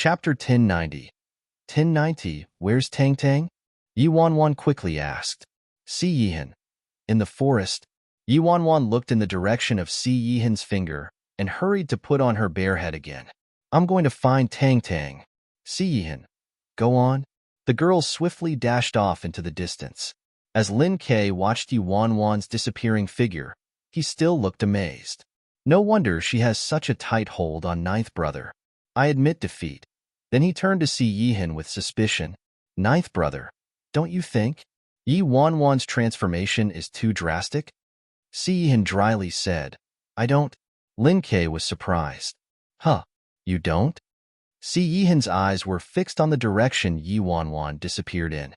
Chapter 1090. 1090, where's Tang Tang? Yi Wanwan quickly asked. Si Yihan. In the forest. Yi Wanwan looked in the direction of Si Yihan's finger and hurried to put on her bare head again. I'm going to find Tang Tang. Si Yihan. Go on. The girl swiftly dashed off into the distance. As Lin Ke watched Yi Wanwan's disappearing figure, he still looked amazed. No wonder she has such a tight hold on Ninth Brother. I admit defeat. Then he turned to Si Yihan with suspicion. Ninth Brother, don't you think? Yi Wanwan's transformation is too drastic? Si Yihan dryly said. I don't. Lin Ke was surprised. Huh, you don't? Si Yihan's eyes were fixed on the direction Yi Wanwan disappeared in.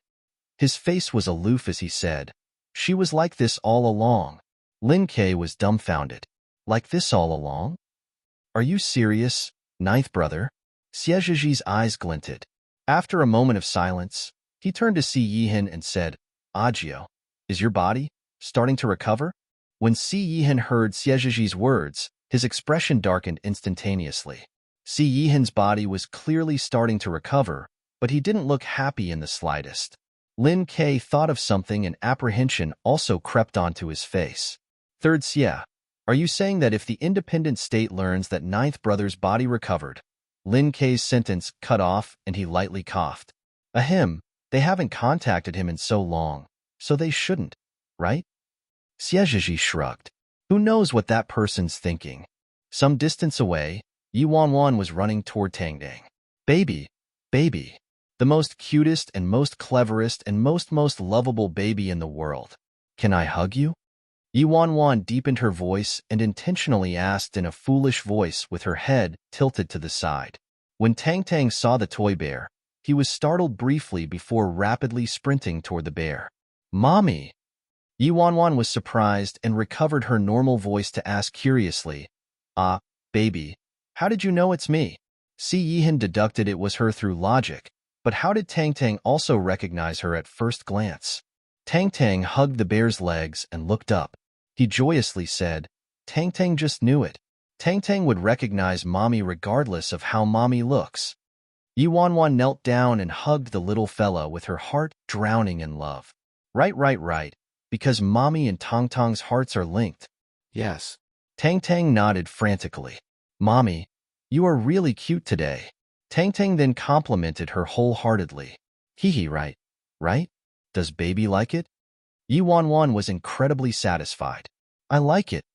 His face was aloof as he said, she was like this all along. Lin Ke was dumbfounded. Like this all along? Are you serious, Ninth Brother? Xiezhi's eyes glinted. After a moment of silence, he turned to Si Yihan and said, Agio, is your body starting to recover? When Si Yihan heard Xiezhi's words, his expression darkened instantaneously. Si Yihan's body was clearly starting to recover, but he didn't look happy in the slightest. Lin Ke thought of something and apprehension also crept onto his face. Third Xie, are you saying that if the independent state learns that Ninth Brother's body recovered? Lin Ke's sentence cut off and he lightly coughed. Ahem, they haven't contacted him in so long, so they shouldn't, right? Xiezhi shrugged. Who knows what that person's thinking? Some distance away, Yi Wanwan was running toward Tang Tang. Baby, baby. The most cutest and most cleverest and most lovable baby in the world. Can I hug you? Yi Wanwan deepened her voice and intentionally asked in a foolish voice with her head tilted to the side. When Tang Tang saw the toy bear, he was startled briefly before rapidly sprinting toward the bear. Mommy! Yi Wanwan was surprised and recovered her normal voice to ask curiously, baby, how did you know it's me? Si Yihan deducted it was her through logic, but how did Tang Tang also recognize her at first glance? Tang Tang hugged the bear's legs and looked up. He joyously said, Tang Tang just knew it. Tang Tang would recognize Mommy regardless of how Mommy looks. Yi Wanwan knelt down and hugged the little fella with her heart drowning in love. Right, because Mommy and Tang Tang's hearts are linked. Yes. Tang Tang nodded frantically. Mommy, you are really cute today. Tang Tang then complimented her wholeheartedly. Hee, right? Does baby like it? Yi Wanwan was incredibly satisfied. I like it.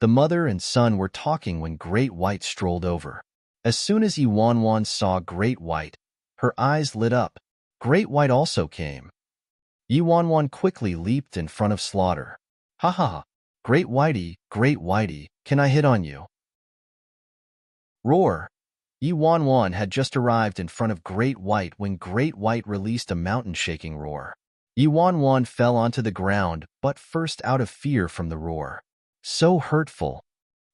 The mother and son were talking when Great White strolled over. As soon as Yi Wanwan saw Great White, her eyes lit up. Great White also came. Yi Wanwan quickly leaped in front of Slaughter. Ha ha ha. Great Whitey, can I hit on you? Roar. Yi Wanwan had just arrived in front of Great White when Great White released a mountain-shaking roar. Yi Wanwan fell onto the ground, but first out of fear from the roar. So hurtful.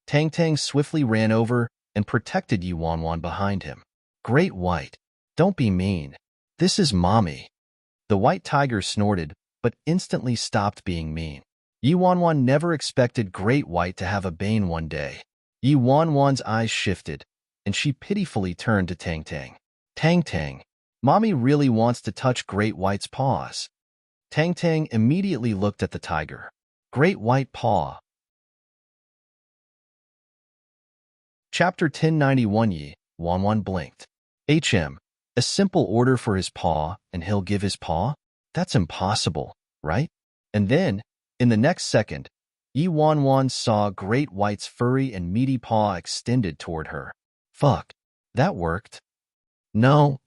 Tang Tang swiftly ran over and protected Yi Wanwan behind him. Great White, don't be mean. This is Mommy. The white tiger snorted, but instantly stopped being mean. Yi Wanwan never expected Great White to have a bane one day. Yi Wanwan's eyes shifted, and she pitifully turned to Tang Tang. Tang Tang, Mommy really wants to touch Great White's paws. Tang Tang immediately looked at the tiger. Great White paw. Chapter 1091. Yi Wanwan blinked. A simple order for his paw, and he'll give his paw? That's impossible, right? And then, in the next second, Yi Wanwan saw Great White's furry and meaty paw extended toward her. Fuck. That worked. No.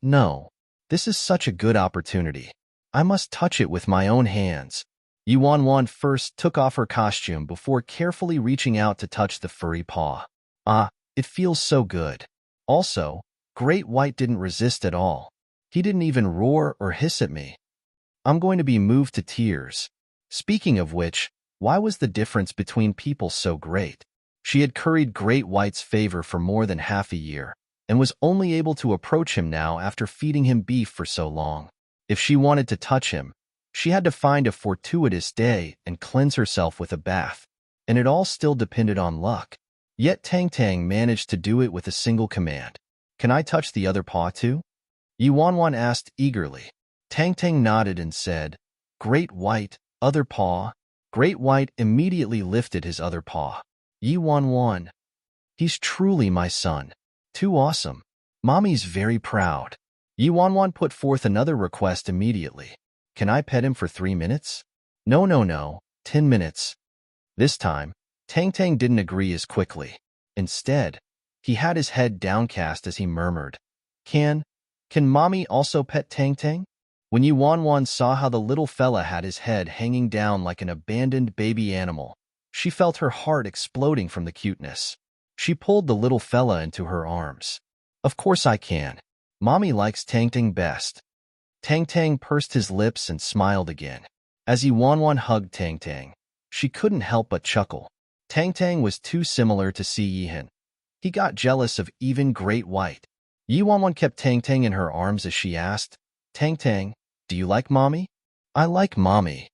This is such a good opportunity. I must touch it with my own hands. Yi Wanwan first took off her costume before carefully reaching out to touch the furry paw. It feels so good. Also, Great White didn't resist at all. He didn't even roar or hiss at me. I'm going to be moved to tears. Speaking of which, why was the difference between people so great? She had curried Great White's favor for more than half a year, and was only able to approach him now after feeding him beef for so long. If she wanted to touch him, she had to find a fortuitous day and cleanse herself with a bath, and it all still depended on luck. Yet Tang Tang managed to do it with a single command. Can I touch the other paw too? Yu Wanwan asked eagerly. Tang Tang nodded and said, Great White, other paw. Great White immediately lifted his other paw. Yu Wanwan. He's truly my son. Too awesome. Mommy's very proud. Yu Wanwan put forth another request immediately. Can I pet him for 3 minutes? No, 10 minutes. This time, Tang Tang didn't agree as quickly. Instead, he had his head downcast as he murmured, Can Mommy also pet Tang Tang? When Yu Wanwan saw how the little fella had his head hanging down like an abandoned baby animal, she felt her heart exploding from the cuteness. She pulled the little fella into her arms. Of course I can. Mommy likes Tang Tang best. Tang Tang pursed his lips and smiled again. As Yu Wanwan hugged Tang Tang, she couldn't help but chuckle. Tang Tang was too similar to Si Yihan. He got jealous of even Great White. Yu Wanwan kept Tang Tang in her arms as she asked, Tang Tang, do you like Mommy? I like Mommy.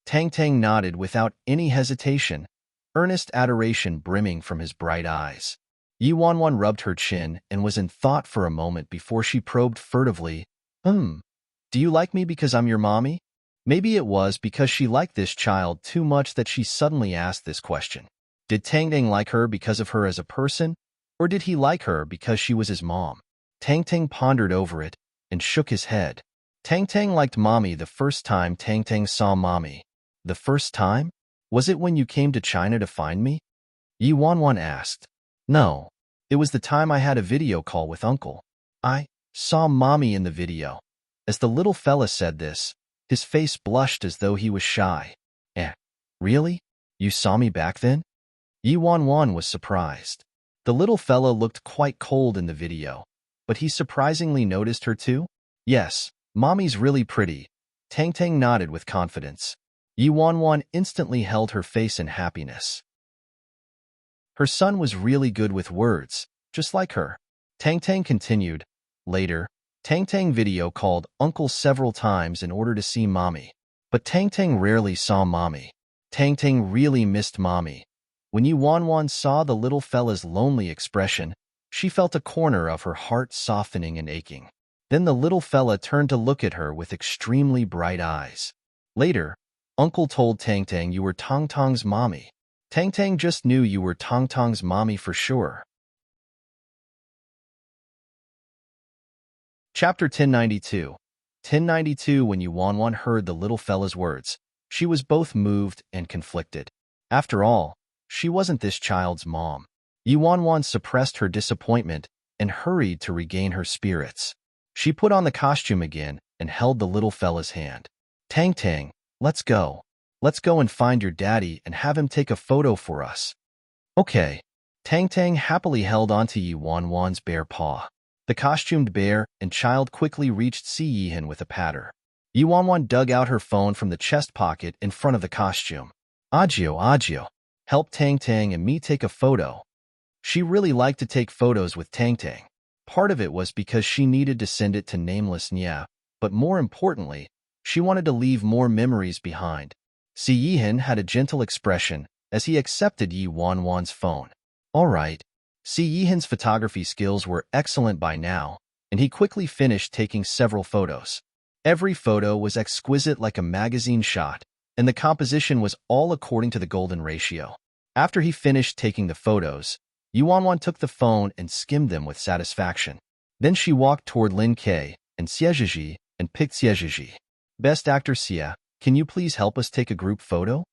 Tang Tang nodded without any hesitation, earnest adoration brimming from his bright eyes. Yu Wanwan rubbed her chin and was in thought for a moment before she probed furtively, Do you like me because I'm your mommy? Maybe it was because she liked this child too much that she suddenly asked this question. Did Tang Tang like her because of her as a person, or did he like her because she was his mom? Tang Tang pondered over it and shook his head. Tang Tang liked Mommy the first time Tang Tang saw Mommy. The first time? Was it when you came to China to find me? Yu Wanwan asked. No, it was the time I had a video call with Uncle. I saw Mommy in the video. As the little fella said this, his face blushed as though he was shy. Really? You saw me back then? Yu Wanwan was surprised. The little fella looked quite cold in the video, but he surprisingly noticed her too. Yes, Mommy's really pretty. Tang Tang nodded with confidence. Yu Wanwan instantly held her face in happiness. Her son was really good with words, just like her. Tang Tang continued. Later, Tang Tang video called Uncle several times in order to see Mommy. But Tang Tang rarely saw Mommy. Tang Tang really missed Mommy. When Yu Wanwan saw the little fella's lonely expression, she felt a corner of her heart softening and aching. Then the little fella turned to look at her with extremely bright eyes. Later, Uncle told Tang Tang you were Tang Tang's mommy. Tang Tang just knew you were Tang Tang's mommy for sure. Chapter 1092. 1092. When Yu Wanwan heard the little fella's words, she was both moved and conflicted. After all, she wasn't this child's mom. Yu Wanwan suppressed her disappointment and hurried to regain her spirits. She put on the costume again and held the little fella's hand. Tang Tang, let's go. Let's go and find your daddy and have him take a photo for us. Okay. Tang Tang happily held onto Yu Wanwan's bare paw. The costumed bear and child quickly reached Si Yihan with a patter. Yu Wanwan dug out her phone from the chest pocket in front of the costume. Agio, help Tang Tang and me take a photo. She really liked to take photos with Tang Tang. Part of it was because she needed to send it to nameless Nya, but more importantly, she wanted to leave more memories behind. Si Yihan had a gentle expression as he accepted Yu Wanwan's phone. All right. Si Yihan's photography skills were excellent by now, and he quickly finished taking several photos. Every photo was exquisite like a magazine shot, and the composition was all according to the golden ratio. After he finished taking the photos, Yu Wanwan took the phone and skimmed them with satisfaction. Then she walked toward Lin Ke and Xie Zhizhi and picked Xie Zhizhi. Best actor Xie, can you please help us take a group photo?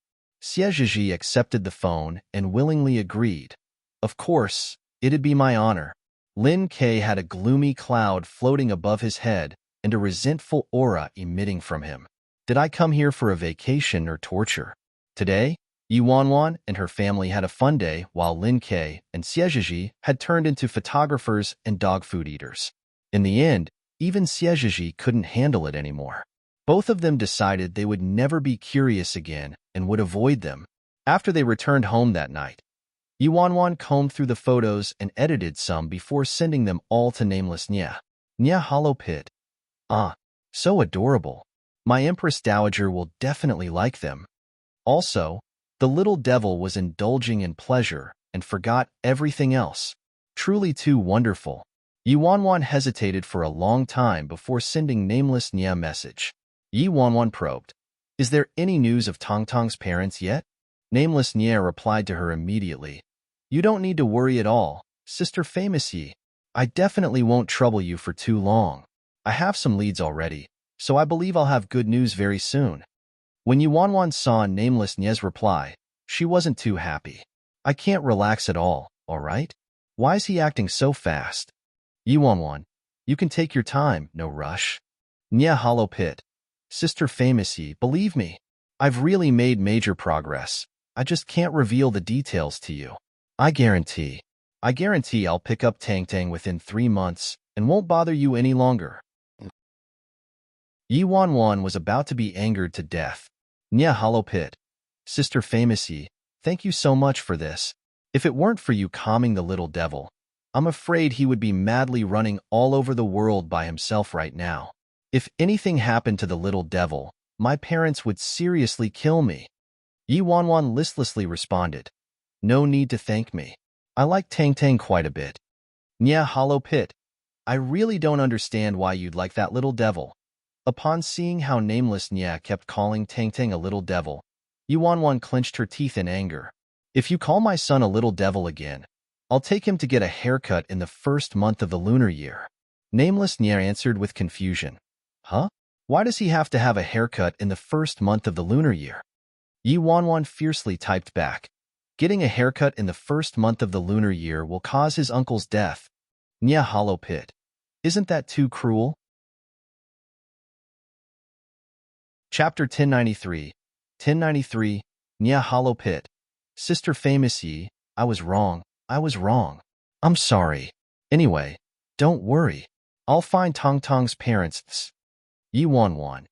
Xie Zhizhi accepted the phone and willingly agreed. Of course, it'd be my honor. Lin Ke had a gloomy cloud floating above his head and a resentful aura emitting from him. Did I come here for a vacation or torture? Today, Yu Wanwan and her family had a fun day while Lin Ke and Xie Zhizhi had turned into photographers and dog food eaters. In the end, even Xie Zhizhi couldn't handle it anymore. Both of them decided they would never be curious again and would avoid them. After they returned home that night, Yu Wanwan combed through the photos and edited some before sending them all to nameless Nya. Nya Hollow Pit. So adorable. My Empress Dowager will definitely like them. Also, the little devil was indulging in pleasure and forgot everything else. Truly too wonderful. Yi Wanwan hesitated for a long time before sending nameless Nia a message. Yi Wanwan probed, "Is there any news of Tong Tong's parents yet?" Nameless Nia replied to her immediately, "You don't need to worry at all, Sister Famous Yi. I definitely won't trouble you for too long. I have some leads already, so I believe I'll have good news very soon." When Yi Wanwan saw Nameless Nia's reply, she wasn't too happy. "I can't relax at all right? Why is he acting so fast?" Yi Wanwan, "You can take your time, no rush." Nia Hollow Pit, "Sister Famous Yi, believe me, I've really made major progress. I just can't reveal the details to you. I guarantee I'll pick up Tang Tang within 3 months and won't bother you any longer." Yi Wanwan was about to be angered to death. Nia Hollow Pit, "Sister Famous Yi, thank you so much for this. If it weren't for you calming the little devil, I'm afraid he would be madly running all over the world by himself right now. If anything happened to the little devil, my parents would seriously kill me." Yi Wanwan listlessly responded, "No need to thank me. I like Tang Tang quite a bit." Nia Hollow Pit, "I really don't understand why you'd like that little devil." Upon seeing how Nameless Nia kept calling Tang Tang a little devil, Yi Wanwan clenched her teeth in anger. "If you call my son a little devil again, I'll take him to get a haircut in the first month of the lunar year." Nameless Nia answered with confusion, "Huh? Why does he have to have a haircut in the first month of the lunar year?" Yi Wanwan fiercely typed back, "Getting a haircut in the first month of the lunar year will cause his uncle's death." Nia Hollow Pit, "Isn't that too cruel?" Chapter 1093. 1093, Nia Hollow Pit, "Sister Famous Yi, I was wrong. I'm sorry. Anyway, don't worry. I'll find Tong Tong's parents." Yi Wanwan,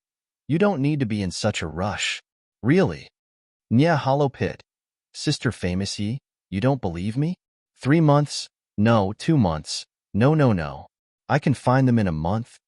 "You don't need to be in such a rush. Really." Nia Hollow Pit, "Sister Famous Yi, you don't believe me? 3 months? No, 2 months. No. I can find them in a month."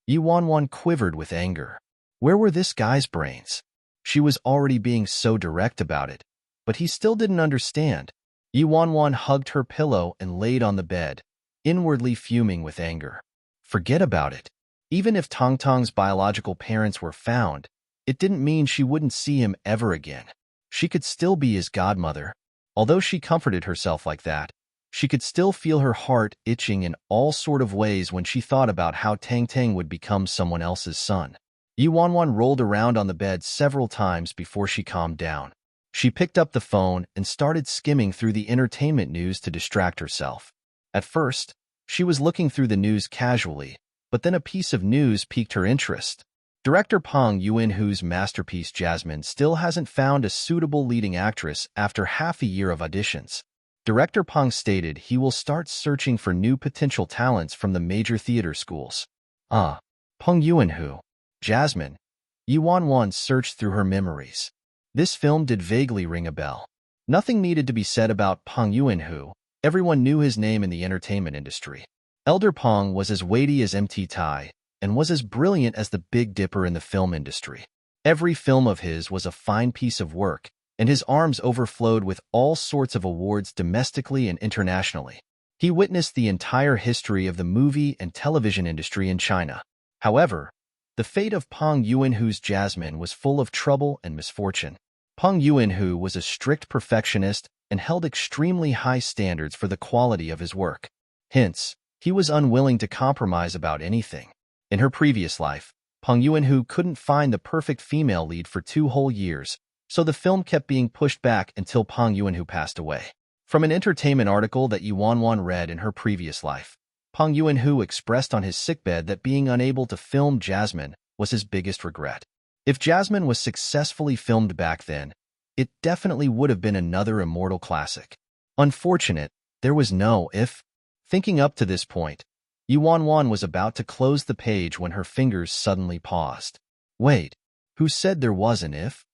Yi Wanwan quivered with anger. Where were this guy's brains? She was already being so direct about it, but he still didn't understand. Yi Wanwan hugged her pillow and laid on the bed, inwardly fuming with anger. Forget about it. Even if Tong Tong's biological parents were found, it didn't mean she wouldn't see him ever again. She could still be his godmother. Although she comforted herself like that, she could still feel her heart itching in all sort of ways when she thought about how Tang Tang would become someone else's son. Yi Wanwan rolled around on the bed several times before she calmed down. She picked up the phone and started skimming through the entertainment news to distract herself. At first, she was looking through the news casually, but then a piece of news piqued her interest. Director Pang Yuanhu's masterpiece Jasmine still hasn't found a suitable leading actress after half a year of auditions. Director Pang stated he will start searching for new potential talents from the major theater schools. Pang Yuanhu, Jasmine. Yi Wanwan searched through her memories. This film did vaguely ring a bell. Nothing needed to be said about Pang Yuanhu. Everyone knew his name in the entertainment industry. Elder Pang was as weighty as MT Tai and was as brilliant as the Big Dipper in the film industry. Every film of his was a fine piece of work, and his arms overflowed with all sorts of awards domestically and internationally. He witnessed the entire history of the movie and television industry in China. However, the fate of Pang Yuanhu's Jasmine was full of trouble and misfortune. Pang Yuanhu was a strict perfectionist and held extremely high standards for the quality of his work. Hence, he was unwilling to compromise about anything. In her previous life, Pang Yuanhu couldn't find the perfect female lead for 2 whole years, so the film kept being pushed back until Pang Yuanhu passed away. From an entertainment article that Yi Wanwan read in her previous life, Pang Yuanhu expressed on his sickbed that being unable to film Jasmine was his biggest regret. If Jasmine was successfully filmed back then, it definitely would have been another immortal classic. Unfortunate, there was no if. Thinking up to this point, Yi Wanwan was about to close the page when her fingers suddenly paused. Wait, who said there was an if?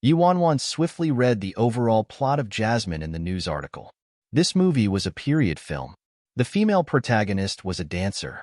Yi Wanwan swiftly read the overall plot of Jasmine in the news article. This movie was a period film. The female protagonist was a dancer.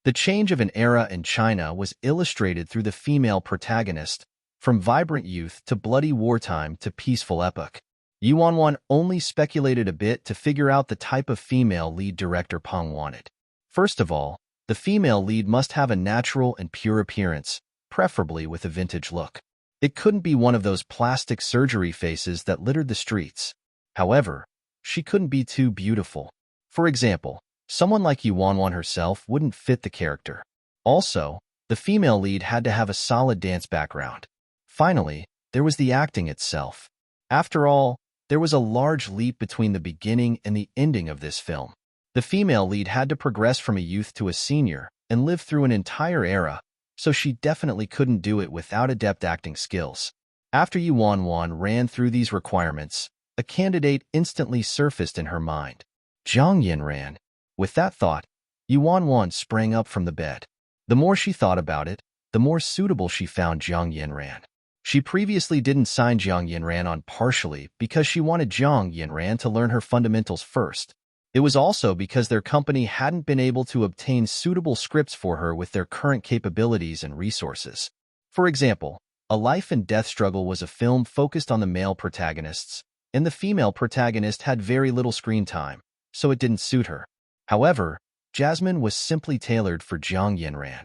The change of an era in China was illustrated through the female protagonist, from vibrant youth to bloody wartime to peaceful epoch. Yi Wanwan only speculated a bit to figure out the type of female lead director Peng wanted. First of all, the female lead must have a natural and pure appearance, preferably with a vintage look. It couldn't be one of those plastic surgery faces that littered the streets. However, she couldn't be too beautiful. For example, someone like Yi Wanwan herself wouldn't fit the character. Also, the female lead had to have a solid dance background. Finally, there was the acting itself. After all, there was a large leap between the beginning and the ending of this film. The female lead had to progress from a youth to a senior and live through an entire era, so she definitely couldn't do it without adept acting skills. After Yi Wanwan ran through these requirements, a candidate instantly surfaced in her mind. Zhang Yinran. With that thought, Yi Wanwan sprang up from the bed. The more she thought about it, the more suitable she found Zhang Yinran. She previously didn't sign Zhang Yinran on partially because she wanted Zhang Yinran to learn her fundamentals first. It was also because their company hadn't been able to obtain suitable scripts for her with their current capabilities and resources. For example, A Life and Death Struggle was a film focused on the male protagonists, and the female protagonist had very little screen time, so it didn't suit her. However, Jasmine was simply tailored for Zhang Yinran.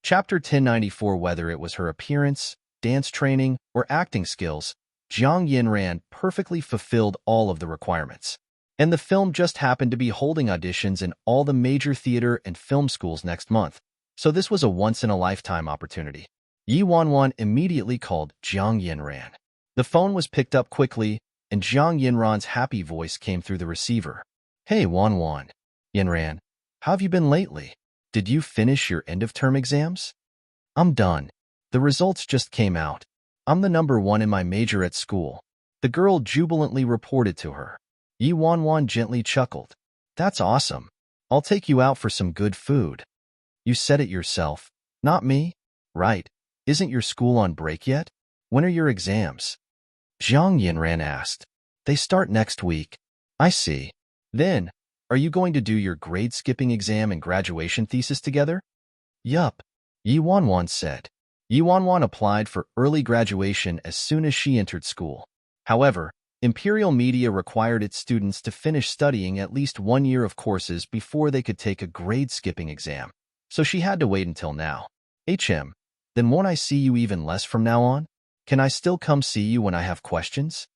Chapter 1094. Whether it was her appearance, dance training, or acting skills, Zhang Yinran perfectly fulfilled all of the requirements. And the film just happened to be holding auditions in all the major theater and film schools next month, so this was a once-in-a-lifetime opportunity. Yi Wanwan immediately called Zhang Yinran. The phone was picked up quickly, and Zhang Yinran's happy voice came through the receiver. Hey Wanwan. Yinran, how have you been lately? Did you finish your end-of-term exams? I'm done. The results just came out. I'm the number 1 in my major at school. The girl jubilantly reported to her. Yi Wanwan gently chuckled. That's awesome. I'll take you out for some good food. You said it yourself, not me? Right. Isn't your school on break yet? When are your exams? Zhang Yinran asked. They start next week. I see. Then, are you going to do your grade-skipping exam and graduation thesis together? Yup, Yi Wanwan said. Yi Wanwan applied for early graduation as soon as she entered school. However, Imperial Media required its students to finish studying at least 1 year of courses before they could take a grade-skipping exam, so she had to wait until now. Then won't I see you even less from now on? Can I still come see you when I have questions?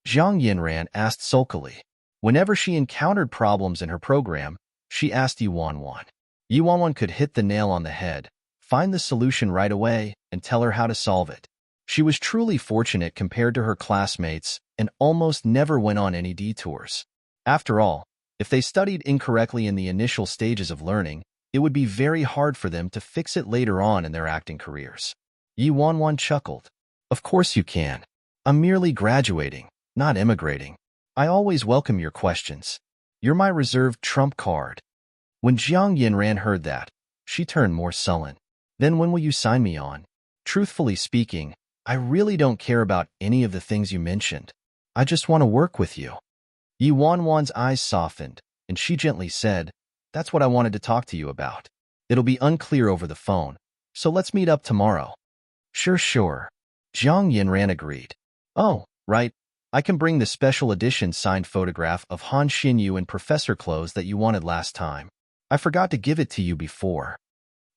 Zhang Yinran asked sulkily. Whenever she encountered problems in her program, she asked Yi Wanwan. Yi Wanwan could hit the nail on the head, find the solution right away, and tell her how to solve it. She was truly fortunate compared to her classmates and almost never went on any detours. After all, if they studied incorrectly in the initial stages of learning, it would be very hard for them to fix it later on in their acting careers. Yi Wanwan chuckled. Of course you can. I'm merely graduating, not immigrating. I always welcome your questions. You're my reserved trump card. When Zhang Yinran heard that, she turned more sullen. Then when will you sign me on? Truthfully speaking, I really don't care about any of the things you mentioned. I just want to work with you. Yi Wanwan's eyes softened, and she gently said, That's what I wanted to talk to you about. It'll be unclear over the phone, so let's meet up tomorrow. Sure. Zhang Yinran agreed. Oh, right. I can bring the special edition signed photograph of Han Xinyu in professor clothes that you wanted last time. I forgot to give it to you before.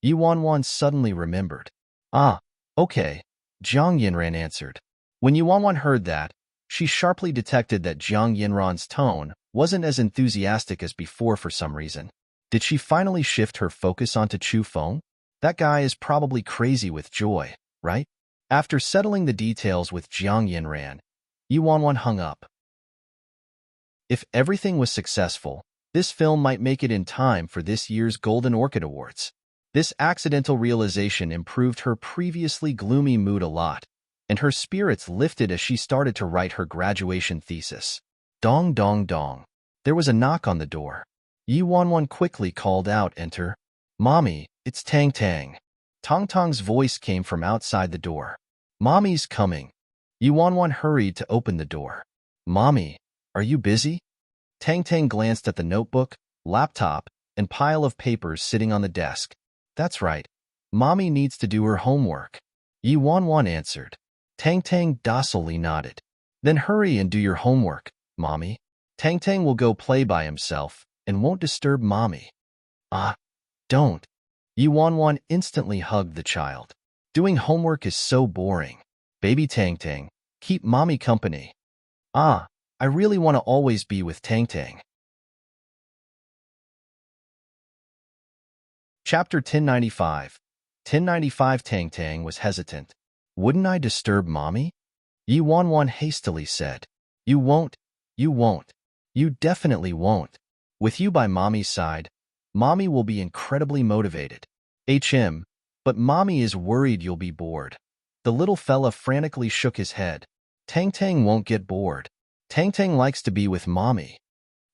Yi Wanwan suddenly remembered. Ah, okay, Zhang Yinran answered. When Yi Wanwan heard that, she sharply detected that Zhang Yinran's tone wasn't as enthusiastic as before for some reason. Did she finally shift her focus onto Chu Feng? That guy is probably crazy with joy, right? After settling the details with Zhang Yinran, Yi Wanwan hung up. If everything was successful, this film might make it in time for this year's Golden Orchid Awards. This accidental realization improved her previously gloomy mood a lot, and her spirits lifted as she started to write her graduation thesis. Dong dong dong. There was a knock on the door. Yi Wanwan quickly called out, Enter. Mommy, it's Tang Tang. Tong Tong's voice came from outside the door. Mommy's coming. Yi Wanwan hurried to open the door. Mommy, are you busy? Tang Tang glanced at the notebook, laptop, and pile of papers sitting on the desk. That's right. Mommy needs to do her homework. Yi Wanwan answered. Tang Tang docilely nodded. Then hurry and do your homework, Mommy. Tang Tang will go play by himself and won't disturb Mommy. Ah, don't. Yuan Wan instantly hugged the child. Doing homework is so boring. Baby Tang Tang, keep Mommy company. Ah, I really want to always be with Tang Tang. Chapter 1095. 1095. Tang Tang was hesitant. Wouldn't I disturb Mommy? Yuan Wan hastily said. You won't. You won't. You definitely won't. With you by Mommy's side, Mommy will be incredibly motivated. But Mommy is worried you'll be bored. The little fella frantically shook his head. Tang Tang won't get bored. Tang Tang likes to be with Mommy.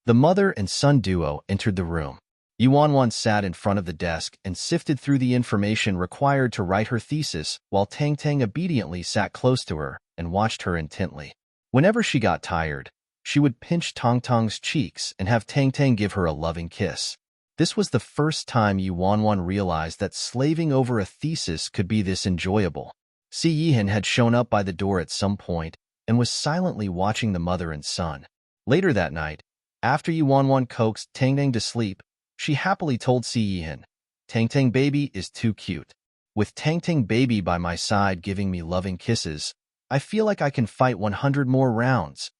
The mother and son duo entered the room. Yuan Wan sat in front of the desk and sifted through the information required to write her thesis while Tang Tang obediently sat close to her and watched her intently. Whenever she got tired, she would pinch Tang Tang's cheeks and have Tang Tang give her a loving kiss. This was the first time Yuan Wan realized that slaving over a thesis could be this enjoyable. Si Yihan had shown up by the door at some point and was silently watching the mother and son. Later that night, after Yuan Wan coaxed Tang Tang to sleep, she happily told Si Yihan, Tang Tang baby is too cute. With Tang Tang baby by my side giving me loving kisses, I feel like I can fight 100 more rounds.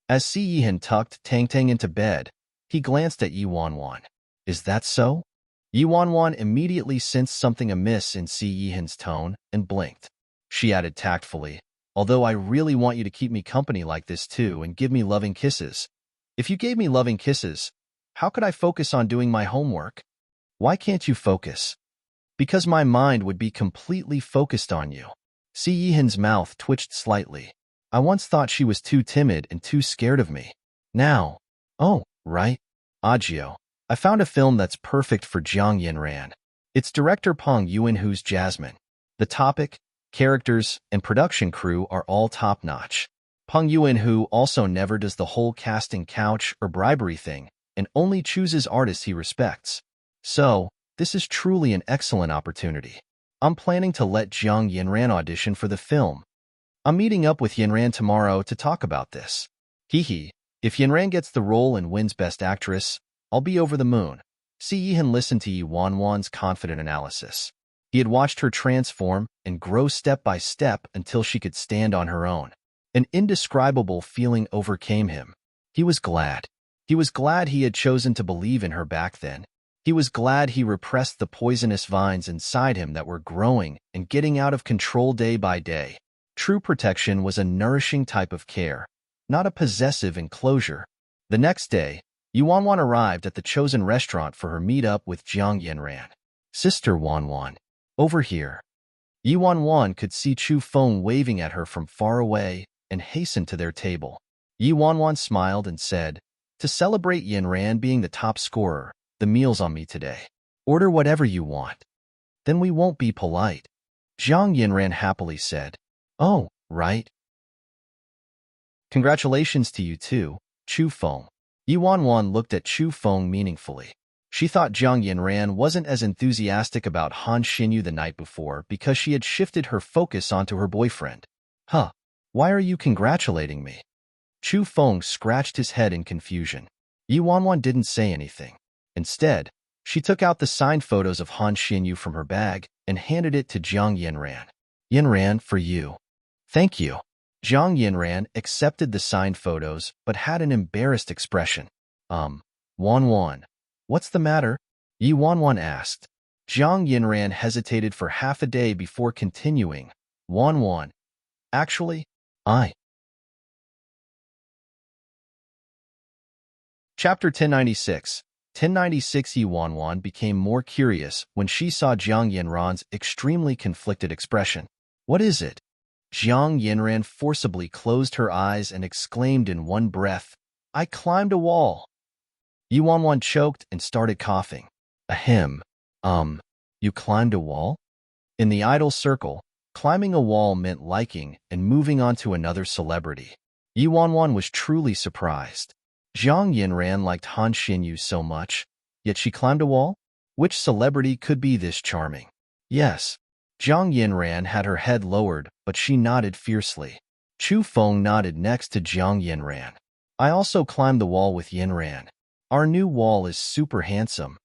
As Si Yihan tucked Tang Tang into bed, he glanced at Yuan Wan. Is that so? Yuan Wan immediately sensed something amiss in Si Yihan's tone and blinked. She added tactfully, although I really want you to keep me company like this too and give me loving kisses. If you gave me loving kisses, how could I focus on doing my homework? Why can't you focus? Because my mind would be completely focused on you. Si Yihan's mouth twitched slightly. I once thought she was too timid and too scared of me. Now, oh, right. Agio, I found a film that's perfect for Jiang Yinran. It's director Peng Yuanhu's Jasmine. The topic, characters, and production crew are all top-notch. Peng Yuanhu also never does the whole casting couch or bribery thing and only chooses artists he respects. So, this is truly an excellent opportunity. I'm planning to let Jiang Yinran audition for the film. I'm meeting up with Yinran tomorrow to talk about this. Hee. If Yinran gets the role and wins Best Actress, I'll be over the moon. Si Yihan listened to Yuan Wan's confident analysis. He had watched her transform and grow step by step until she could stand on her own. An indescribable feeling overcame him. He was glad. He was glad he had chosen to believe in her back then. He was glad he repressed the poisonous vines inside him that were growing and getting out of control day by day. True protection was a nourishing type of care, not a possessive enclosure. The next day, Yuan Wan arrived at the chosen restaurant for her meet-up with Jiang Yinran. Sister Wan Wan, over here. Yuan Wan could see Chu Feng waving at her from far away and hastened to their table. Yuan Wan smiled and said, to celebrate Yinran being the top scorer, the meal's on me today. Order whatever you want. Then we won't be polite. Jiang Yinran happily said, oh, right. Congratulations to you too, Chu Feng. Yuan Wan looked at Chu Feng meaningfully. She thought Jiang Yinran wasn't as enthusiastic about Han Xinyu the night before because she had shifted her focus onto her boyfriend. Huh, why are you congratulating me? Chu Feng scratched his head in confusion. Yuan Wan didn't say anything. Instead, she took out the signed photos of Han Xinyu from her bag and handed it to Jiang Yinran. Yinran, for you. Thank you. Jiang Yinran accepted the signed photos but had an embarrassed expression. Wan Wan, what's the matter? Yuan Wan asked. Jiang Yinran hesitated for half a day before continuing. Wan Wan. Actually, Chapter 1096. 1096. Yuan Wan became more curious when she saw Jiang Yinran's extremely conflicted expression. What is it? Jiang Yinran forcibly closed her eyes and exclaimed in one breath, I climbed a wall. Yuan Wan choked and started coughing. Ahem. You climbed a wall? In the idol circle, climbing a wall meant liking and moving on to another celebrity. Yuan Wan was truly surprised. Jiang Yinran liked Han Xinyu so much, yet she climbed a wall? Which celebrity could be this charming? Yes, Zhang Yinran had her head lowered, but she nodded fiercely. Chu Feng nodded next to Zhang Yinran. I also climbed the wall with Yinran. Our new wall is super handsome.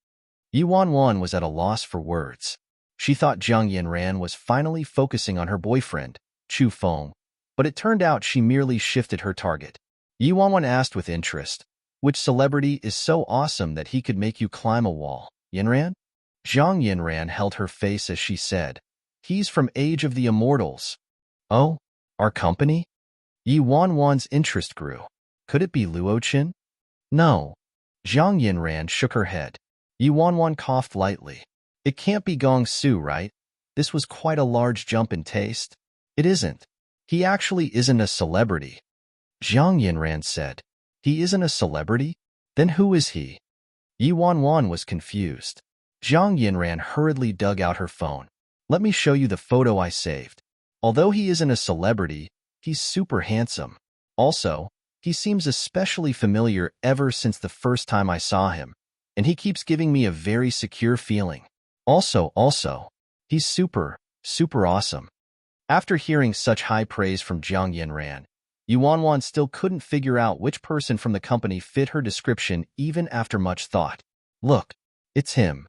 Yuanwan was at a loss for words. She thought Zhang Yinran was finally focusing on her boyfriend, Chu Feng, but it turned out she merely shifted her target. Yuanwan asked with interest, which celebrity is so awesome that he could make you climb a wall? Yinran? Zhang Yinran held her face as she said, he's from Age of the Immortals. Oh, our company? Yuanwan's interest grew. Could it be Luochen? No. Zhang Yinran shook her head. Yuanwan coughed lightly. It can't be Gong Su, right? This was quite a large jump in taste. It isn't. He actually isn't a celebrity. Zhang Yinran said. He isn't a celebrity? Then who is he? Yuanwan was confused. Zhang Yinran hurriedly dug out her phone. Let me show you the photo I saved. Although he isn't a celebrity, he's super handsome. Also, he seems especially familiar ever since the first time I saw him, and he keeps giving me a very secure feeling. Also, he's super awesome. After hearing such high praise from Zhang Yinran, Yuanwan still couldn't figure out which person from the company fit her description even after much thought. Look, it's him.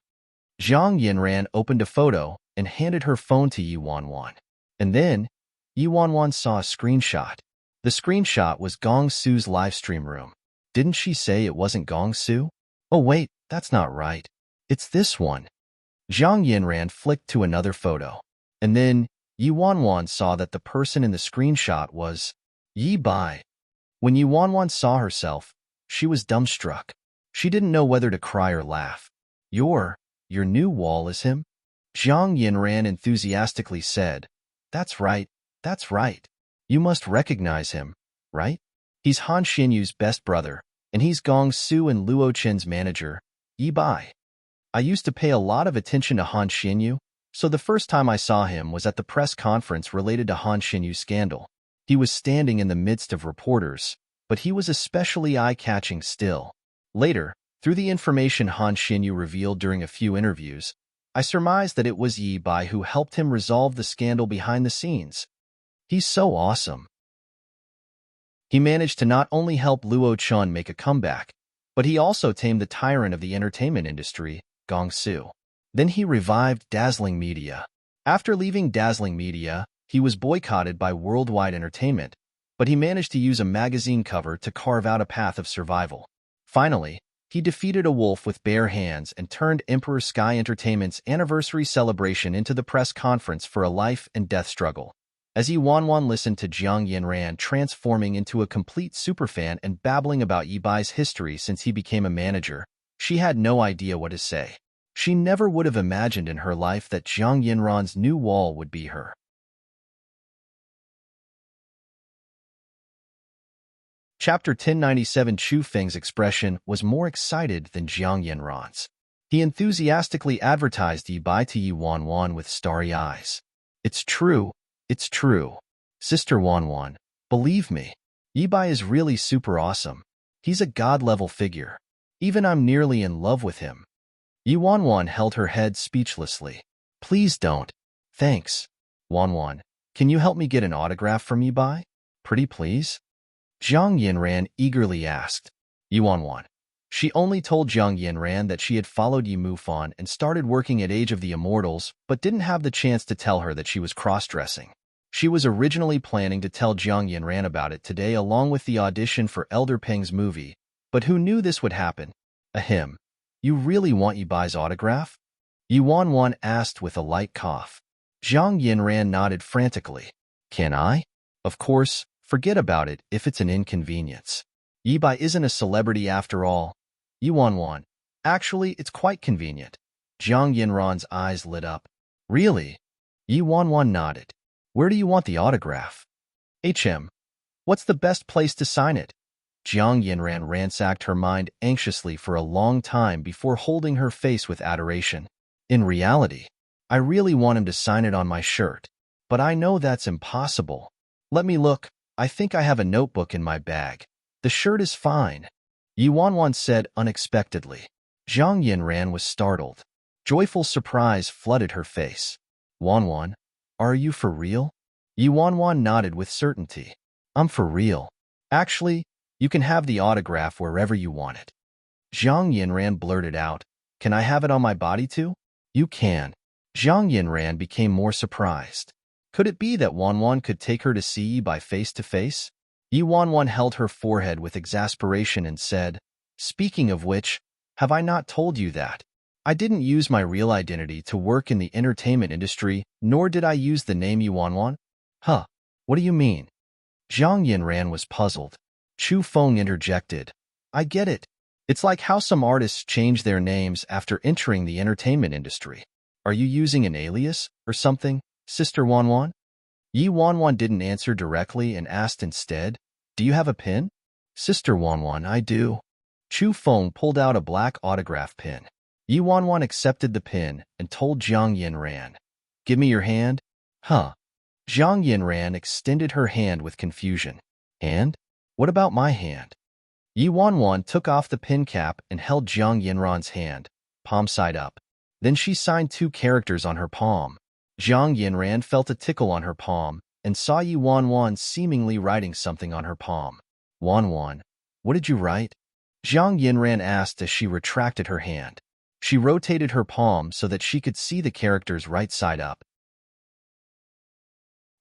Zhang Yinran opened a photo and handed her phone to Yuanwan. And then, Yuanwan saw a screenshot. The screenshot was Gong Su's livestream room. Didn't she say it wasn't Gong Su? Oh wait, that's not right. It's this one. Zhang Yinran flicked to another photo. And then, Yuanwan saw that the person in the screenshot was Yi Bai. When Yuanwan saw herself, she was dumbstruck. She didn't know whether to cry or laugh. Your new wall is him? Zhang Yinran enthusiastically said, That's right. You must recognize him, right? He's Han Xinyu's best brother, and he's Gong Su and Luo Chen's manager, Yi Bai. I used to pay a lot of attention to Han Xinyu, so the first time I saw him was at the press conference related to Han Xinyu's scandal. He was standing in the midst of reporters, but he was especially eye-catching still. Later, through the information Han Xinyu revealed during a few interviews, I surmised that it was Yi Bai who helped him resolve the scandal behind the scenes. He's so awesome. He managed to not only help Luo Chun make a comeback, but he also tamed the tyrant of the entertainment industry, Gong Su. Then he revived Dazzling Media. After leaving Dazzling Media, he was boycotted by Worldwide Entertainment, but he managed to use a magazine cover to carve out a path of survival. Finally, he defeated a wolf with bare hands and turned Emperor Sky Entertainment's anniversary celebration into the press conference for a life and death struggle. As Yuanwan listened to Zhang Yinran transforming into a complete superfan and babbling about Yi Bai's history since he became a manager, she had no idea what to say. She never would have imagined in her life that Zhang Yinran's new wall would be her. Chapter 1097. Chu Feng's expression was more excited than Zhang Yinran's. He enthusiastically advertised Yi Bai to Yuanwan with starry eyes. It's true. Sister Wanwan, believe me. Yi Bai is really super awesome. He's a god-level figure. Even I'm nearly in love with him. Yuanwan held her head speechlessly. Please don't. Thanks. Wanwan, can you help me get an autograph from Yi Bai? Pretty please? Zhang Yinran eagerly asked. Yuanwan. She only told Zhang Yinran that she had followed Yi Mufan and started working at Age of the Immortals, but didn't have the chance to tell her that she was cross-dressing. She was originally planning to tell Zhang Yinran about it today along with the audition for Elder Peng's movie, but who knew this would happen? Ahem. You really want Yi Bai's autograph? Yuanwan asked with a light cough. Zhang Yinran nodded frantically. Can I? Of course, forget about it if it's an inconvenience. Yi Bai isn't a celebrity after all. Yuanwan. Actually, it's quite convenient. Zhang Yinran's eyes lit up. Really? Yuanwan nodded. Where do you want the autograph? What's the best place to sign it? Zhang Yinran ransacked her mind anxiously for a long time before holding her face with adoration. In reality, I really want him to sign it on my shirt. But I know that's impossible. Let me look. I think I have a notebook in my bag. The shirt is fine. Yuanwan said unexpectedly. Zhang Yinran was startled. Joyful surprise flooded her face. Wanwan, are you for real? Yi Wanwan nodded with certainty. I'm for real. Actually, you can have the autograph wherever you want it. Zhang Yinran blurted out, can I have it on my body too? You can. Zhang Yinran became more surprised. Could it be that Wanwan could take her to see Yi by face to face? Yi Wanwan held her forehead with exasperation and said, speaking of which, have I not told you that? I didn't use my real identity to work in the entertainment industry, nor did I use the name Yi Wanwan. Huh, what do you mean? Zhang Yinran was puzzled. Chu Feng interjected, I get it. It's like how some artists change their names after entering the entertainment industry. Are you using an alias or something, Sister Wanwan? Yi Wanwan didn't answer directly and asked instead, do you have a pin? Sister Wanwan, I do. Chu Feng pulled out a black autograph pin. Yi Wanwan accepted the pin and told Zhang Yinran, give me your hand. Huh. Zhang Yinran extended her hand with confusion. Hand? What about my hand? Yi Wanwan took off the pin cap and held Zhang Yinran's hand, palm side up. Then she signed 2 characters on her palm. Zhang Yinran felt a tickle on her palm and saw Yi Wanwan seemingly writing something on her palm. Wanwan, what did you write? Zhang Yinran asked as she retracted her hand. She rotated her palm so that she could see the characters right side up.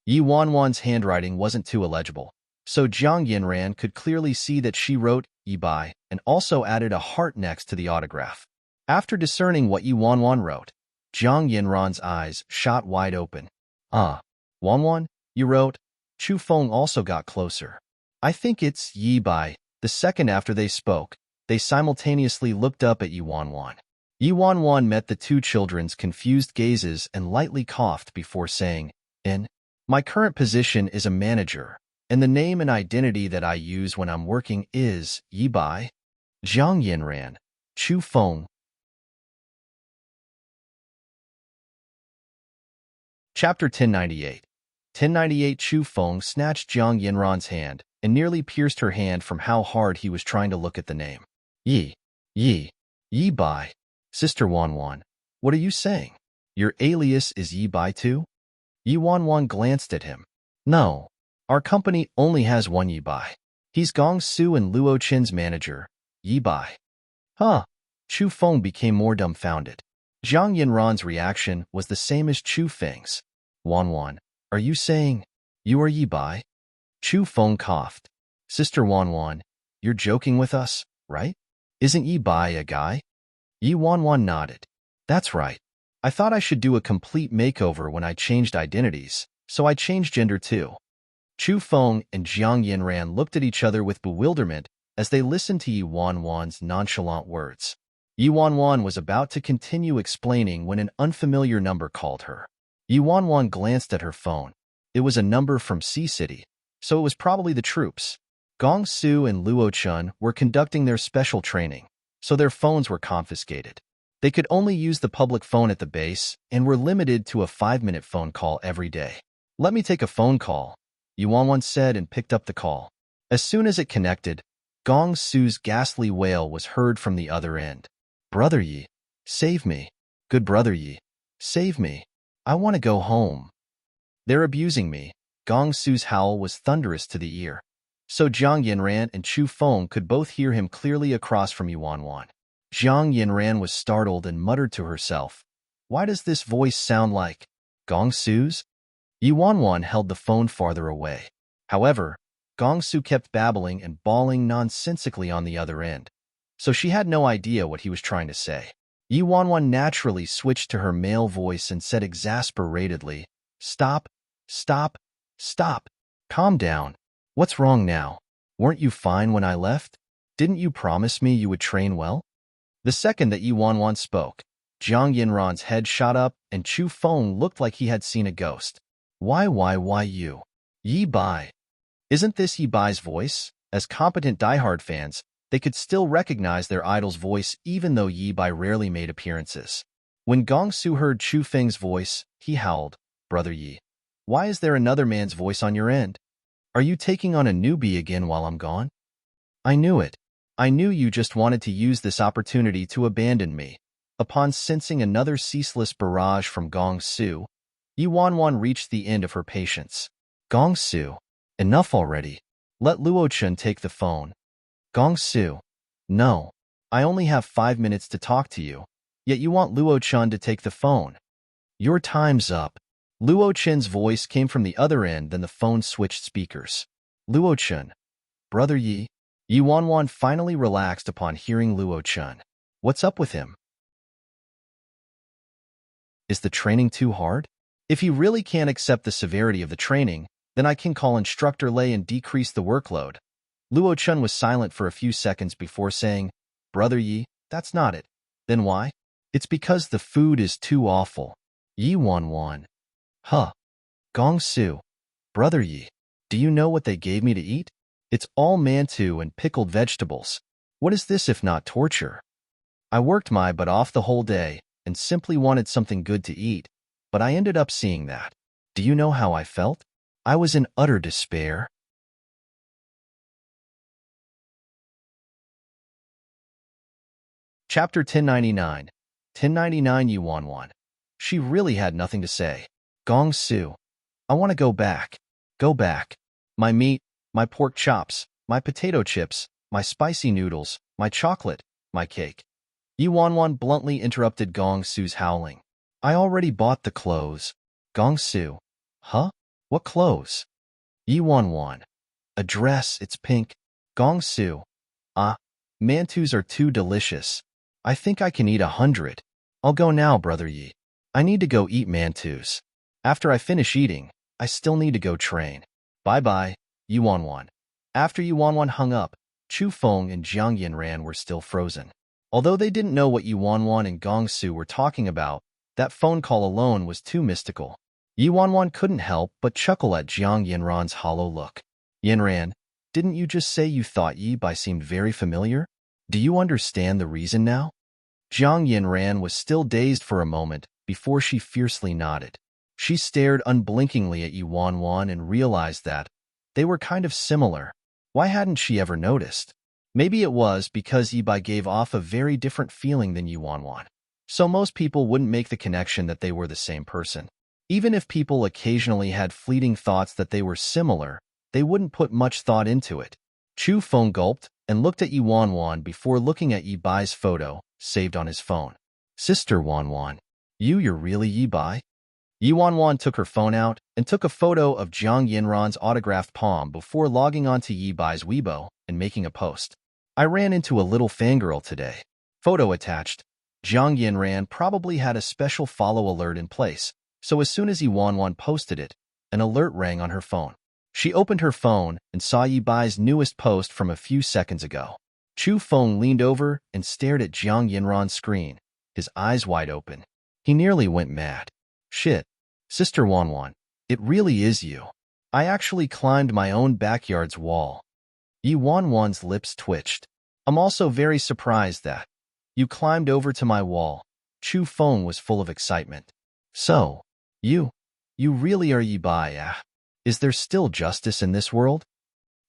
Yi Wanwan's handwriting wasn't too illegible, so Zhang Yinran could clearly see that she wrote Yi Bai and also added a heart next to the autograph. After discerning what Yi Wanwan wrote, Zhang Yinran's eyes shot wide open. Wanwan, you wrote? Chu Feng also got closer. I think it's Yi Bai. The second after they spoke, they simultaneously looked up at Yi Wanwan. Yi Wanwan met the 2 children's confused gazes and lightly coughed before saying, my current position is a manager, and the name and identity that I use when I'm working is Yi Bai. Zhang Yinran, Chu Feng. Chapter 1098. 1098 Chu Feng snatched Zhang Yinran's hand and nearly pierced her hand from how hard he was trying to look at the name. Yi Bai. Sister Wanwan, what are you saying? Your alias is Yi Bai too? Yi Wanwan glanced at him. No, our company only has one Yi Bai. He's Gong Su and Luo Chen's manager, Yi Bai. Huh. Chu Feng became more dumbfounded. Zhang Yinran's reaction was the same as Chu Feng's. Wanwan, are you saying you are Yi Bai? Chu Feng coughed. Sister Wanwan, you're joking with us, right? Isn't Yi Bai a guy? Yi Wanwan nodded. That's right. I thought I should do a complete makeover when I changed identities, so I changed gender too. Chu Feng and Zhang Yinran looked at each other with bewilderment as they listened to Yi Wanwan's nonchalant words. Yi Wanwan was about to continue explaining when an unfamiliar number called her. Yi Wanwan glanced at her phone. It was a number from Sea City, so it was probably the troops. Gong Su and Luo Chun were conducting their special training, so their phones were confiscated. They could only use the public phone at the base and were limited to a 5-minute phone call every day. Let me take a phone call, Yi Wanwan said and picked up the call. As soon as it connected, Gong Su's ghastly wail was heard from the other end. Brother Yi, save me. Good brother Yi, save me. I want to go home. They're abusing me. Gong Su's howl was thunderous to the ear, so Zhang Yinran and Chu Feng could both hear him clearly across from Yi Wanwan. Zhang Yinran was startled and muttered to herself, why does this voice sound like Gong Su's? Yi Wanwan held the phone farther away. However, Gong Su kept babbling and bawling nonsensically on the other end, so she had no idea what he was trying to say. Yi Wanwan naturally switched to her male voice and said exasperatedly, Stop, stop, stop. Calm down. What's wrong now? Weren't you fine when I left? Didn't you promise me you would train well? The second that Yi Wanwan spoke, Zhang Yinran's head shot up and Chu Feng looked like he had seen a ghost. Why you? Yi Bai. Isn't this Yi Bai's voice? As competent diehard fans, they could still recognize their idol's voice even though Yi Bai rarely made appearances. When Gong Su heard Chu Feng's voice, he howled, Brother Yi, why is there another man's voice on your end? Are you taking on a newbie again while I'm gone? I knew it. I knew you just wanted to use this opportunity to abandon me. Upon sensing another ceaseless barrage from Gong Su, Yi Wanwan reached the end of her patience. Gongsu, enough already. Let Luo-chun take the phone. Gongsu, no. I only have 5 minutes to talk to you, yet you want Luo-chun to take the phone. Your time's up. Luo-chun's voice came from the other end, then the phone switched speakers. Luo-chun, brother Yi. Yi Wanwan finally relaxed upon hearing Luo-chun. What's up with him? Is the training too hard? If he really can't accept the severity of the training, then I can call Instructor Lei and decrease the workload. Luo-chun was silent for a few seconds before saying, Brother Yi, that's not it. Then why? It's because the food is too awful. Yi Wanwan. Huh. Gongsu. Brother Yi, do you know what they gave me to eat? It's all mantou and pickled vegetables. What is this if not torture? I worked my butt off the whole day and simply wanted something good to eat, but I ended up seeing that. Do you know how I felt? I was in utter despair. Chapter 1099. 1099 Yi Wanwan. She really had nothing to say. Gongsu. I want to go back. Go back. My meat, my pork chops, my potato chips, my spicy noodles, my chocolate, my cake. Yi Wanwan bluntly interrupted Gongsu's howling. I already bought the clothes. Gongsu. Huh? What clothes? Yi Wanwan. A dress, it's pink. Gongsu. Mantous are too delicious. I think I can eat 100. I'll go now, Brother Yi. I need to go eat mantous. After I finish eating, I still need to go train. Bye-bye, Yi Wanwan. After Yi Wanwan hung up, Chu Feng and Jiang Yinran were still frozen. Although they didn't know what Yi Wanwan and Gongsu were talking about, that phone call alone was too mystical. Yi Wanwan couldn't help but chuckle at Jiang Yinran's hollow look. Yinran, didn't you just say you thought Yi Bai seemed very familiar? Do you understand the reason now? Jiang Yinran was still dazed for a moment before she fiercely nodded. She stared unblinkingly at Yi Wanwan and realized that they were kind of similar. Why hadn't she ever noticed? Maybe it was because Yi Bai gave off a very different feeling than Yi Wanwan. So most people wouldn't make the connection that they were the same person. Even if people occasionally had fleeting thoughts that they were similar, they wouldn't put much thought into it. Chu Feng gulped and looked at Yi Wanwan before looking at Yi Bai's photo, saved on his phone. Sister Wanwan, you're really Yi Bai? Yi Wanwan took her phone out and took a photo of Jiang Yinran's autographed palm before logging onto Yi Bai's Weibo and making a post. I ran into a little fangirl today. Photo attached. Jiang Yinran probably had a special follow alert in place, so as soon as Yi Wanwan posted it, an alert rang on her phone. She opened her phone and saw Yi Bai's newest post from a few seconds ago. Chu Feng leaned over and stared at Jiang Yinran's screen, his eyes wide open. He nearly went mad. Shit. Sister Wanwan, it really is you. I actually climbed my own backyard's wall. Yi Wanwan's lips twitched. I'm also very surprised that you climbed over to my wall. Chu Feng was full of excitement. So, you really are Yi Bai, ah? Is there still justice in this world?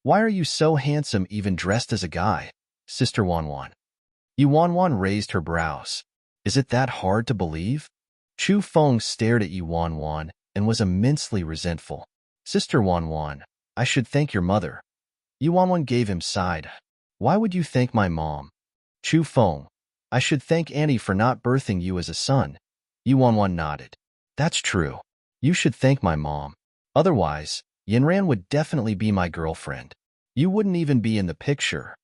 Why are you so handsome even dressed as a guy, Sister Wanwan? Yi Wanwan raised her brows. Is it that hard to believe? Chu Feng stared at Yi Wanwan and was immensely resentful. Sister Wanwan, I should thank your mother. Yi Wanwan gave him sighed. Why would you thank my mom? Chu Feng, I should thank Annie for not birthing you as a son. Yi Wanwan nodded. That's true. You should thank my mom. Otherwise, Yinran would definitely be my girlfriend. You wouldn't even be in the picture.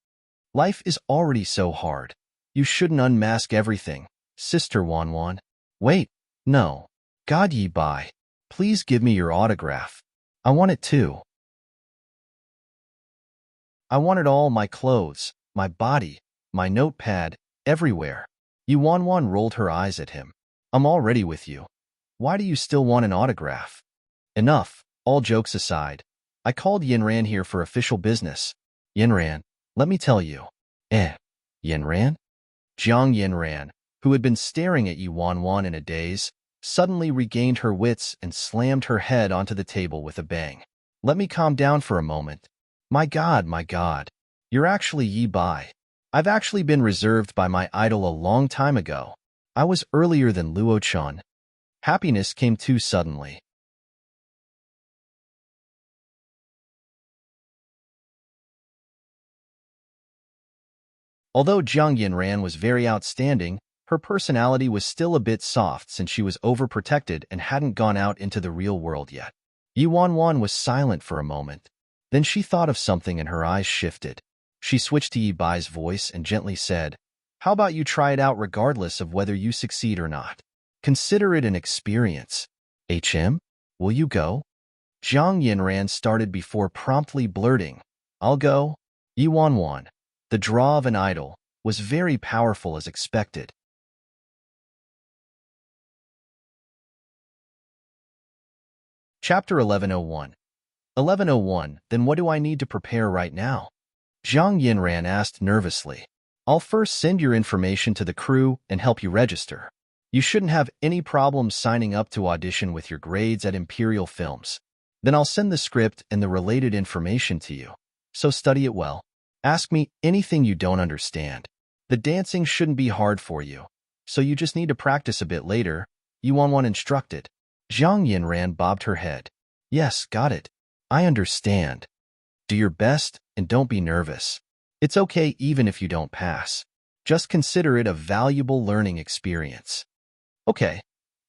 Life is already so hard. You shouldn't unmask everything, Sister Wanwan. Wait, no. God Yi Bai, please give me your autograph. I want it too. I want it all, my clothes, my body, my notepad, everywhere. Yi Wanwan rolled her eyes at him. I'm already with you. Why do you still want an autograph? Enough, all jokes aside. I called Yinran here for official business. Yinran, let me tell you. Yinran? Jiang Yinran, who had been staring at Yi Wanwan in a daze, suddenly regained her wits and slammed her head onto the table with a bang. Let me calm down for a moment. My God, you're actually Yi Bai. I've actually been reserved by my idol a long time ago. I was earlier than Luo-chun. Happiness came too suddenly. Although Jiang Yinran was very outstanding, her personality was still a bit soft since she was overprotected and hadn't gone out into the real world yet. Yuanwan was silent for a moment. Then she thought of something and her eyes shifted. She switched to Yi Bai's voice and gently said, "How about you try it out regardless of whether you succeed or not? Consider it an experience. Will you go?" Jiang Yinran started before promptly blurting, "I'll go." Yuanwan, the draw of an idol, was very powerful as expected. Chapter 1101. 1101, then what do I need to prepare right now? Zhang Yinran asked nervously. "I'll first send your information to the crew and help you register. You shouldn't have any problems signing up to audition with your grades at Imperial Films. Then I'll send the script and the related information to you. So study it well. Ask me anything you don't understand. The dancing shouldn't be hard for you, so you just need to practice a bit later," Yuanwan instructed. Zhang Yinran bobbed her head. "Yes, got it. I understand. Do your best and don't be nervous. It's okay even if you don't pass. Just consider it a valuable learning experience." Okay.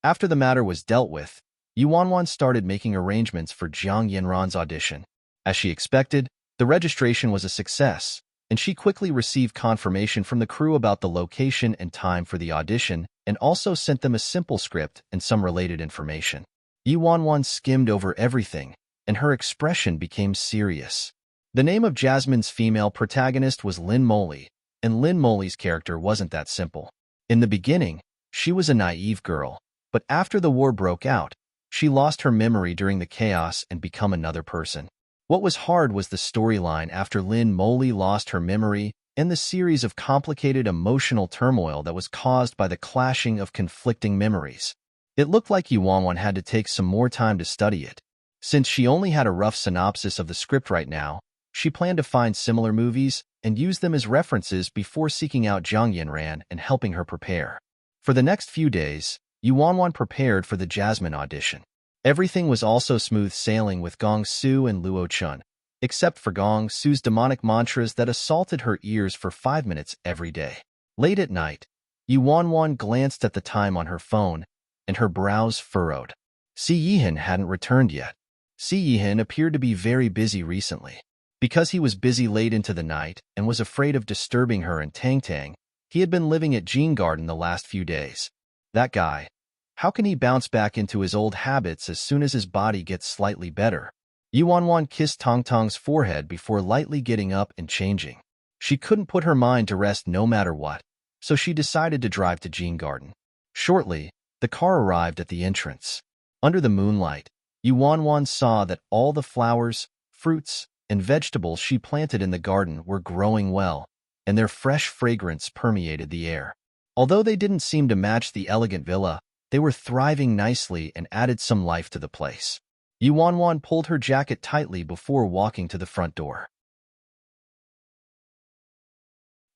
After the matter was dealt with, Yuanwan started making arrangements for Jiang Yinran's audition. As she expected, the registration was a success, and she quickly received confirmation from the crew about the location and time for the audition and also sent them a simple script and some related information. Yuanwan skimmed over everything, and her expression became serious. The name of Jasmine's female protagonist was Lin Moly, and Lin Moly's character wasn't that simple. In the beginning, she was a naive girl, but after the war broke out, she lost her memory during the chaos and became another person. What was hard was the storyline after Lin Moly lost her memory and the series of complicated emotional turmoil that was caused by the clashing of conflicting memories. It looked like Yuanwan had to take some more time to study it. Since she only had a rough synopsis of the script right now, she planned to find similar movies and use them as references before seeking out Zhang Yinran and helping her prepare. For the next few days, Yuanwan prepared for the Jasmine audition. Everything was also smooth sailing with Gong Su and Luo Chun, except for Gong Su's demonic mantras that assaulted her ears for 5 minutes every day. Late at night, Yuanwan glanced at the time on her phone, and her brows furrowed. Si Yihan hadn't returned yet. Si Yihan appeared to be very busy recently. Because he was busy late into the night and was afraid of disturbing her and Tang Tang, he had been living at Jean Garden the last few days. That guy. How can he bounce back into his old habits as soon as his body gets slightly better? Yuanwan kissed Tong Tong's forehead before lightly getting up and changing. She couldn't put her mind to rest no matter what, so she decided to drive to Jean Garden. Shortly, the car arrived at the entrance. Under the moonlight, Yuanwan saw that all the flowers, fruits, and vegetables she planted in the garden were growing well, and their fresh fragrance permeated the air. Although they didn't seem to match the elegant villa, they were thriving nicely and added some life to the place. Yuanwan pulled her jacket tightly before walking to the front door.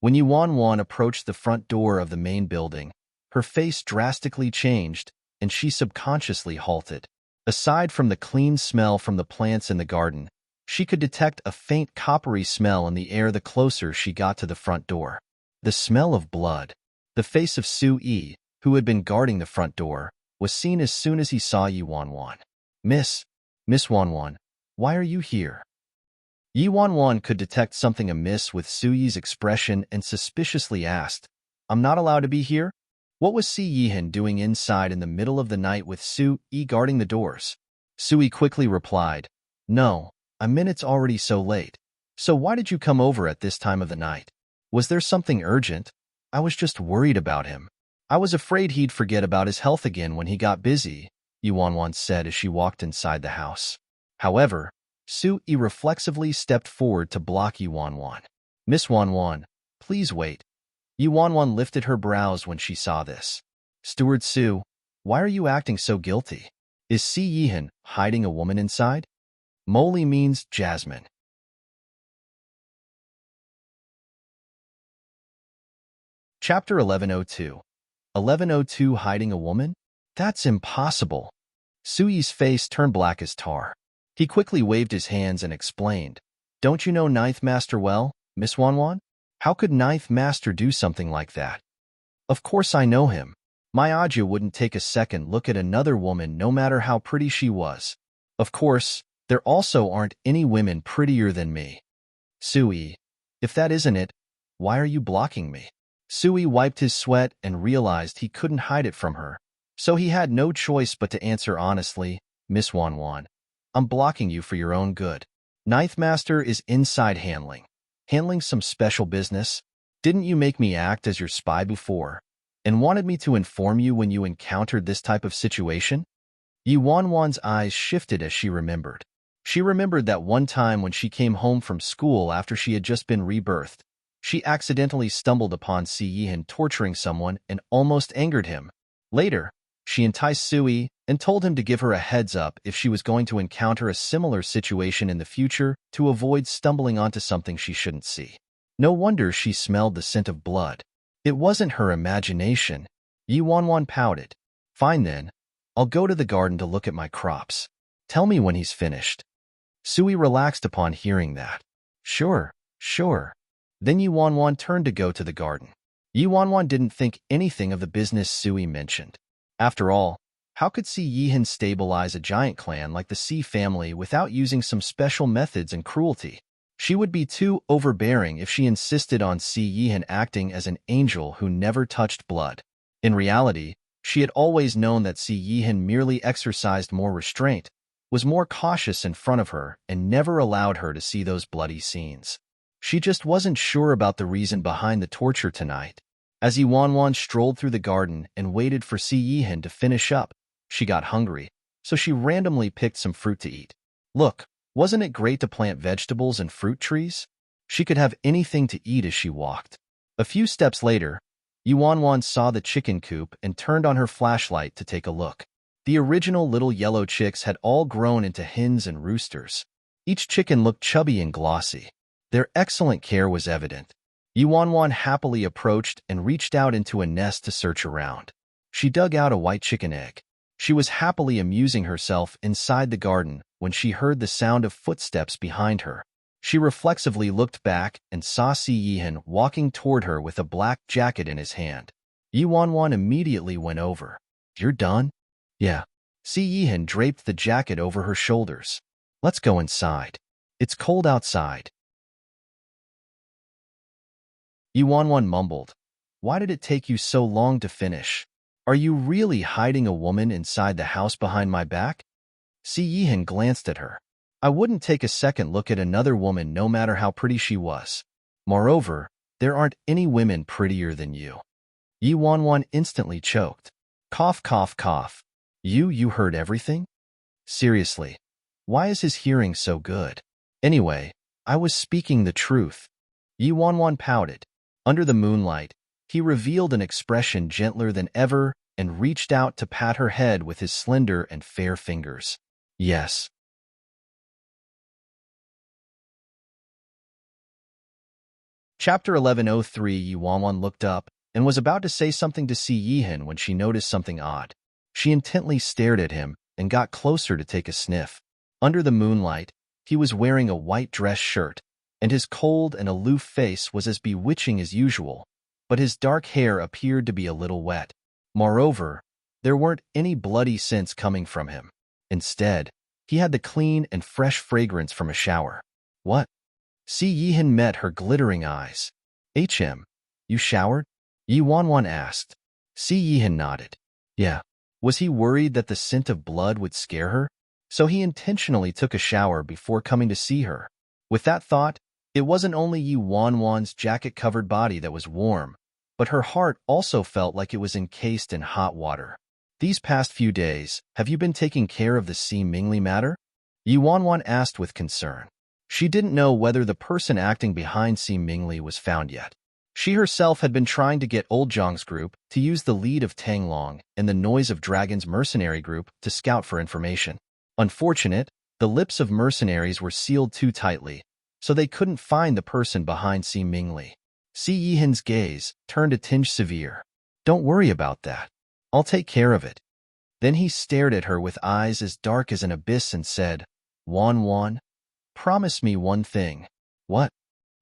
When Yuanwan approached the front door of the main building, her face drastically changed, and she subconsciously halted. Aside from the clean smell from the plants in the garden, she could detect a faint coppery smell in the air the closer she got to the front door. The smell of blood. The face of Su Yi, who had been guarding the front door, was seen as soon as he saw Yuanwan. Miss Wanwan, why are you here?" Yuanwan could detect something amiss with Su Yi's expression and suspiciously asked, "I'm not allowed to be here?" What was Si Yihan doing inside in the middle of the night with Su Yi guarding the doors? Su Yi quickly replied, "No, I meant it's already so late. So why did you come over at this time of the night? Was there something urgent? I was just worried about him. I was afraid he'd forget about his health again when he got busy," Yuanwan said as she walked inside the house. However, Su Yi reflexively stepped forward to block Yuanwan. "Miss Wanwan, please wait." Yuanwan lifted her brows when she saw this. "Steward Su, why are you acting so guilty? Is Si Yihan hiding a woman inside?" Moly means Jasmine. Chapter 1102. 1102 Hiding a Woman? That's impossible. Suyi's face turned black as tar. He quickly waved his hands and explained, "Don't you know Ninth Master well, Miss Wanwan? How could Ninth Master do something like that?" "Of course I know him. My Aja wouldn't take a second look at another woman no matter how pretty she was. Of course, there also aren't any women prettier than me." "Sui, if that isn't it, why are you blocking me?" Sui wiped his sweat and realized he couldn't hide it from her, so he had no choice but to answer honestly, "Miss Wanwan, I'm blocking you for your own good. Ninth Master is inside handling. Handling some special business. Didn't you make me act as your spy before, and wanted me to inform you when you encountered this type of situation?" Yi Wanwan's eyes shifted as she remembered. She remembered that one time when she came home from school after she had just been rebirthed. She accidentally stumbled upon Si Yihan torturing someone and almost angered him. Later, she enticed Sui and told him to give her a heads up if she was going to encounter a similar situation in the future to avoid stumbling onto something she shouldn't see. No wonder she smelled the scent of blood. It wasn't her imagination. Yi Wanwan pouted. "Fine then. I'll go to the garden to look at my crops. Tell me when he's finished." Sui relaxed upon hearing that. Sure. Then Yi Wanwan turned to go to the garden. Yi Wanwan didn't think anything of the business Sui mentioned. After all, how could Si Yihan stabilize a giant clan like the Si family without using some special methods and cruelty? She would be too overbearing if she insisted on Si Yihan acting as an angel who never touched blood. In reality, she had always known that Si Yihan merely exercised more restraint, was more cautious in front of her, and never allowed her to see those bloody scenes. She just wasn't sure about the reason behind the torture tonight. As Yi Wanwan strolled through the garden and waited for Si Yihan to finish up, she got hungry, so she randomly picked some fruit to eat. Look, wasn't it great to plant vegetables and fruit trees? She could have anything to eat as she walked. A few steps later, Yi Wanwan saw the chicken coop and turned on her flashlight to take a look. The original little yellow chicks had all grown into hens and roosters. Each chicken looked chubby and glossy. Their excellent care was evident. Yi Wanwan happily approached and reached out into a nest to search around. She dug out a white chicken egg. She was happily amusing herself inside the garden when she heard the sound of footsteps behind her. She reflexively looked back and saw Si Yihan walking toward her with a black jacket in his hand. Yi Wanwan immediately went over. "You're done?" "Yeah." Si Yihan draped the jacket over her shoulders. "Let's go inside. It's cold outside." Yi Wanwan mumbled. "Why did it take you so long to finish? Are you really hiding a woman inside the house behind my back?" Si Yihan glanced at her. "I wouldn't take a second look at another woman no matter how pretty she was. Moreover, there aren't any women prettier than you." Yi Wanwan instantly choked. Cough, cough, cough. You heard everything? Seriously, why is his hearing so good? Anyway, I was speaking the truth. Yi Wanwan pouted. Under the moonlight, he revealed an expression gentler than ever and reached out to pat her head with his slender and fair fingers. Yes. Chapter 1103. Yi Wanwan looked up and was about to say something to Si Yihan when she noticed something odd. She intently stared at him and got closer to take a sniff. Under the moonlight, he was wearing a white dress shirt, and his cold and aloof face was as bewitching as usual, but his dark hair appeared to be a little wet. Moreover, there weren't any bloody scents coming from him. Instead, he had the clean and fresh fragrance from a shower. "What?" Si Yihan met her glittering eyes. You showered?" Yi Wanwan asked. Si Yihan nodded. Yeah. Was he worried that the scent of blood would scare her? So he intentionally took a shower before coming to see her. With that thought, it wasn't only Yi Wanwan's jacket-covered body that was warm, but her heart also felt like it was encased in hot water. "These past few days, have you been taking care of the Si Mingli matter?" Yi Wanwan asked with concern. She didn't know whether the person acting behind Si Mingli was found yet. She herself had been trying to get Old Zhang's group to use the lead of Tang Long and the Noise of Dragon's mercenary group to scout for information. Unfortunate, the lips of mercenaries were sealed too tightly, so they couldn't find the person behind Si Mingli. Si Yihan's gaze turned a tinge severe. "Don't worry about that. I'll take care of it." Then he stared at her with eyes as dark as an abyss and said, Wan Wan, promise me one thing. What?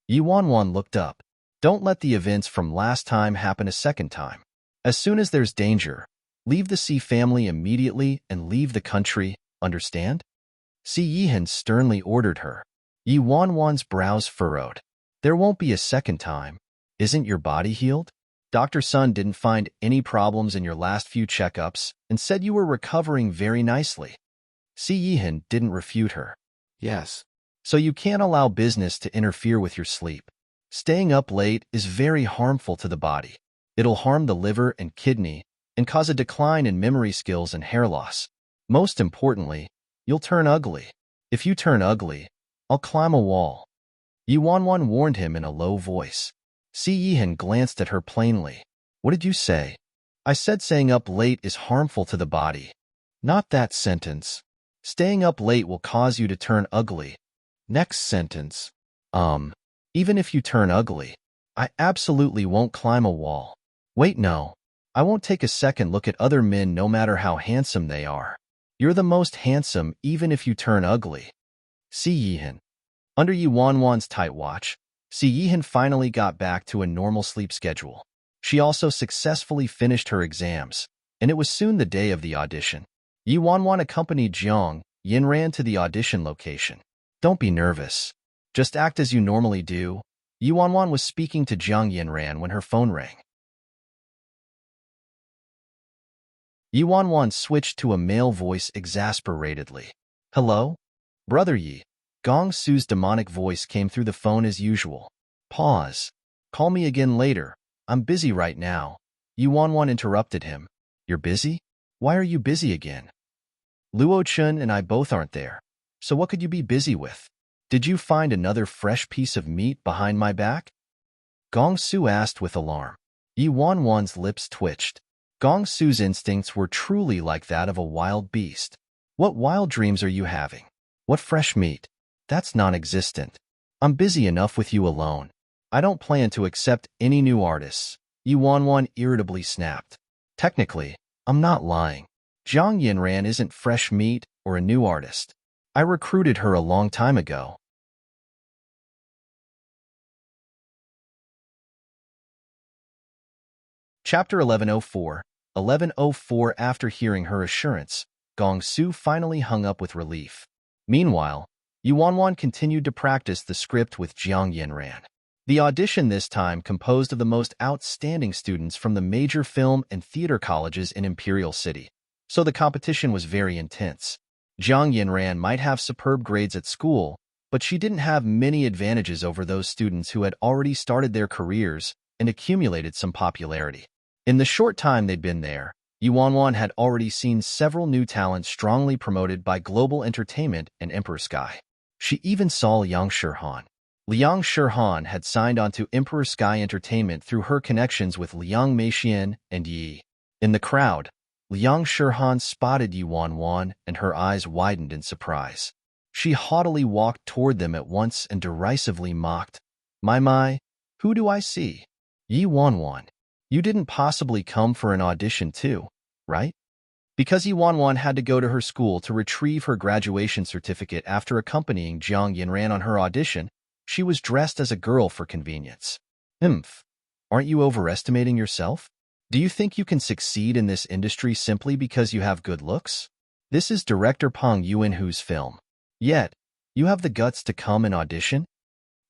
Yi Wan Wan looked up. Don't let the events from last time happen a second time. As soon as there's danger, leave the Sea family immediately and leave the country, understand? Si Yihan sternly ordered her. Yi Wan Wan's brows furrowed. There won't be a second time. Isn't your body healed? Dr. Sun didn't find any problems in your last few checkups and said you were recovering very nicely. Si Yihan didn't refute her. Yes. So you can't allow business to interfere with your sleep. Staying up late is very harmful to the body. It'll harm the liver and kidney and cause a decline in memory skills and hair loss. Most importantly, you'll turn ugly. If you turn ugly, I'll climb a wall. Yi Wan Wan warned him in a low voice. Si Yihan glanced at her plainly. What did you say? I said staying up late is harmful to the body. Not that sentence. Staying up late will cause you to turn ugly. Next sentence. Even if you turn ugly, I absolutely won't climb a wall. Wait, no. I won't take a second look at other men no matter how handsome they are. You're the most handsome even if you turn ugly. Si Yihan. Under Yi Wan Wan's tight watch, Si Yihan finally got back to a normal sleep schedule. She also successfully finished her exams, and it was soon the day of the audition. Yi Wan Wan accompanied Jiang Yinran to the audition location. Don't be nervous. Just act as you normally do. Yi Wan Wan was speaking to Jiang Yinran when her phone rang. Yi Wan Wan switched to a male voice exasperatedly. Hello? Brother Yi. Gong Su's demonic voice came through the phone as usual. Pause. Call me again later. I'm busy right now. Yi Wan Wan interrupted him. You're busy? Why are you busy again? Luo Chun and I both aren't there. So what could you be busy with? Did you find another fresh piece of meat behind my back? Gong Su asked with alarm. Yi Wan Wan's lips twitched. Gong Su's instincts were truly like that of a wild beast. What wild dreams are you having? What fresh meat? That's non-existent. I'm busy enough with you alone. I don't plan to accept any new artists. Yi Wan Wan irritably snapped. Technically, I'm not lying. Jiang Yinran isn't fresh meat or a new artist. I recruited her a long time ago. Chapter 1104. 1104. After hearing her assurance, Gong Su finally hung up with relief. Meanwhile, Yi Wan Wan continued to practice the script with Jiang Yinran. The audition this time composed of the most outstanding students from the major film and theater colleges in Imperial City, so the competition was very intense. Jiang Yinran might have superb grades at school, but she didn't have many advantages over those students who had already started their careers and accumulated some popularity. In the short time they'd been there, Yi Wan Wan had already seen several new talents strongly promoted by Global Entertainment and Emperor Sky. She even saw Liang Shirhan. Liang Shirhan had signed on to Emperor Sky Entertainment through her connections with Liang Meixian and Yi. In the crowd, Liang Shirhan spotted Yi Wan Wan and her eyes widened in surprise. She haughtily walked toward them at once and derisively mocked, My, who do I see? Yi Wan Wan, you didn't possibly come for an audition too, right? Because Yi Wan Wan had to go to her school to retrieve her graduation certificate after accompanying Jiang Yinran on her audition, she was dressed as a girl for convenience. Aren't you overestimating yourself? Do you think you can succeed in this industry simply because you have good looks? This is director Peng Yuanhu's film. Yet, you have the guts to come and audition?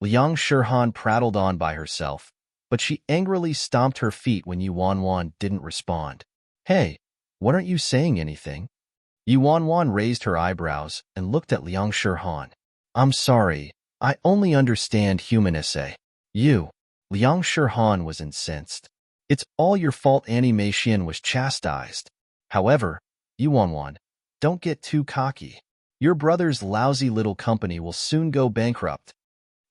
Liang Shirhan prattled on by herself, but she angrily stomped her feet when Yi Wan Wan didn't respond. Hey, why aren't you saying anything? Yi Wan Wan raised her eyebrows and looked at Liang Shirhan. I'm sorry, I only understand human essay. You. Liang Shirhan was incensed. It's all your fault Annie Meixian was chastised. However, Yi Wan Wan, don't get too cocky. Your brother's lousy little company will soon go bankrupt.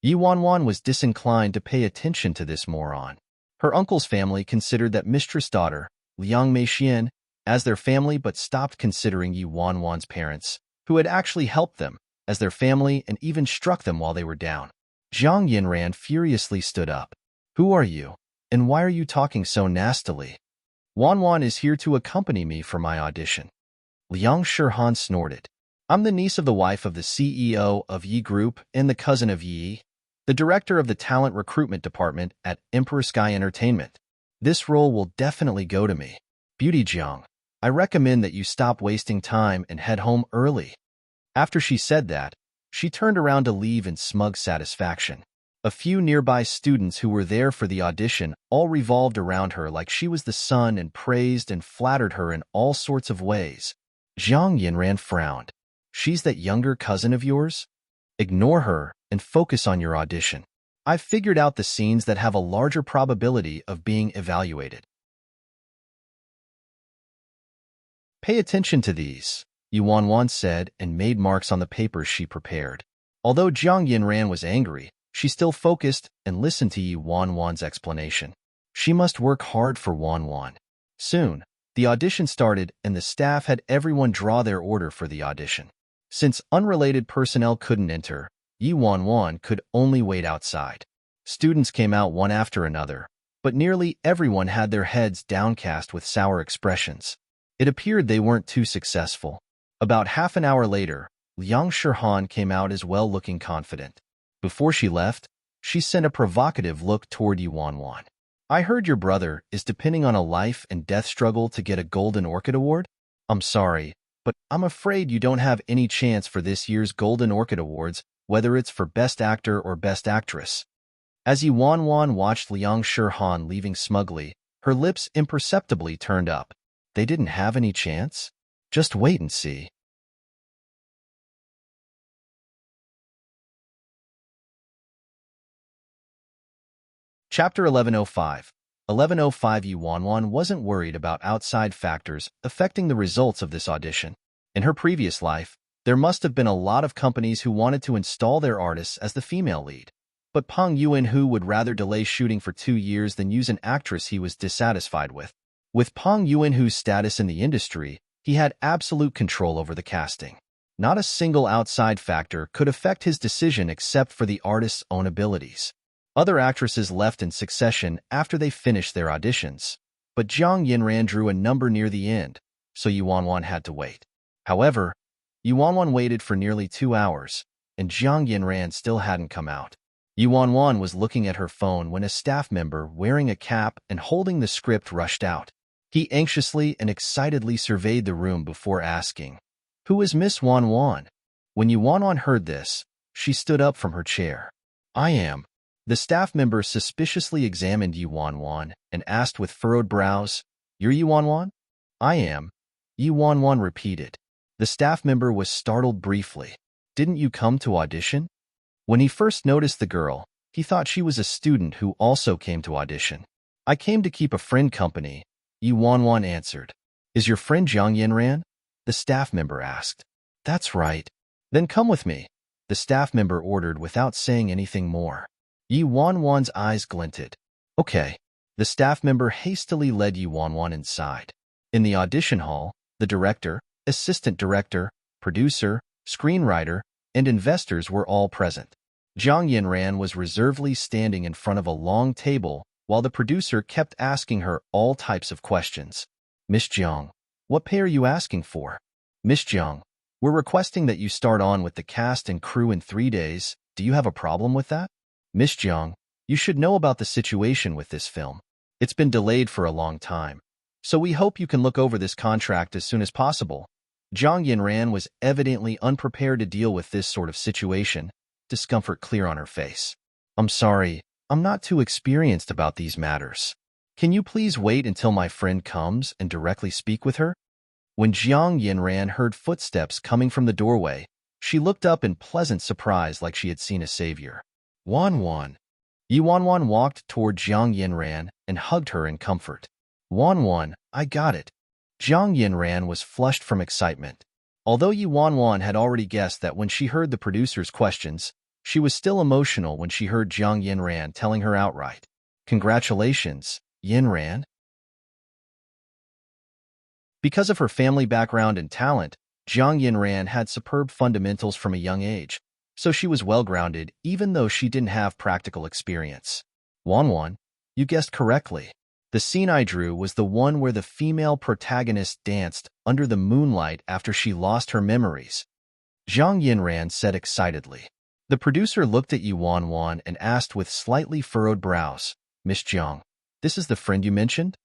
Yi Wan Wan was disinclined to pay attention to this moron. Her uncle's family considered that mistress daughter, Liang Meixian, as their family but stopped considering Yi Wan Wan's parents, who had actually helped them, as their family and even struck them while they were down. Jiang Yinran furiously stood up. Who are you? And why are you talking so nastily? Wan Wan is here to accompany me for my audition. Liang Shihan snorted. I'm the niece of the wife of the CEO of Yi Group and the cousin of Yi, the director of the talent recruitment department at Emperor Sky Entertainment. This role will definitely go to me. Beauty Jiang, I recommend that you stop wasting time and head home early. After she said that, she turned around to leave in smug satisfaction. A few nearby students who were there for the audition all revolved around her like she was the sun and praised and flattered her in all sorts of ways. Zhang Yinran frowned. She's that younger cousin of yours? Ignore her and focus on your audition. I've figured out the scenes that have a larger probability of being evaluated. Pay attention to these, Yuan Wan said and made marks on the papers she prepared. Although Zhang Yinran was angry, she still focused and listened to Yuan Wan's explanation. She must work hard for Wan Wan. Soon, the audition started and the staff had everyone draw their order for the audition. Since unrelated personnel couldn't enter, Yuan Wan could only wait outside. Students came out one after another, but nearly everyone had their heads downcast with sour expressions. It appeared they weren't too successful. About half an hour later, Liang Shihan came out as well, looking confident. Before she left, she sent a provocative look toward Yuan Wan. I heard your brother is depending on a life and death struggle to get a Golden Orchid Award? I'm sorry, but I'm afraid you don't have any chance for this year's Golden Orchid Awards, whether it's for Best Actor or Best Actress. As Yuan Wan watched Liang Shihan leaving smugly, her lips imperceptibly turned up. They didn't have any chance? Just wait and see. Chapter 1105. 1105. Yuan Wan wasn't worried about outside factors affecting the results of this audition. In her previous life, there must have been a lot of companies who wanted to install their artists as the female lead. But Peng Yuanhu would rather delay shooting for 2 years than use an actress he was dissatisfied with. With Peng Yuanhu's status in the industry, he had absolute control over the casting. Not a single outside factor could affect his decision except for the artist's own abilities. Other actresses left in succession after they finished their auditions, but Zhang Yinran drew a number near the end, so Yuan Wan had to wait. However, Yuan Wan waited for nearly 2 hours, and Zhang Yinran still hadn't come out. Yuan Wan was looking at her phone when a staff member wearing a cap and holding the script rushed out. He anxiously and excitedly surveyed the room before asking, "Who is Miss Wan Wan?" When Yuan Wan heard this, she stood up from her chair. "I am." The staff member suspiciously examined Yuan Wan and asked with furrowed brows, "You're Yuan Wan?" "I am," Yuan Wan repeated. The staff member was startled briefly. "Didn't you come to audition?" When he first noticed the girl, he thought she was a student who also came to audition. "I came to keep a friend company," Yuan Wan answered. "Is your friend Zhang Yinran?" the staff member asked. "That's right." "Then come with me," the staff member ordered without saying anything more. Yuan Wan's eyes glinted. "Okay." The staff member hastily led Yuan Wan inside. In the audition hall, the director, assistant director, producer, screenwriter, and investors were all present. Zhang Yinran was reservedly standing in front of a long table while the producer kept asking her all types of questions. "Miss Jiang, what pay are you asking for?" "Miss Jiang, we're requesting that you start on with the cast and crew in 3 days. Do you have a problem with that?" "Miss Jiang, you should know about the situation with this film. It's been delayed for a long time, so we hope you can look over this contract as soon as possible." Zhang Yinran was evidently unprepared to deal with this sort of situation, discomfort clear on her face. "I'm sorry, I'm not too experienced about these matters. Can you please wait until my friend comes and directly speak with her?" When Zhang Yinran heard footsteps coming from the doorway, she looked up in pleasant surprise like she had seen a savior. "Wan Wan." Yuan Wan walked toward Zhang Yinran and hugged her in comfort. "Wan Wan, I got it." Zhang Yinran was flushed from excitement. Although Yuan Wan had already guessed that when she heard the producer's questions, she was still emotional when she heard Zhang Yinran telling her outright, "Congratulations, Yinran." Because of her family background and talent, Zhang Yinran had superb fundamentals from a young age, so she was well-grounded even though she didn't have practical experience. "Wan Wan, you guessed correctly." The scene I drew was the one where the female protagonist danced under the moonlight after she lost her memories, Zhang Yinran said excitedly. The producer looked at Yuan Wan and asked with slightly furrowed brows, Miss Zhang, this is the friend you mentioned?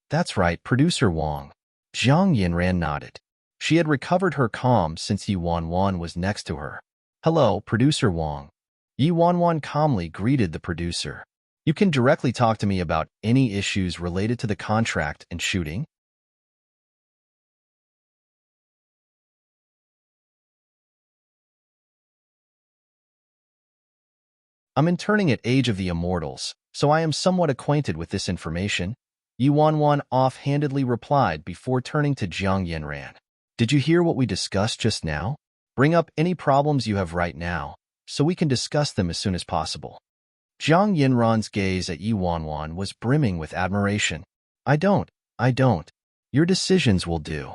That's right, Producer Wang. Zhang Yinran nodded. She had recovered her calm since Yuan Wan was next to her. Hello, Producer Wang. Yuan Wan calmly greeted the producer. You can directly talk to me about any issues related to the contract and shooting. I'm interning at Age of the Immortals, so I am somewhat acquainted with this information, Yuan Wan offhandedly replied before turning to Zhang Yinran. Did you hear what we discussed just now? Bring up any problems you have right now, so we can discuss them as soon as possible. Zhang Yinran's gaze at Yuan Wan was brimming with admiration. I don't. Your decisions will do.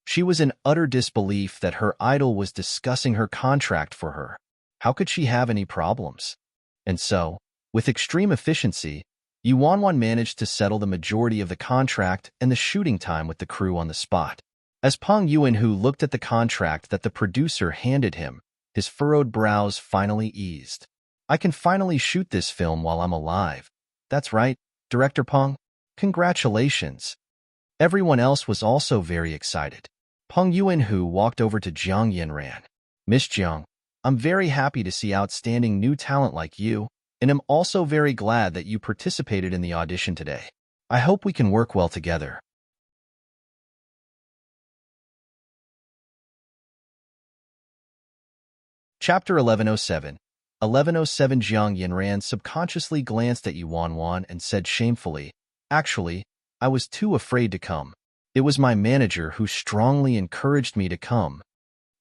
She was in utter disbelief that her idol was discussing her contract for her. How could she have any problems? And so, with extreme efficiency, Yuan Wan managed to settle the majority of the contract and the shooting time with the crew on the spot. As Peng Yuanhu looked at the contract that the producer handed him, his furrowed brows finally eased. I can finally shoot this film while I'm alive. That's right, Director Peng. Congratulations. Everyone else was also very excited. Peng Yuanhu walked over to Zhang Yinran. Miss Zhang, I'm very happy to see outstanding new talent like you, and am also very glad that you participated in the audition today. I hope we can work well together. Chapter 1107. 1107. Zhang Yinran subconsciously glanced at Yuan Wan and said shamefully, Actually, I was too afraid to come. It was my manager who strongly encouraged me to come.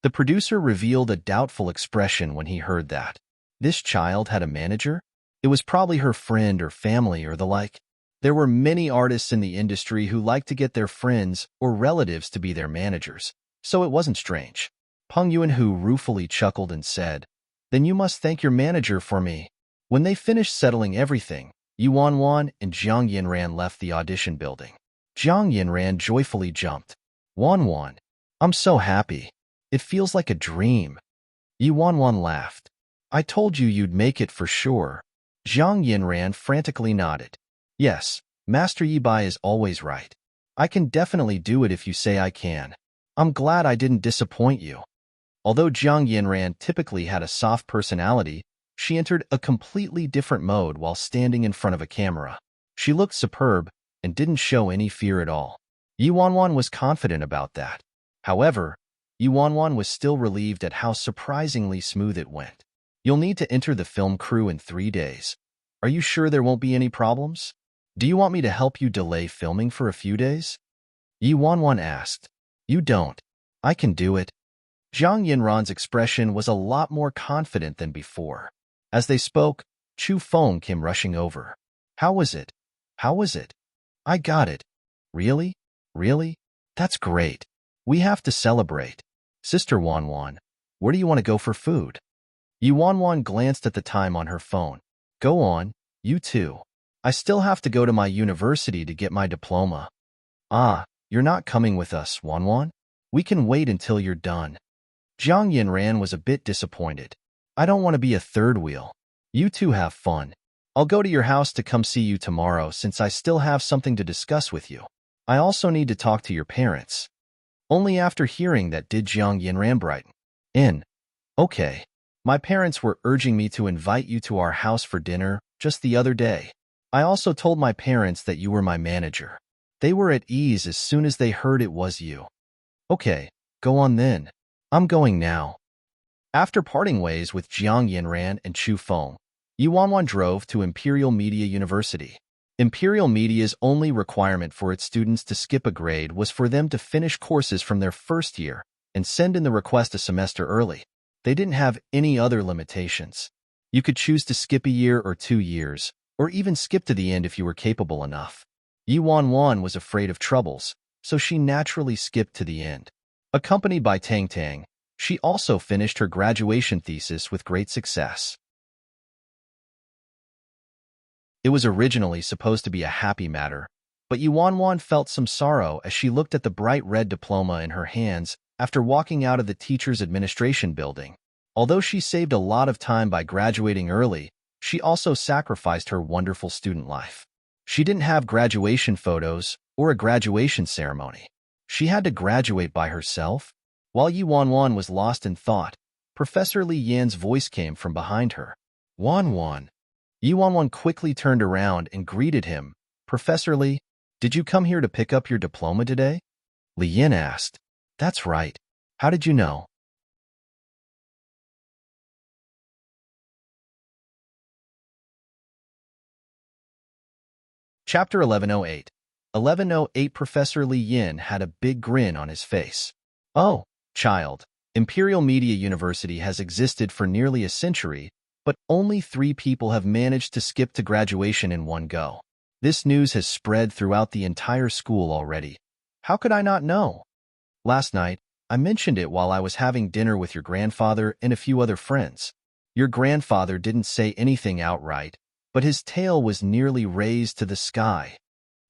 The producer revealed a doubtful expression when he heard that. This child had a manager? It was probably her friend or family or the like. There were many artists in the industry who liked to get their friends or relatives to be their managers, so it wasn't strange. Peng Yuanhu ruefully chuckled and said, Then you must thank your manager for me. When they finished settling everything, Yuan Wan and Zhang Yinran left the audition building. Zhang Yinran joyfully jumped. Wan, I'm so happy. It feels like a dream. Yuan Wan laughed. I told you you'd make it for sure. Zhang Yinran frantically nodded. Yes, Master Yibai is always right. I can definitely do it if you say I can. I'm glad I didn't disappoint you. Although Zhang Yinran typically had a soft personality, she entered a completely different mode while standing in front of a camera. She looked superb and didn't show any fear at all. Yuan Wan was confident about that. However, Yuan Wan was still relieved at how surprisingly smooth it went. You'll need to enter the film crew in 3 days. Are you sure there won't be any problems? Do you want me to help you delay filming for a few days? Yuan Wan asked. You don't. I can do it. Zhang Yinran's expression was a lot more confident than before. As they spoke, Chu Feng came rushing over. How was it? I got it. Really? That's great. We have to celebrate. Sister Wan, where do you want to go for food? Yuan Wan glanced at the time on her phone. Go on, you too. I still have to go to my university to get my diploma. Ah, you're not coming with us, Wan? We can wait until you're done. Zhang Yinran was a bit disappointed. I don't want to be a third wheel. You two have fun. I'll go to your house to come see you tomorrow since I still have something to discuss with you. I also need to talk to your parents. Only after hearing that did Zhang Yinran brighten. Okay. My parents were urging me to invite you to our house for dinner just the other day. I also told my parents that you were my manager. They were at ease as soon as they heard it was you. Okay, go on then. I'm going now. After parting ways with Zhang Yinran and Chu Feng, Yuan Wan drove to Imperial Media University. Imperial Media's only requirement for its students to skip a grade was for them to finish courses from their first year and send in the request a semester early. They didn't have any other limitations. You could choose to skip a year or 2 years, or even skip to the end if you were capable enough. Yuan Wan was afraid of troubles, so she naturally skipped to the end. Accompanied by Tang Tang, she also finished her graduation thesis with great success. It was originally supposed to be a happy matter, But Yuan felt some sorrow as she looked at the bright red diploma in her hands after walking out of the teacher's administration building. Although she saved a lot of time by graduating early, she also sacrificed her wonderful student life. She didn't have graduation photos or a graduation ceremony. She had to graduate by herself. While Yuan was lost in thought, Professor Li Yan's voice came from behind her. Wan. Yuan quickly turned around and greeted him. Professor Li, did you come here to pick up your diploma today? Li Yan asked. That's right. How did you know? Chapter 1108. 1108. Professor Li Yan had a big grin on his face. Oh, child, Imperial Media University has existed for nearly a century, but only 3 people have managed to skip to graduation in one go. This news has spread throughout the entire school already. How could I not know? Last night, I mentioned it while I was having dinner with your grandfather and a few other friends. Your grandfather didn't say anything outright, but his tail was nearly raised to the sky.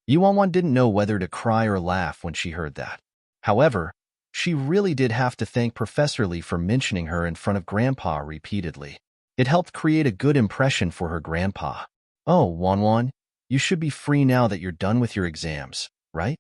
Yuan didn't know whether to cry or laugh when she heard that. However, she really did have to thank Professor Li for mentioning her in front of Grandpa repeatedly. It helped create a good impression for her grandpa. Oh, Wan, you should be free now that you're done with your exams, right?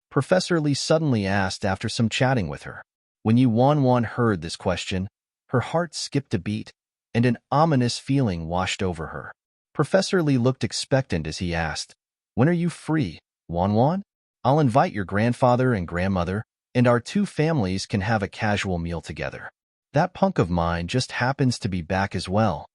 Professor Li suddenly asked after some chatting with her. When Yuan heard this question, her heart skipped a beat, and an ominous feeling washed over her. Professor Li looked expectant as he asked, When are you free, Wan? I'll invite your grandfather and grandmother, and our 2 families can have a casual meal together. That punk of mine just happens to be back as well.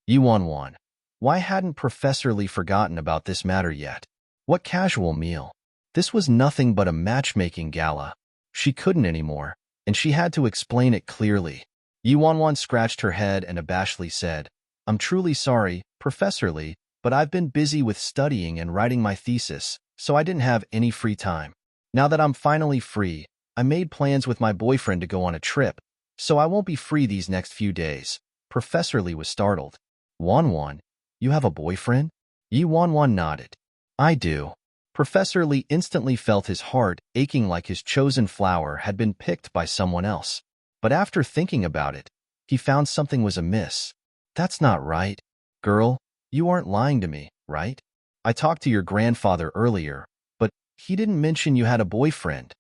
Yuan, why hadn't Professor Li forgotten about this matter yet? What casual meal? This was nothing but a matchmaking gala. She couldn't anymore, and she had to explain it clearly. Yuan scratched her head and abashedly said, I'm truly sorry, Professor Li, but I've been busy with studying and writing my thesis, so I didn't have any free time. Now that I'm finally free, I made plans with my boyfriend to go on a trip, so I won't be free these next few days. Professor Li was startled. Wan, you have a boyfriend? Yuan nodded. I do. Professor Li instantly felt his heart aching like his chosen flower had been picked by someone else. But after thinking about it, he found something was amiss. That's not right. Girl, you aren't lying to me, right? I talked to your grandfather earlier, but he didn't mention you had a boyfriend.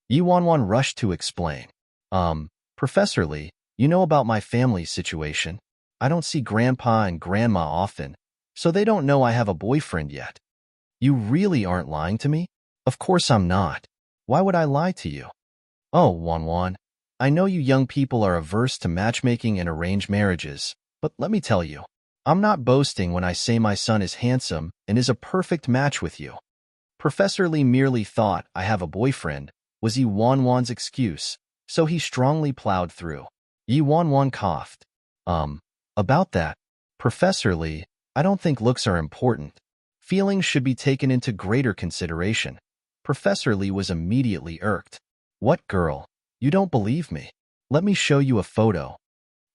Yuan rushed to explain. Professor Li, you know about my family's situation. I don't see Grandpa and Grandma often, so they don't know I have a boyfriend yet. You really aren't lying to me? Of course I'm not. Why would I lie to you? Oh, Wan, I know you young people are averse to matchmaking and arranged marriages, but let me tell you, I'm not boasting when I say my son is handsome and is a perfect match with you. Professor Li merely thought I have a boyfriend was Yuan's excuse, so he strongly plowed through. Yuan coughed. About that, Professor Li, I don't think looks are important. Feelings should be taken into greater consideration. Professor Li was immediately irked. What girl? You don't believe me. Let me show you a photo.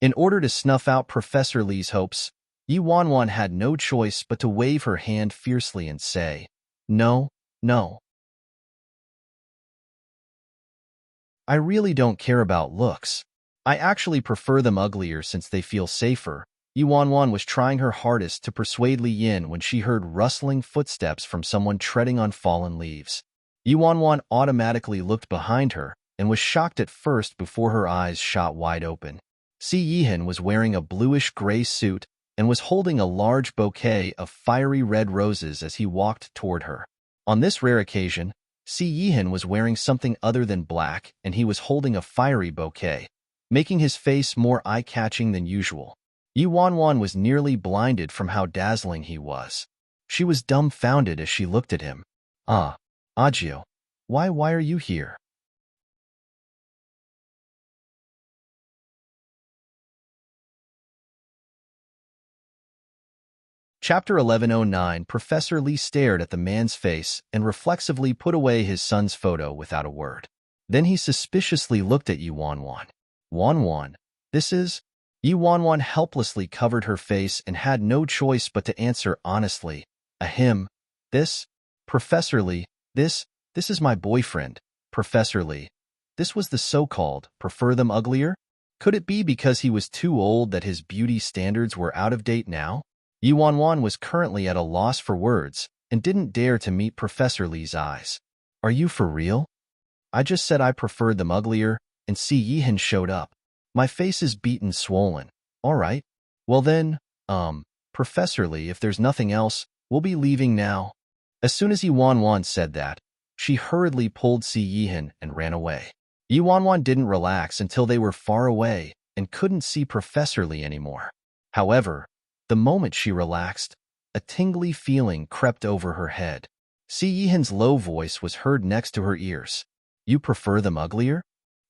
In order to snuff out Professor Li's hopes, Yuan had no choice but to wave her hand fiercely and say, No. I really don't care about looks. I actually prefer them uglier since they feel safer. Yuan was trying her hardest to persuade Li Yan when she heard rustling footsteps from someone treading on fallen leaves. Yuan automatically looked behind her and was shocked at first before her eyes shot wide open. Si Yihan was wearing a bluish-gray suit and was holding a large bouquet of fiery red roses as he walked toward her. On this rare occasion, Si Yihan was wearing something other than black and he was holding a fiery bouquet, making his face more eye-catching than usual. Yuan was nearly blinded from how dazzling he was. She was dumbfounded as she looked at him. Agio, why are you here? Chapter 1109. Professor Li stared at the man's face and reflexively put away his son's photo without a word. Then he suspiciously looked at Yuan. Wan, this is... Yuan helplessly covered her face and had no choice but to answer honestly. This? Professor Lee, this is my boyfriend. Professor Lee. This was the so-called prefer them uglier? Could it be because he was too old that his beauty standards were out of date now? Yuanwan was currently at a loss for words and didn't dare to meet Professor Lee's eyes. Are you for real? I just said I preferred them uglier, and Si Yihan showed up. My face is beaten swollen. All right. Well then, Professor Lee, if there's nothing else, we'll be leaving now. As soon as Yuanwan said that, she hurriedly pulled Si Yihan and ran away. Yuanwan didn't relax until they were far away and couldn't see Professor Lee anymore. However, the moment she relaxed, a tingly feeling crept over her head. Si Yihan's low voice was heard next to her ears. You prefer them uglier?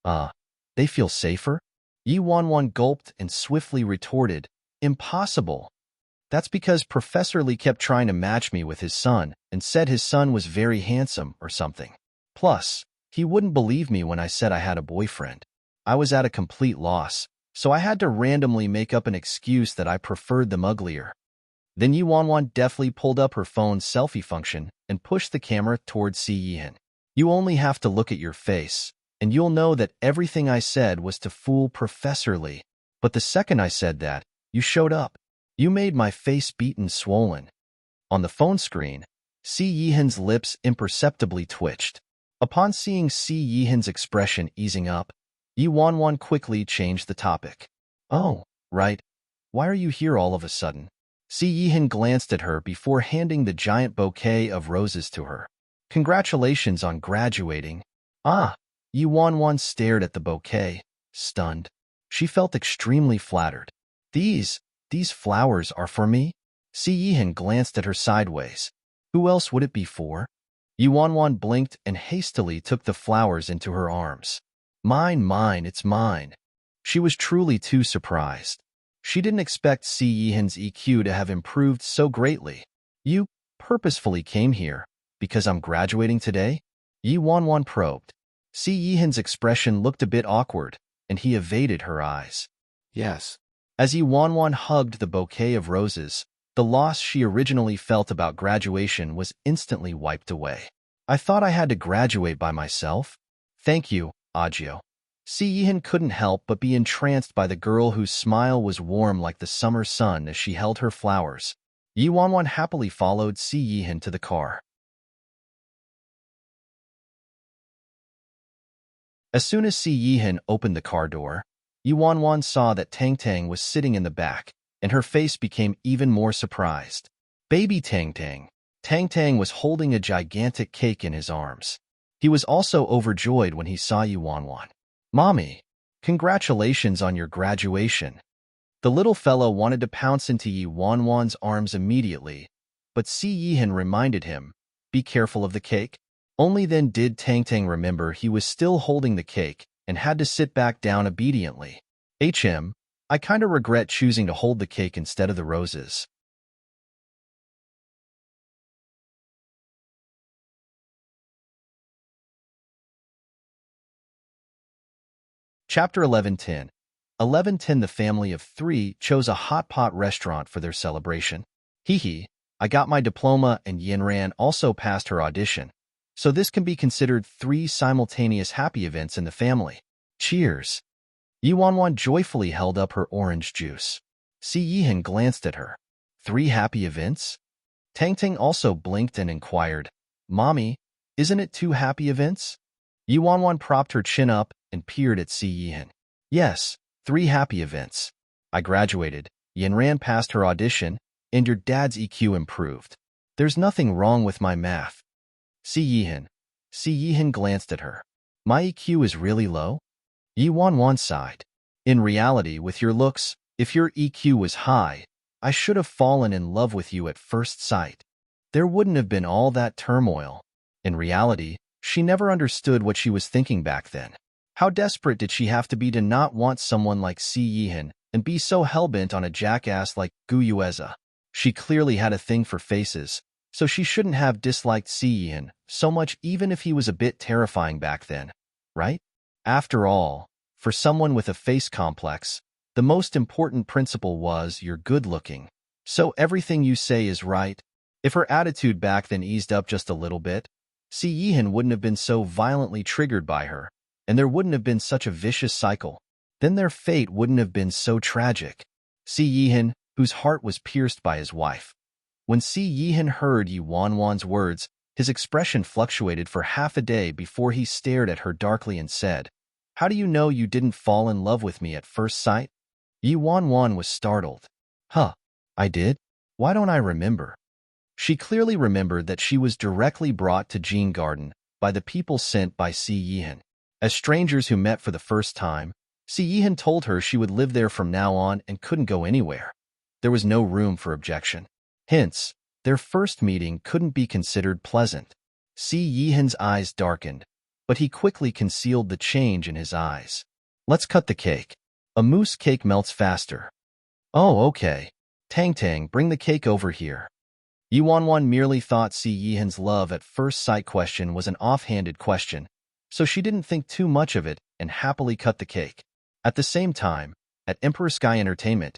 They feel safer? Yuanwan gulped and swiftly retorted, Impossible. That's because Professor Lee kept trying to match me with his son and said his son was very handsome or something. Plus, he wouldn't believe me when I said I had a boyfriend. I was at a complete loss, so I had to randomly make up an excuse that I preferred them uglier. Then Yuanwan deftly pulled up her phone's selfie function and pushed the camera towards Si Yihan. You only have to look at your face, and you'll know that everything I said was to fool Professor Lee. But the second I said that, you showed up. You made my face beaten swollen. On the phone screen, Si Yihan's lips imperceptibly twitched. Upon seeing Si Yihan's expression easing up, Yuanwan quickly changed the topic. Oh, right. Why are you here all of a sudden? Si Yihan glanced at her before handing the giant bouquet of roses to her. Congratulations on graduating. Yuanwan stared at the bouquet, stunned. She felt extremely flattered. These flowers are for me? Si Yihan glanced at her sideways. Who else would it be for? Yuanwan blinked and hastily took the flowers into her arms. Mine, it's mine. She was truly too surprised. She didn't expect Si Yihan's EQ to have improved so greatly. You purposefully came here because I'm graduating today? Yuanwan probed. Si Yihan's expression looked a bit awkward, and he evaded her eyes. Yes. As Yuanwan hugged the bouquet of roses, the loss she originally felt about graduation was instantly wiped away. I thought I had to graduate by myself. Thank you, Agio. Si Yihan couldn't help but be entranced by the girl whose smile was warm like the summer sun as she held her flowers. Yuanwan happily followed Si Yihan to the car. As soon as Si Yihan opened the car door, Yuanwan saw that Tang Tang was sitting in the back, and her face became even more surprised. Baby Tang Tang. Tang Tang was holding a gigantic cake in his arms. He was also overjoyed when he saw Yuanwan. Mommy, congratulations on your graduation. The little fellow wanted to pounce into Yuanwan's arms immediately, but Si Yihan reminded him, be careful of the cake. Only then did Tang Tang remember he was still holding the cake and had to sit back down obediently. I kinda regret choosing to hold the cake instead of the roses. Chapter 11:10. 11:10. The family of 3 chose a hot pot restaurant for their celebration. I got my diploma and Yanran also passed her audition. So this can be considered 3 simultaneous happy events in the family. Cheers. Yuanwan joyfully held up her orange juice. Si Yihan glanced at her. 3 happy events? Tang Tang also blinked and inquired, Mommy, isn't it 2 happy events? Yuanwan propped her chin up and peered at Si Yihan. Yes, 3 happy events. I graduated, Yanran passed her audition, and your dad's EQ improved. There's nothing wrong with my math. Si Yihan glanced at her. My EQ is really low? Yuanwan sighed. In reality, with your looks, if your EQ was high, I should have fallen in love with you at first sight. There wouldn't have been all that turmoil. In reality, she never understood what she was thinking back then. How desperate did she have to be to not want someone like Si Yihan and be so hellbent on a jackass like Gu Yueza? She clearly had a thing for faces, so she shouldn't have disliked Si Yihan so much even if he was a bit terrifying back then, right? After all, for someone with a face complex, the most important principle was you're good-looking. So everything you say is right. If her attitude back then eased up just a little bit, Si Yihan wouldn't have been so violently triggered by her, and there wouldn't have been such a vicious cycle. Then their fate wouldn't have been so tragic. Si Yihan, whose heart was pierced by his wife. When Si Yihan heard Yi Wanwan's words, his expression fluctuated for half a day before he stared at her darkly and said, "How do you know you didn't fall in love with me at first sight?" Yi Wanwan was startled. "Huh, I did? Why don't I remember?" She clearly remembered that she was directly brought to Jean Garden by the people sent by Si Yihan. As strangers who met for the first time, Si Yihan told her she would live there from now on and couldn't go anywhere. There was no room for objection. Hence, their first meeting couldn't be considered pleasant. Si Yihan's eyes darkened, but he quickly concealed the change in his eyes. "Let's cut the cake. A mousse cake melts faster." "Oh, okay. Tang Tang, bring the cake over here." Yi Wanwan merely thought Si Yihan's love at first sight question was an offhanded question, so she didn't think too much of it and happily cut the cake. At the same time, at Emperor Sky Entertainment,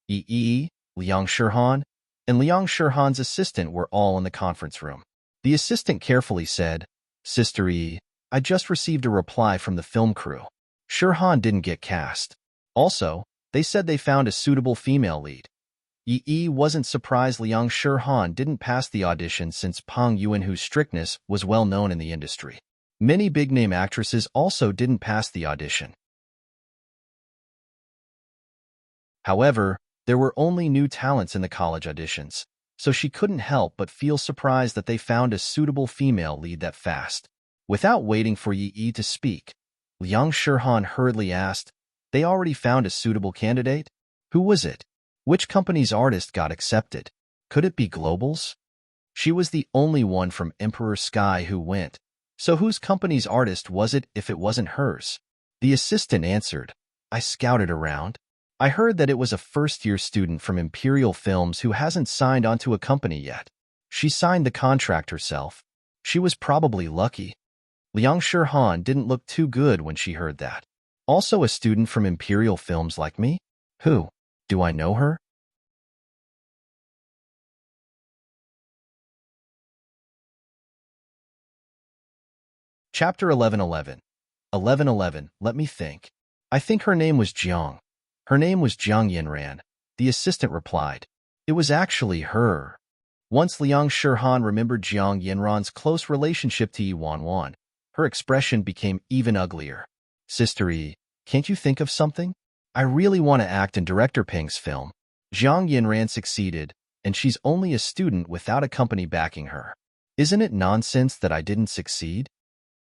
Yi, Liang Shirhan, and Liang Shirhan's assistant were all in the conference room. The assistant carefully said, "Sister Yi, I just received a reply from the film crew. Shirhan didn't get cast. Also, they said they found a suitable female lead." Yi wasn't surprised Liang Shirhan didn't pass the audition since Pang Yuan, whose strictness was well known in the industry. Many big-name actresses also didn't pass the audition. However, there were only new talents in the college auditions, so she couldn't help but feel surprised that they found a suitable female lead that fast. Without waiting for Yi to speak, Liang Shirhan hurriedly asked, "They already found a suitable candidate? Who was it? Which company's artist got accepted? Could it be Global's?" She was the only one from Emperor Sky who went, so whose company's artist was it if it wasn't hers? The assistant answered, "I scouted around. I heard that it was a first-year student from Imperial Films who hasn't signed onto a company yet. She signed the contract herself. She was probably lucky." Liang Shirhan didn't look too good when she heard that. "Also a student from Imperial Films like me? Who? Do I know her?" Chapter 1111. 1111, let me think. "I think her name was Jiang." "Her name was Jiang Yinran," the assistant replied. "It was actually her." Once Liang Shirhan remembered Jiang Yinran's close relationship to Yi Wanwan, her expression became even uglier. "Sister Yi, can't you think of something? I really want to act in Director Peng's film. Jiang Yinran succeeded, and she's only a student without a company backing her. Isn't it nonsense that I didn't succeed?"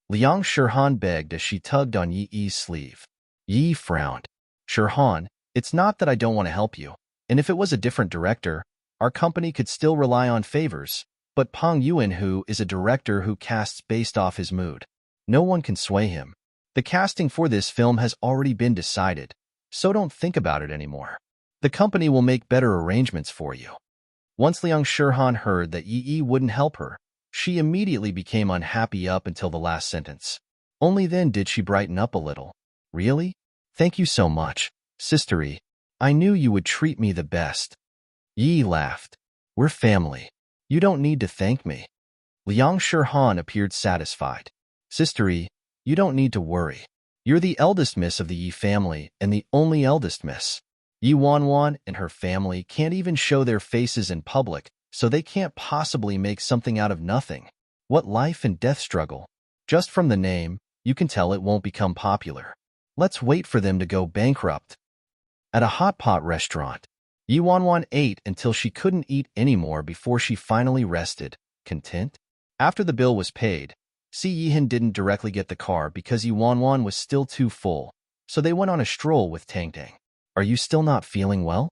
Liang Shirhan begged as she tugged on Yi's sleeve. Yi frowned. "Shirhan, it's not that I don't want to help you, and if it was a different director, our company could still rely on favors, but Pang Yuan who is a director who casts based off his mood. No one can sway him. The casting for this film has already been decided, so don't think about it anymore. The company will make better arrangements for you." Once Liang Shirhan heard that Yi wouldn't help her, she immediately became unhappy up until the last sentence. Only then did she brighten up a little. "Really? Thank you so much, Sister Yi. I knew you would treat me the best." Yi laughed. "We're family. You don't need to thank me." Liang Shirhan appeared satisfied. "Sister Yi, you don't need to worry. You're the eldest miss of the Yi family and the only eldest miss. Yi Wanwan and her family can't even show their faces in public, so they can't possibly make something out of nothing. What life and death struggle. Just from the name, you can tell it won't become popular. Let's wait for them to go bankrupt." At a hot pot restaurant, Yi Wanwan ate until she couldn't eat anymore before she finally rested, content. After the bill was paid, Si Yihan didn't directly get the car because Yi Wanwan was still too full, so they went on a stroll with Tang Tang. "Are you still not feeling well?"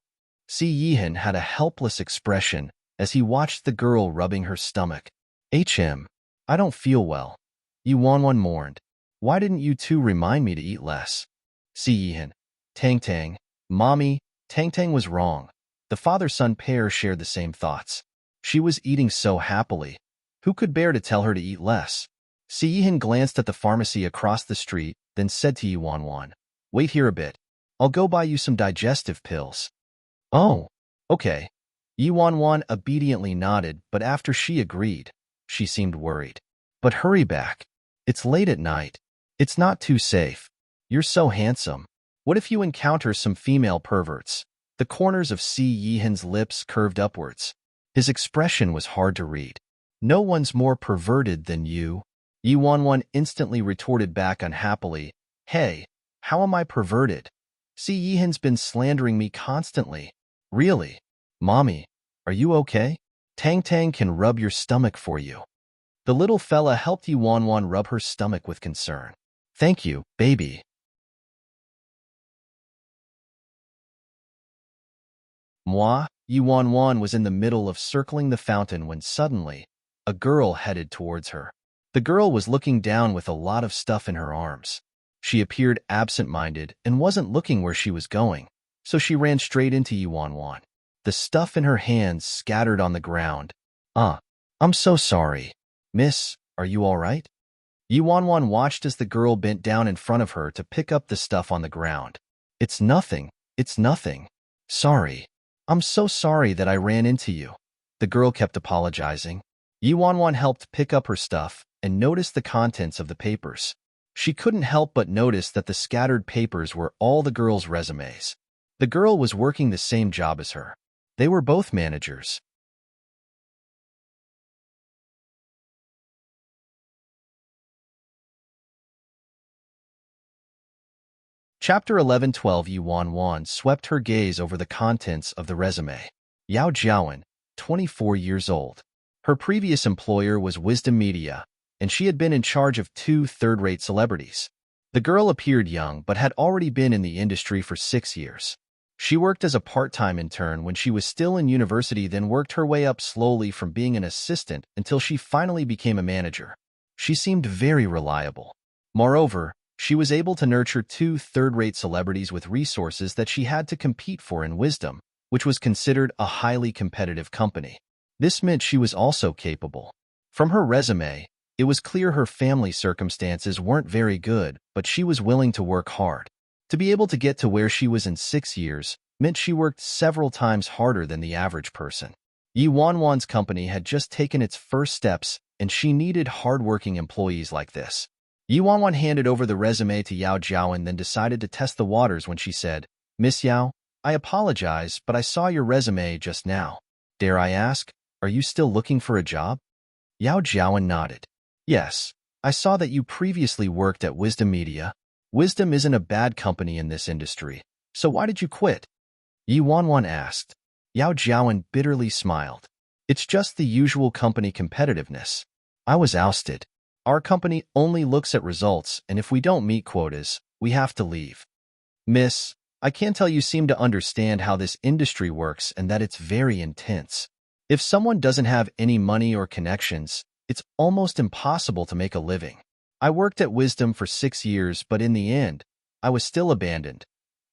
Si Yihan had a helpless expression as he watched the girl rubbing her stomach. I don't feel well." Yi Wanwan mourned. "Why didn't you two remind me to eat less?" Si Yihan. "Tang Tang, Mommy, Tang Tang was wrong." The father-son pair shared the same thoughts. She was eating so happily. Who could bear to tell her to eat less? Si Yihan glanced at the pharmacy across the street, then said to Yi Wanwan, "Wait here a bit. I'll go buy you some digestive pills." "Oh, okay." Yi Wanwan obediently nodded, but after she agreed, she seemed worried. But hurry back. It's late at night. It's not too safe. You're so handsome. What if you encounter some female perverts? The corners of Si Yihan's lips curved upwards. His expression was hard to read. No one's more perverted than you. Yi Wanwan instantly retorted back unhappily. Hey, how am I perverted? Si Yihan's been slandering me constantly. Really? Mommy, are you okay? Tang Tang can rub your stomach for you. The little fella helped Yi Wanwan rub her stomach with concern. Thank you, baby. Moi, Yi Wanwan was in the middle of circling the fountain when suddenly, a girl headed towards her. The girl was looking down with a lot of stuff in her arms. She appeared absent-minded and wasn't looking where she was going, so she ran straight into Yi Wanwan. The stuff in her hands scattered on the ground. I'm so sorry. Miss, are you all right? Yi Wanwan watched as the girl bent down in front of her to pick up the stuff on the ground. It's nothing. Sorry. I'm so sorry that I ran into you. The girl kept apologizing. Yi Wanwan helped pick up her stuff and noticed the contents of the papers. She couldn't help but notice that the scattered papers were all the girl's resumes. The girl was working the same job as her. They were both managers. Chapter 11-12 Yi Wanwan swept her gaze over the contents of the resume. Yao Jiawen, 24 years old. Her previous employer was Wisdom Media, and she had been in charge of 2 third-rate celebrities. The girl appeared young but had already been in the industry for 6 years. She worked as a part-time intern when she was still in university, then worked her way up slowly from being an assistant until she finally became a manager. She seemed very reliable. Moreover, she was able to nurture 2 third-rate celebrities with resources that she had to compete for in Wisdom, which was considered a highly competitive company. This meant she was also capable. From her resume, it was clear her family circumstances weren't very good, but she was willing to work hard. To be able to get to where she was in 6 years meant she worked several times harder than the average person. Yi Wanwan's company had just taken its first steps, and she needed hardworking employees like this. Yi Wanwan handed over the resume to Yao Jiao and then decided to test the waters when she said, Miss Yao, I apologize, but I saw your resume just now. Dare I ask, are you still looking for a job? Yao Jiawen nodded. Yes, I saw that you previously worked at Wisdom Media. Wisdom isn't a bad company in this industry, so why did you quit? Yi Wanwan asked. Yao Jiawen bitterly smiled. It's just the usual company competitiveness. I was ousted. Our company only looks at results, and if we don't meet quotas, we have to leave. Miss, I can tell you seem to understand how this industry works and that it's very intense. If someone doesn't have any money or connections, it's almost impossible to make a living. I worked at Wisdom for 6 years, but in the end, I was still abandoned.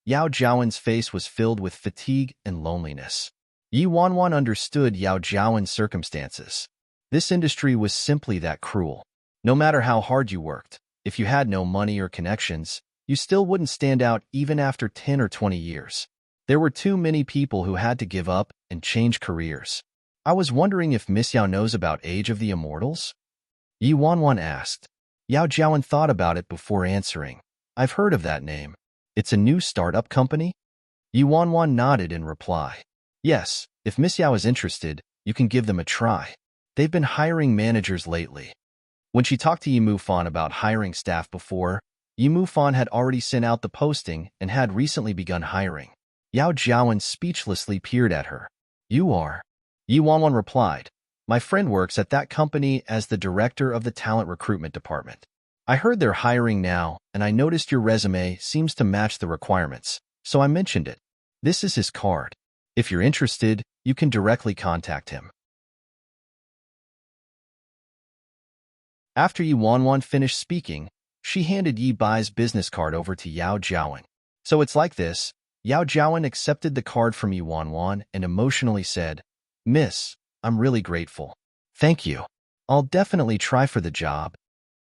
Yao Jiawen's face was filled with fatigue and loneliness. Yi Wanwan understood Yao Jiawen's circumstances. This industry was simply that cruel. No matter how hard you worked, if you had no money or connections, you still wouldn't stand out even after 10 or 20 years. There were too many people who had to give up and change careers. I was wondering if Miss Yao knows about Age of the Immortals? Yi Wanwan asked. Yao Jiawen thought about it before answering. I've heard of that name. It's a new startup company? Yi Wanwan nodded in reply. Yes, if Miss Yao is interested, you can give them a try. They've been hiring managers lately. When she talked to Yi Mufan about hiring staff before, Yi Mufan had already sent out the posting and had recently begun hiring. Yao Jiawen speechlessly peered at her. You are? Yi Wanwan replied. My friend works at that company as the director of the talent recruitment department. I heard they're hiring now, and I noticed your resume seems to match the requirements, so I mentioned it. This is his card. If you're interested, you can directly contact him. After Yi Wanwan finished speaking, she handed Yi Bai's business card over to Yao Jiawen. So it's like this. Yao Jiawen accepted the card from Yi Wanwan and emotionally said, Miss, I'm really grateful. Thank you. I'll definitely try for the job.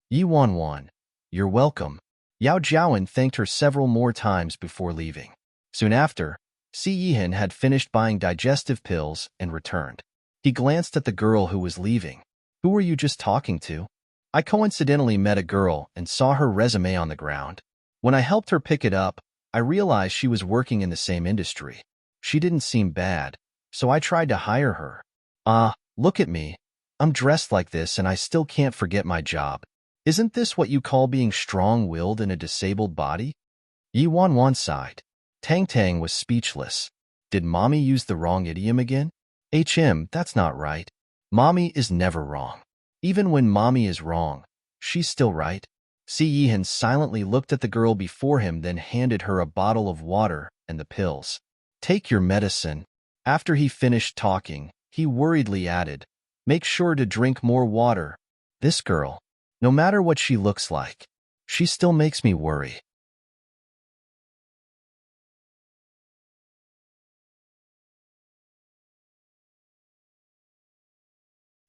Yi Wanwan, you're welcome. Yao Jiawen thanked her several more times before leaving. Soon after, Si Yihan had finished buying digestive pills and returned. He glanced at the girl who was leaving. Who were you just talking to? I coincidentally met a girl and saw her resume on the ground. When I helped her pick it up, I realized she was working in the same industry. She didn't seem bad, so I tried to hire her. Look at me. I'm dressed like this and I still can't forget my job. Isn't this what you call being strong-willed in a disabled body? Yi Wanwan sighed. Tang Tang was speechless. Did Mommy use the wrong idiom again? That's not right. Mommy is never wrong. Even when Mommy is wrong, she's still right. Si Yihan silently looked at the girl before him, then handed her a bottle of water and the pills. Take your medicine. After he finished talking, he worriedly added, make sure to drink more water. This girl, no matter what she looks like, she still makes me worry.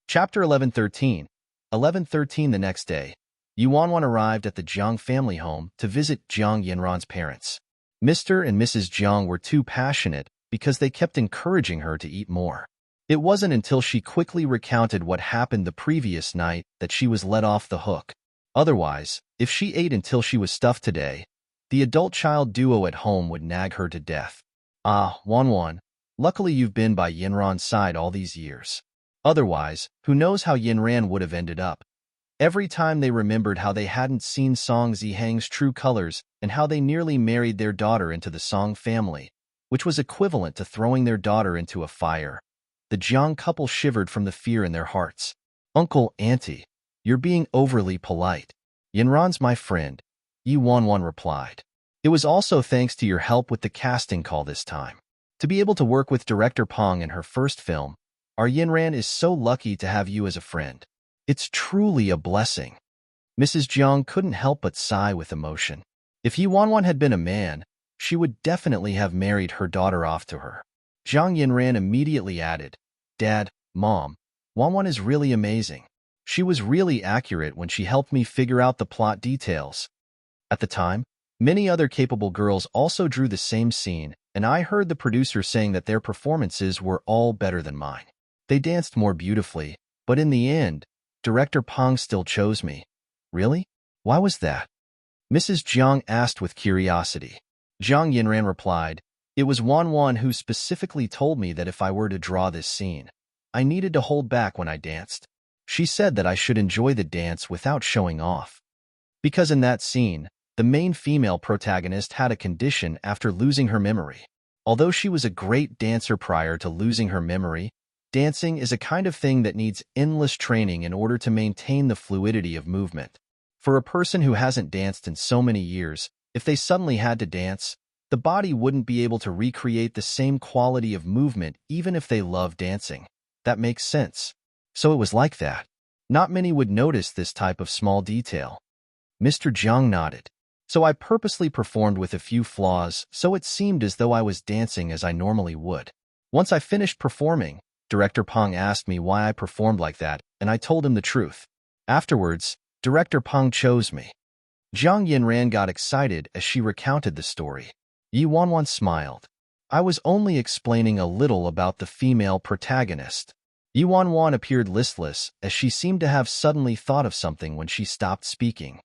Chapter 1113. 1113. The next day, Yuanwan arrived at the Jiang family home to visit Jiang Yinran's parents. Mr. and Mrs. Jiang were too passionate because they kept encouraging her to eat more. It wasn't until she quickly recounted what happened the previous night that she was let off the hook. Otherwise, if she ate until she was stuffed today, the adult-child duo at home would nag her to death. Wanwan, luckily you've been by Yinran's side all these years. Otherwise, who knows how Yinran would have ended up. Every time they remembered how they hadn't seen Song Zihang's true colors and how they nearly married their daughter into the Song family, which was equivalent to throwing their daughter into a fire, the Jiang couple shivered from the fear in their hearts. Uncle, Auntie, you're being overly polite. Yinran's my friend, Yi Wanwan replied. It was also thanks to your help with the casting call this time. To be able to work with director Peng in her first film, our Yinran is so lucky to have you as a friend. It's truly a blessing. Mrs. Jiang couldn't help but sigh with emotion. If Yi Wanwan had been a man, she would definitely have married her daughter off to her. Jiang Yinran immediately added, Dad, Mom, Wanwan is really amazing. She was really accurate when she helped me figure out the plot details. At the time, many other capable girls also drew the same scene, and I heard the producer saying that their performances were all better than mine. They danced more beautifully, but in the end, Director Peng still chose me. Really? Why was that? Mrs. Jiang asked with curiosity. Jiang Yinran replied, It was Wanwan who specifically told me that if I were to draw this scene, I needed to hold back when I danced. She said that I should enjoy the dance without showing off. Because in that scene, the main female protagonist had a condition after losing her memory. Although she was a great dancer prior to losing her memory, dancing is a kind of thing that needs endless training in order to maintain the fluidity of movement. For a person who hasn't danced in so many years, if they suddenly had to dance, the body wouldn't be able to recreate the same quality of movement even if they love dancing. That makes sense. So it was like that. Not many would notice this type of small detail. Mr. Jiang nodded. So I purposely performed with a few flaws, so it seemed as though I was dancing as I normally would. Once I finished performing, Director Peng asked me why I performed like that, and I told him the truth. Afterwards, Director Peng chose me. Jiang Yinran got excited as she recounted the story. Yi Wanwan smiled. I was only explaining a little about the female protagonist. Yi Wanwan appeared listless as she seemed to have suddenly thought of something when she stopped speaking.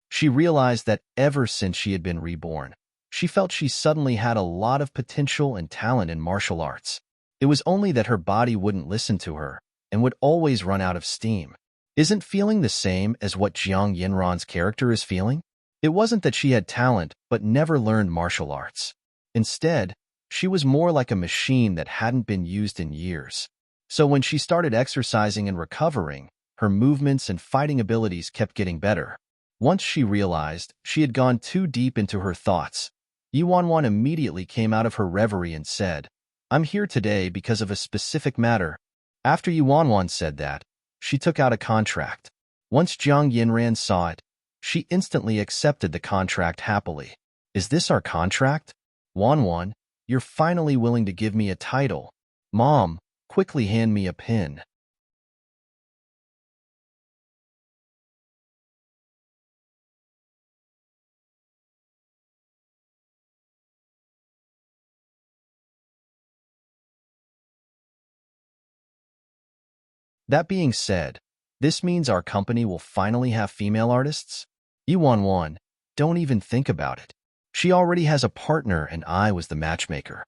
She realized that ever since she had been reborn, she felt she suddenly had a lot of potential and talent in martial arts. It was only that her body wouldn't listen to her and would always run out of steam. Isn't feeling the same as what Jiang Yinran's character is feeling? It wasn't that she had talent but never learned martial arts. Instead, she was more like a machine that hadn't been used in years. So when she started exercising and recovering, her movements and fighting abilities kept getting better. Once she realized she had gone too deep into her thoughts, Yi Wanwan immediately came out of her reverie and said, I'm here today because of a specific matter. After Yi Wanwan said that, she took out a contract. Once Jiang Yinran saw it, she instantly accepted the contract happily. Is this our contract? Wanwan, you're finally willing to give me a title. Mom, quickly hand me a pen. That being said, this means our company will finally have female artists? Yi don't even think about it. She already has a partner and I was the matchmaker.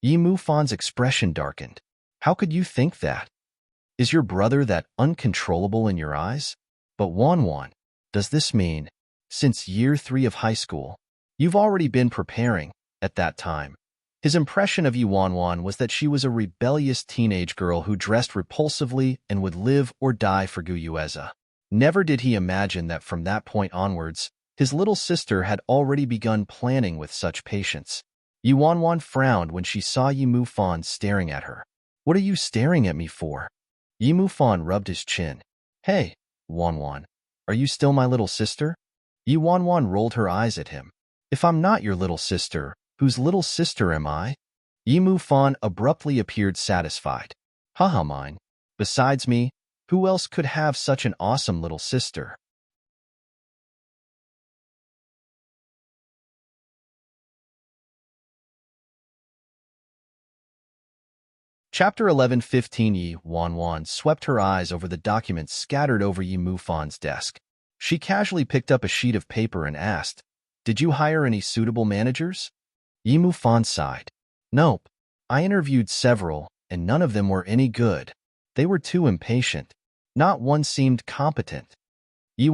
Yi Mufan's expression darkened. How could you think that? Is your brother that uncontrollable in your eyes? But Wan, does this mean, since year 3 of high school, you've already been preparing, at that time? His impression of Yi was that she was a rebellious teenage girl who dressed repulsively and would live or die for Guyueza. Never did he imagine that from that point onwards, his little sister had already begun planning with such patience. Yi frowned when she saw Yi Mufan staring at her. What are you staring at me for? Yi Mufan rubbed his chin. Hey, Wan, are you still my little sister? Yi rolled her eyes at him. If I'm not your little sister, whose little sister am I? Yi Mufan abruptly appeared satisfied. Haha, mine. Besides me, who else could have such an awesome little sister? Chapter 11:15. Yi swept her eyes over the documents scattered over Yi Mufan's desk. She casually picked up a sheet of paper and asked, Did you hire any suitable managers? Yi Mufan sighed. Nope. I interviewed several, and none of them were any good. They were too impatient. Not one seemed competent. Yi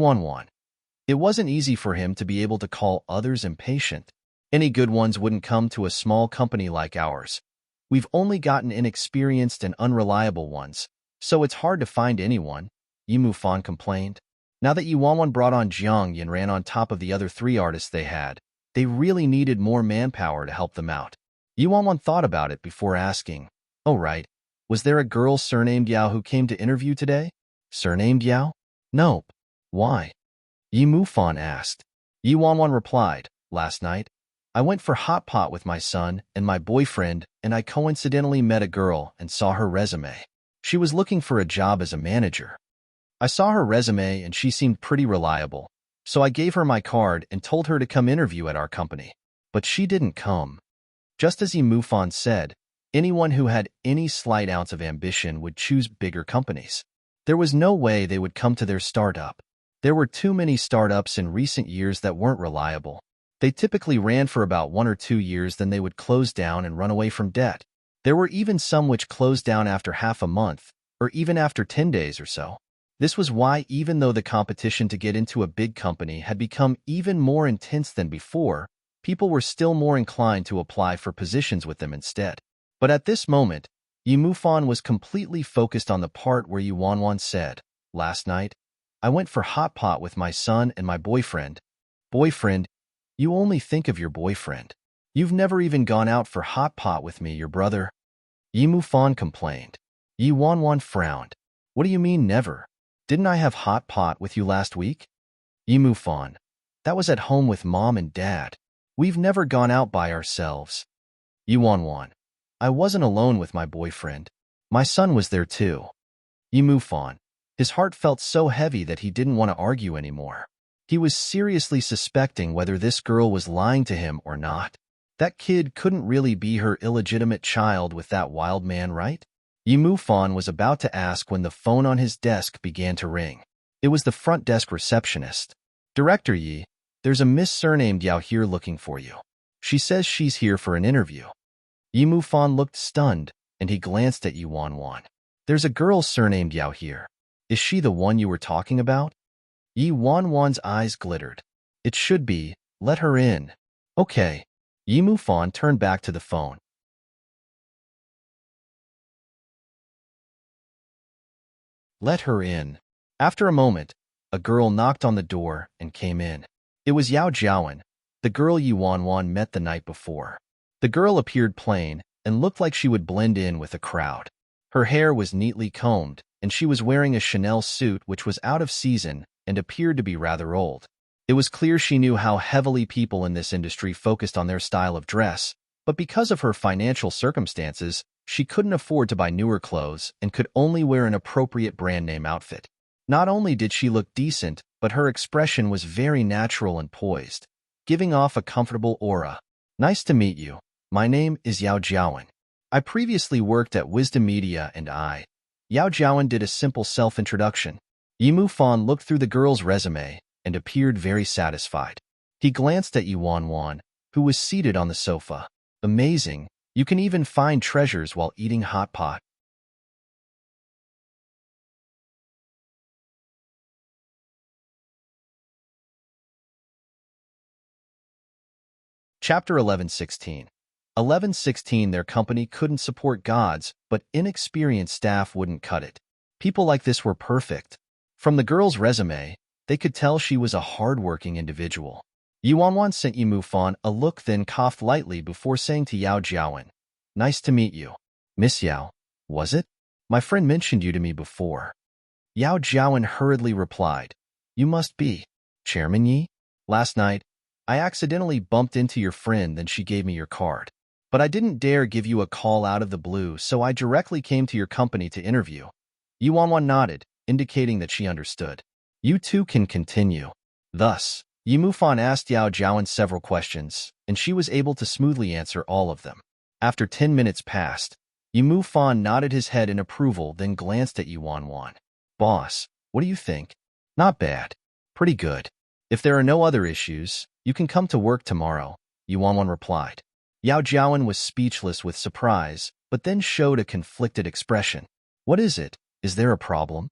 It wasn't easy for him to be able to call others impatient. Any good ones wouldn't come to a small company like ours. We've only gotten inexperienced and unreliable ones, so it's hard to find anyone, Yi Mufan complained. Now that Yi brought on Jiang and ran on top of the other 3 artists they had, they really needed more manpower to help them out. Yi thought about it before asking, Oh right, was there a girl surnamed Yao who came to interview today? Surnamed Yao? Nope. Why? Yi Mufan asked. Yi replied, Last night, I went for hot pot with my son and my boyfriend, and I coincidentally met a girl and saw her resume. She was looking for a job as a manager. I saw her resume and she seemed pretty reliable, so I gave her my card and told her to come interview at our company. But she didn't come. Just as Yi Mufan said, anyone who had any slight ounce of ambition would choose bigger companies. There was no way they would come to their startup. There were too many startups in recent years that weren't reliable. They typically ran for about 1 or 2 years, then they would close down and run away from debt. There were even some which closed down after half a month, or even after 10 days or so. This was why, even though the competition to get into a big company had become even more intense than before, people were still more inclined to apply for positions with them instead. But at this moment, Yi Mufan was completely focused on the part where Yi said, Last night, I went for hot pot with my son and my boyfriend. Boyfriend? You only think of your boyfriend. You've never even gone out for hot pot with me, your brother. Yi Mufan complained. Yi frowned. What do you mean never? Didn't I have hot pot with you last week? Yi Mufan. That was at home with mom and dad. We've never gone out by ourselves. Yi I wasn't alone with my boyfriend. My son was there too. Yi Mufan. His heart felt so heavy that he didn't want to argue anymore. He was seriously suspecting whether this girl was lying to him or not. That kid couldn't really be her illegitimate child with that wild man, right? Yi Mufan was about to ask when the phone on his desk began to ring. It was the front desk receptionist. Director Yi, there's a miss surnamed Yao here looking for you. She says she's here for an interview. Yi Mufan looked stunned, and he glanced at Yi There's a girl surnamed Yao here. Is she the one you were talking about? Yi Wan's eyes glittered. It should be. Let her in. Okay. Yi Mufan turned back to the phone. Let her in. After a moment, a girl knocked on the door and came in. It was Yao Jiawen, the girl Yi Wan met the night before. The girl appeared plain and looked like she would blend in with the crowd. Her hair was neatly combed, and she was wearing a Chanel suit which was out of season and appeared to be rather old. It was clear she knew how heavily people in this industry focused on their style of dress, but because of her financial circumstances, she couldn't afford to buy newer clothes and could only wear an appropriate brand name outfit. Not only did she look decent, but her expression was very natural and poised, giving off a comfortable aura. Nice to meet you. My name is Yao Jiawen. I previously worked at Wisdom Media and Yao Jiawen did a simple self-introduction. Yimu Fan looked through the girl's resume and appeared very satisfied. He glanced at Yuan Wan, who was seated on the sofa. Amazing, you can even find treasures while eating hot pot. Chapter 1116. 1116. Their company couldn't support gods, but inexperienced staff wouldn't cut it. People like this were perfect. From the girl's resume, they could tell she was a hard-working individual. Yuanwan sent Yimu Fan a look, then coughed lightly before saying to Yao Jiawen, "Nice to meet you. Miss Yao, was it? My friend mentioned you to me before." Yao Jiawen hurriedly replied, "You must be Chairman Yi? Last night, I accidentally bumped into your friend, then she gave me your card. But I didn't dare give you a call out of the blue, so I directly came to your company to interview." Yuanwan nodded, indicating that she understood. "You two can continue." Thus, Yimu Fan asked Yao Jiawen several questions, and she was able to smoothly answer all of them. After 10 minutes passed, Yimu Fan nodded his head in approval, then glanced at Yuanwan. "Boss, what do you think?" "Not bad. Pretty good. If there are no other issues, you can come to work tomorrow," Yuanwan replied. Yao Jiawen was speechless with surprise, but then showed a conflicted expression. "What is it? Is there a problem?"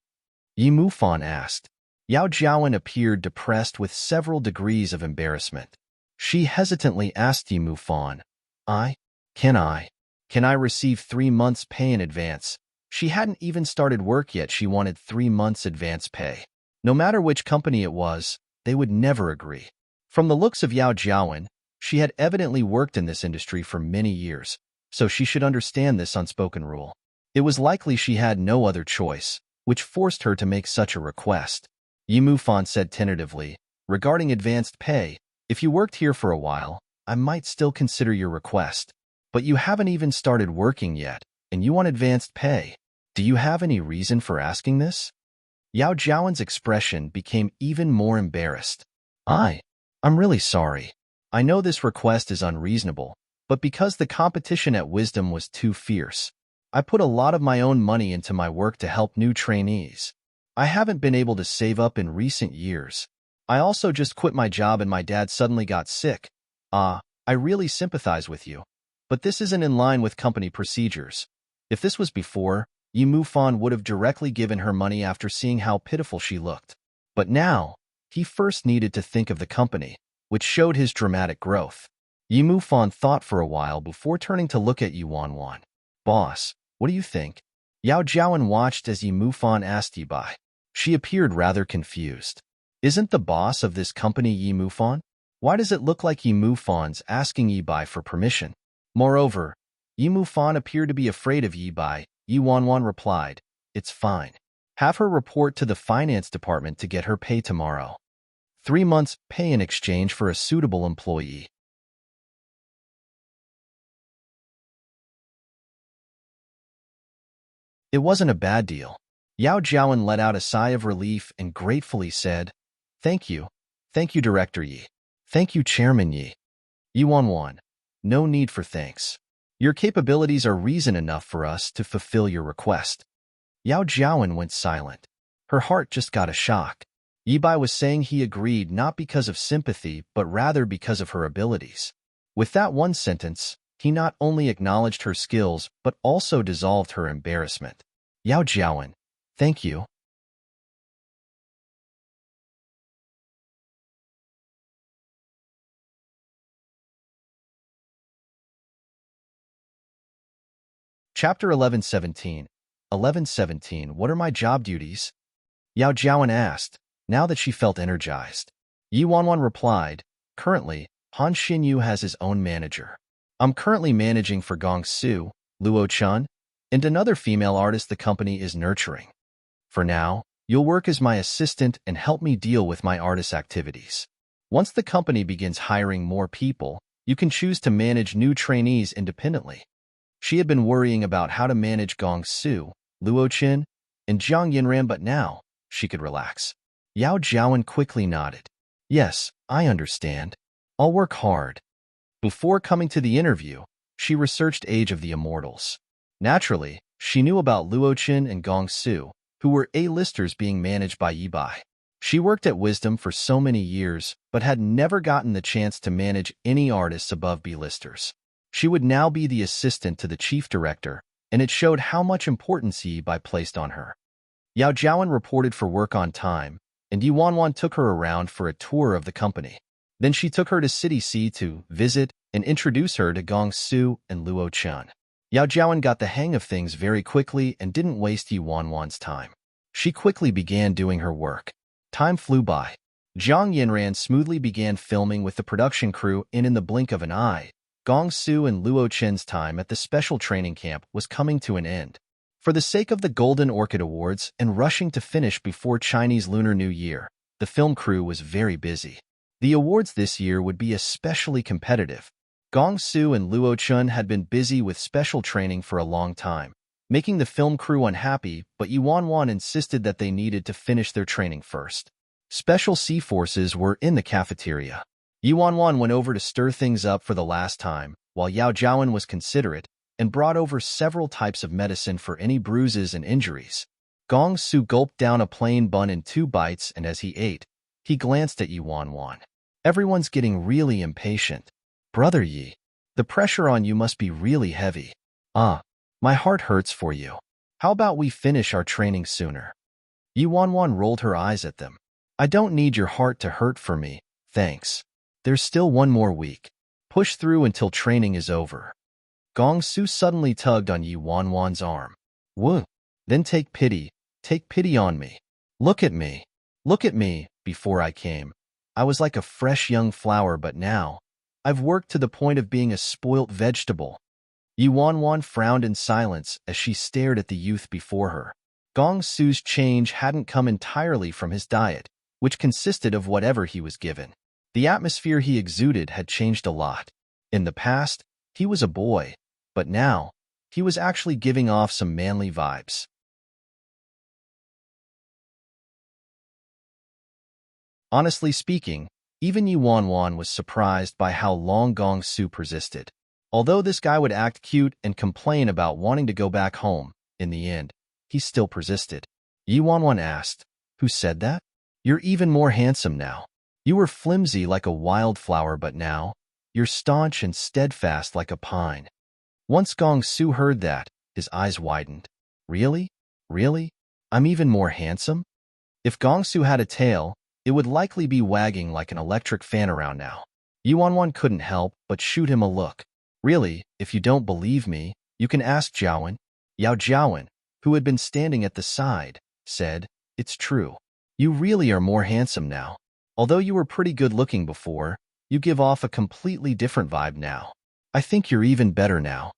Yimu Fan asked. Yao Jiawen appeared depressed with several degrees of embarrassment. She hesitantly asked Yimu Fan, Can I receive 3 months' pay in advance?" She hadn't even started work yet. She wanted 3 months' advance pay. No matter which company it was, they would never agree. From the looks of Yao Jiawen, she had evidently worked in this industry for many years, so she should understand this unspoken rule. It was likely she had no other choice, which forced her to make such a request. Yimu Fan said tentatively, "Regarding advanced pay, if you worked here for a while, I might still consider your request. But you haven't even started working yet, and you want advanced pay. Do you have any reason for asking this?" Yao Jiawen's expression became even more embarrassed. I'm really sorry. I know this request is unreasonable, but because the competition at Wisdom was too fierce, I put a lot of my own money into my work to help new trainees. I haven't been able to save up in recent years. I also just quit my job and my dad suddenly got sick. I really sympathize with you. But this isn't in line with company procedures. If this was before, Yimu Fan would have directly given her money after seeing how pitiful she looked. But now, he first needed to think of the company, which showed his dramatic growth. Yimu Fan thought for a while before turning to look at Yuanwan. "Boss, what do you think?" Yao Jiawen watched as Yimu Fan asked Yibai. She appeared rather confused. "Isn't the boss of this company Yimu Fan? Why does it look like Yimu Fan's asking Yibai for permission?" Moreover, Yimu Fan appeared to be afraid of Yibai. Yuanwan replied, "It's fine. Have her report to the finance department to get her pay tomorrow. 3 months' pay in exchange for a suitable employee." It wasn't a bad deal. Yao Jiawen let out a sigh of relief and gratefully said, "Thank you. Thank you, Director Yi. Thank you, Chairman Yi." Yuanwan, "No need for thanks. Your capabilities are reason enough for us to fulfill your request." Yao Jiawen went silent. Her heart just got a shock. Yibai was saying he agreed not because of sympathy, but rather because of her abilities. With that one sentence, he not only acknowledged her skills, but also dissolved her embarrassment. Yao Jiawen, thank you. Chapter 1117. 1117. What are my job duties? Yao Jiawen asked, now that she felt energized. Yi Wanwan replied, currently, Han Xinyu has his own manager. I'm currently managing for Gong Su, Luo Chun, and another female artist the company is nurturing. For now, you'll work as my assistant and help me deal with my artist activities. Once the company begins hiring more people, you can choose to manage new trainees independently. She had been worrying about how to manage Gong Su, Luo Qin, and Jiang Yinran, but now she could relax. Yao Jiawen quickly nodded. Yes, I understand. I'll work hard. Before coming to the interview, she researched Age of the Immortals. Naturally, She knew about Luo Chen and Gong Su, who were A-listers being managed by Yi Bai. She worked at Wisdom for so many years, but had never gotten the chance to manage any artists above B-listers. She would now be the assistant to the chief director, and it showed how much importance Yi Bai placed on her. Yao Jiawen reported for work on time, and Yi Wanwan took her around for a tour of the company. Then she took her to City C to visit and introduce her to Gong Su and Luo Chen. Yao Jiawen got the hang of things very quickly and didn't waste Yi Wanwan's time. She quickly began doing her work. Time flew by. Zhang Yinran smoothly began filming with the production crew, and in the blink of an eye, Gong Su and Luo Chen's time at the special training camp was coming to an end. For the sake of the Golden Orchid Awards and rushing to finish before Chinese Lunar New Year, the film crew was very busy. The awards this year would be especially competitive. Gong Su and Luo Chen had been busy with special training for a long time, making the film crew unhappy, but Yi Wanwan insisted that they needed to finish their training first. Special Sea Forces were in the cafeteria. Yi Wanwan went over to stir things up for the last time, while Yao Jiawen was considerate and brought over several types of medicine for any bruises and injuries. Gong Su gulped down a plain bun in 2 bites, and as he ate, he glanced at Yi Wanwan. Everyone's getting really impatient. Brother Yi, the pressure on you must be really heavy. My heart hurts for you. How about we finish our training sooner? Yi Wanwan rolled her eyes at them. I don't need your heart to hurt for me, thanks. There's still 1 more week. Push through until training is over. Gong Su suddenly tugged on Yi Wanwan's arm. Woo! Then take pity on me. Look at me. Look at me. Before I came, I was like a fresh young flower, but now, I've worked to the point of being a spoilt vegetable. Yi Wanwan frowned in silence as she stared at the youth before her. Gong Su's change hadn't come entirely from his diet, which consisted of whatever he was given. The atmosphere he exuded had changed a lot. In the past, he was a boy, but now, he was actually giving off some manly vibes. Honestly speaking, even Yi Wanwan was surprised by how long Gong Su persisted. Although this guy would act cute and complain about wanting to go back home, in the end, he still persisted. Yi Wanwan asked, Who said that? You're even more handsome now. You were flimsy like a wildflower, but now, you're staunch and steadfast like a pine. Once Gong Su heard that, his eyes widened. Really? Really? I'm even more handsome? If Gong Su had a tail, it would likely be wagging like an electric fan around now. Yi Wanwan couldn't help but shoot him a look. Really, if you don't believe me, you can ask Jiawen. Yao Jiawen, who had been standing at the side, said, It's true. You really are more handsome now. Although you were pretty good-looking before, you give off a completely different vibe now. I think you're even better now.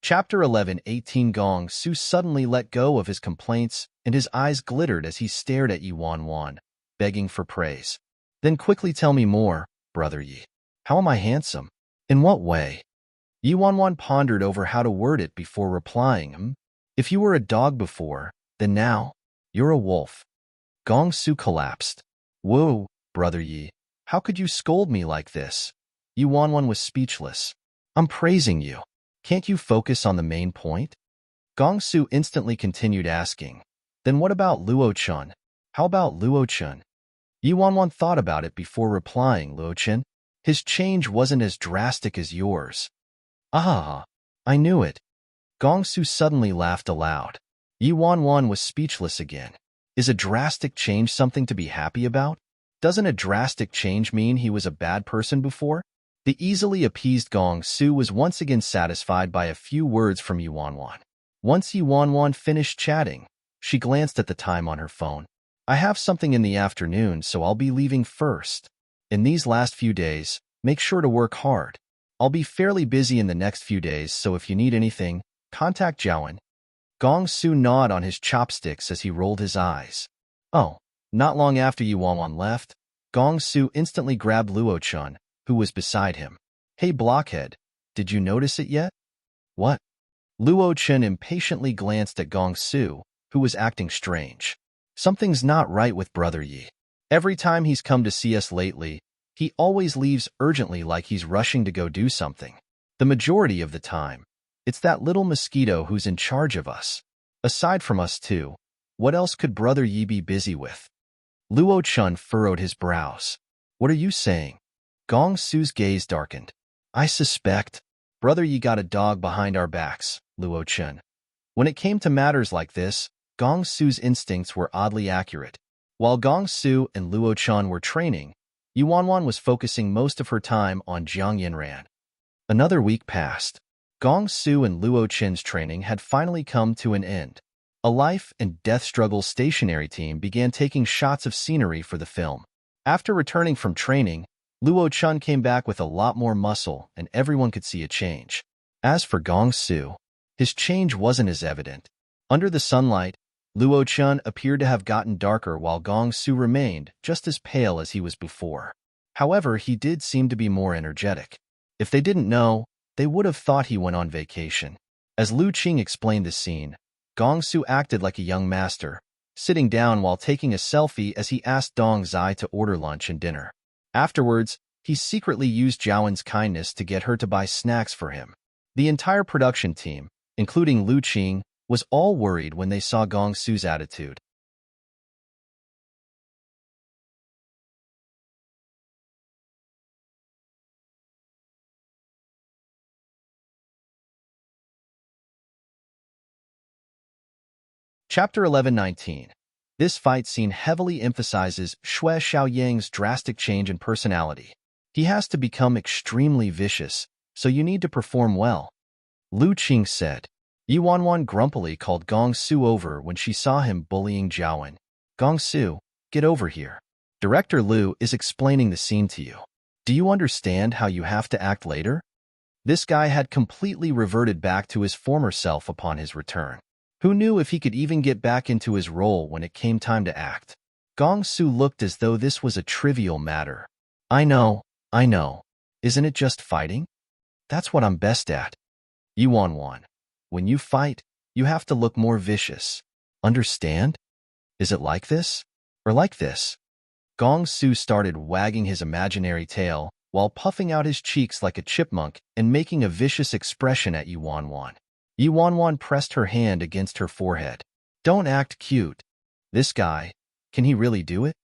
Chapter 11:18 Gong Su suddenly let go of his complaints, and his eyes glittered as he stared at Yi Wanwan, begging for praise. Then quickly tell me more, Brother Yi. How am I handsome? In what way? Yi Wanwan pondered over how to word it before replying. If you were a dog before, then now, you're a wolf. Gong Su collapsed. Whoa, Brother Yi, how could you scold me like this? Yi Wanwan was speechless. I'm praising you. Can't you focus on the main point? Gong Su instantly continued asking, Then what about Luo Chen? How about Luo Chen? Yi Wanwan thought about it before replying, Luo Chen. His change wasn't as drastic as yours. Ah, I knew it. Gong Su suddenly laughed aloud. Yi Wanwan was speechless again. Is a drastic change something to be happy about? Doesn't a drastic change mean he was a bad person before? The easily appeased Gong Su was once again satisfied by a few words from Yi Wanwan. Once Yi Wanwan finished chatting, she glanced at the time on her phone. I have something in the afternoon, so I'll be leaving first. In these last few days, make sure to work hard. I'll be fairly busy in the next few days, so if you need anything, contact Jiawen. Gong Su gnawed on his chopsticks as he rolled his eyes. Oh, not long after Yi Wanwan left, Gong Su instantly grabbed Luo Chen, who was beside him. Hey blockhead, did you notice it yet? What? Luo Chen impatiently glanced at Gong Su, who was acting strange. Something's not right with Brother Yi. Every time he's come to see us lately, he always leaves urgently like he's rushing to go do something. The majority of the time, it's that little mosquito who's in charge of us. Aside from us two, what else could Brother Yi be busy with? Luo Chun furrowed his brows. What are you saying? Gong Su's gaze darkened. I suspect Brother Yi got a dog behind our backs, Luo Chun. When it came to matters like this, Gong Su's instincts were oddly accurate. While Gong Su and Luo Chun were training, Yuanwan was focusing most of her time on Jiang Yinran. Another week passed. Gong Su and Luo Chen's training had finally come to an end. A life and death struggle stationary team began taking shots of scenery for the film. After returning from training, Luo Chun came back with a lot more muscle and everyone could see a change. As for Gong Su, his change wasn't as evident. Under the sunlight, Luo Chun appeared to have gotten darker while Gong Su remained just as pale as he was before. However, he did seem to be more energetic. If they didn't know, they would have thought he went on vacation. As Lu Qing explained the scene, Gong Su acted like a young master, sitting down while taking a selfie as he asked Dong Zai to order lunch and dinner. Afterwards, he secretly used Jiawen's kindness to get her to buy snacks for him. The entire production team, including Lu Qing, was all worried when they saw Gong Su's attitude. Chapter 11:19. This fight scene heavily emphasizes Xue Xiaoyang's drastic change in personality. He has to become extremely vicious, so you need to perform well. Lu Qing said. Yuanwan grumpily called Gong Su over when she saw him bullying Jiawen. Gong Su, get over here. Director Lu is explaining the scene to you. Do you understand how you have to act later? This guy had completely reverted back to his former self upon his return. Who knew if he could even get back into his role when it came time to act? Gong Su looked as though this was a trivial matter. I know. Isn't it just fighting? That's what I'm best at. Yuanwan. When you fight, you have to look more vicious. Understand? Is it like this? Or like this? Gong Su started wagging his imaginary tail while puffing out his cheeks like a chipmunk and making a vicious expression at Yuanwan. Yuanwan pressed her hand against her forehead. Don't act cute. This guy, can he really do it?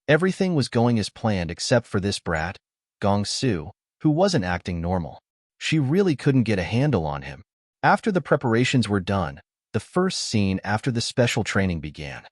Everything was going as planned except for this brat, Gong Su, who wasn't acting normal. She really couldn't get a handle on him. After the preparations were done, the first scene after the special training began.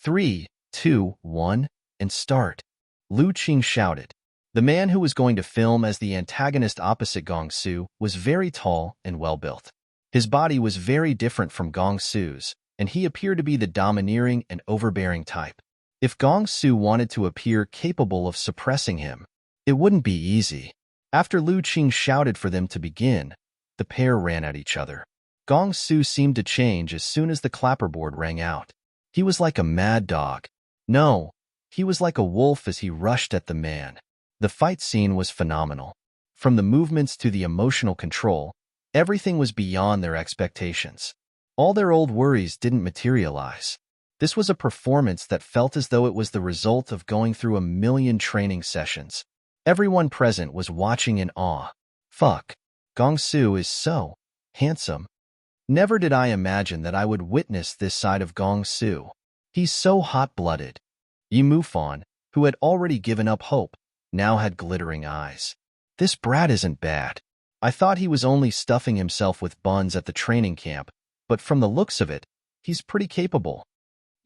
3, 2, 1, and start. Lu Qing shouted. The man who was going to film as the antagonist opposite Gong Su was very tall and well-built. His body was very different from Gong Su's, and he appeared to be the domineering and overbearing type. If Gong Su wanted to appear capable of suppressing him, it wouldn't be easy. After Lu Qing shouted for them to begin, the pair ran at each other. Gong Su seemed to change as soon as the clapperboard rang out. He was like a mad dog. No, he was like a wolf as he rushed at the man. The fight scene was phenomenal. From the movements to the emotional control, everything was beyond their expectations. All their old worries didn't materialize. This was a performance that felt as though it was the result of going through a million training sessions. Everyone present was watching in awe. Fuck. Gong Su is so handsome. Never did I imagine that I would witness this side of Gong Su. He's so hot-blooded. Yi Mufan, who had already given up hope, now had glittering eyes. This brat isn't bad. I thought he was only stuffing himself with buns at the training camp, but from the looks of it, he's pretty capable.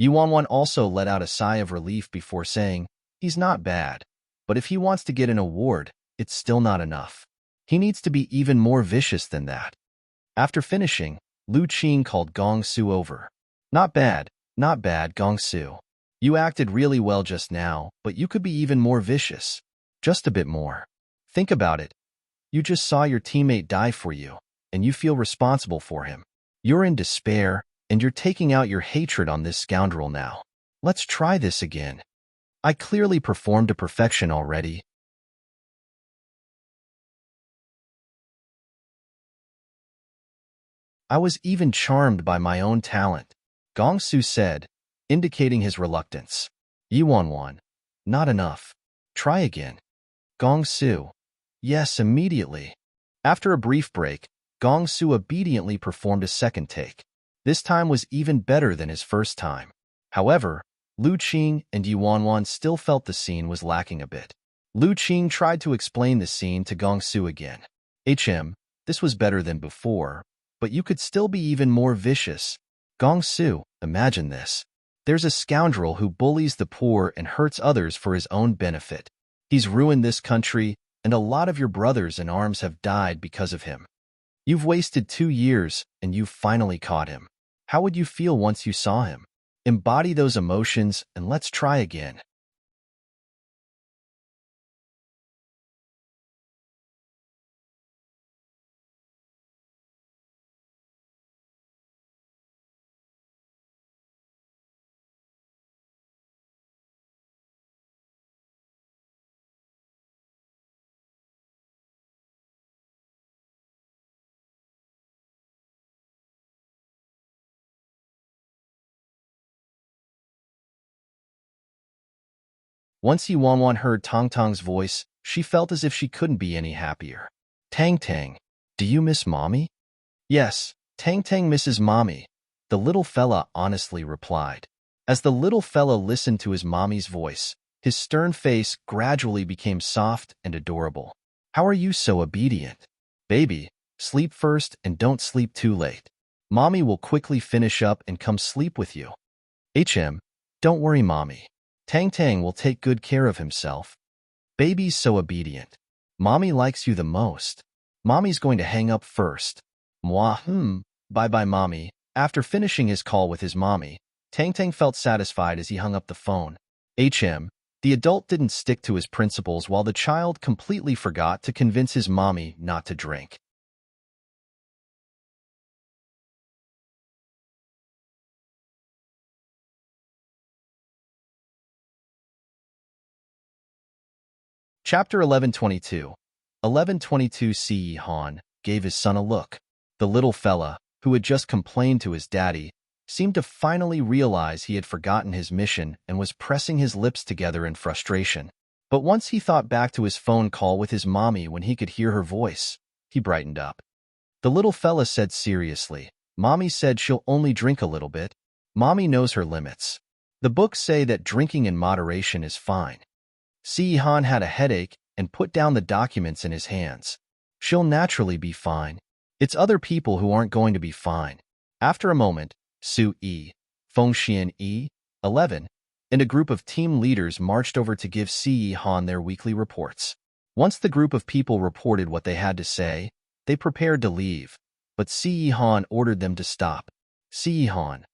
Yuanwan also let out a sigh of relief before saying, he's not bad, but if he wants to get an award, it's still not enough. He needs to be even more vicious than that. After finishing, Lu Qing called Gong Su over. Not bad, Gong Su. You acted really well just now, but you could be even more vicious. Just a bit more. Think about it. You just saw your teammate die for you, and you feel responsible for him. You're in despair, and you're taking out your hatred on this scoundrel now. Let's try this again. I clearly performed to perfection already. I was even charmed by my own talent, Gong Su said, indicating his reluctance. Yuanwan, not enough. Try again. Gong Su. Yes, immediately. After a brief break, Gong Su obediently performed a second take. This time was even better than his first time. However, Lu Qing and Yuanwan still felt the scene was lacking a bit. Lu Qing tried to explain the scene to Gong Su again. This was better than before, but you could still be even more vicious. Gong Su, imagine this. There's a scoundrel who bullies the poor and hurts others for his own benefit. He's ruined this country, and a lot of your brothers in arms have died because of him. You've wasted 2 years, and you've finally caught him. How would you feel once you saw him? Embody those emotions, and let's try again. Once Yuanwan heard Tang Tang's voice, she felt as if she couldn't be any happier. Tang Tang, do you miss Mommy? Yes, Tang Tang misses Mommy, the little fella honestly replied. As the little fella listened to his mommy's voice, his stern face gradually became soft and adorable. How are you so obedient? Baby, sleep first and don't sleep too late. Mommy will quickly finish up and come sleep with you. Don't worry, Mommy. Tang Tang will take good care of himself. Baby's so obedient. Mommy likes you the most. Mommy's going to hang up first. Bye-bye, Mommy. After finishing his call with his mommy, Tang Tang felt satisfied as he hung up the phone. The adult didn't stick to his principles while the child completely forgot to convince his mommy not to drink. Chapter 1122. 1122 Ce Han gave his son a look. The little fella, who had just complained to his daddy, seemed to finally realize he had forgotten his mission and was pressing his lips together in frustration. But once he thought back to his phone call with his mommy when he could hear her voice, he brightened up. The little fella said seriously, Mommy said she'll only drink a little bit. Mommy knows her limits. The books say that drinking in moderation is fine. Ce Han had a headache and put down the documents in his hands. She'll naturally be fine. It's other people who aren't going to be fine. After a moment, Su Yi, Fengxian Yi, 11, and a group of team leaders marched over to give Ce Han their weekly reports. Once the group of people reported what they had to say, they prepared to leave, but Ce Han ordered them to stop. Ce Han,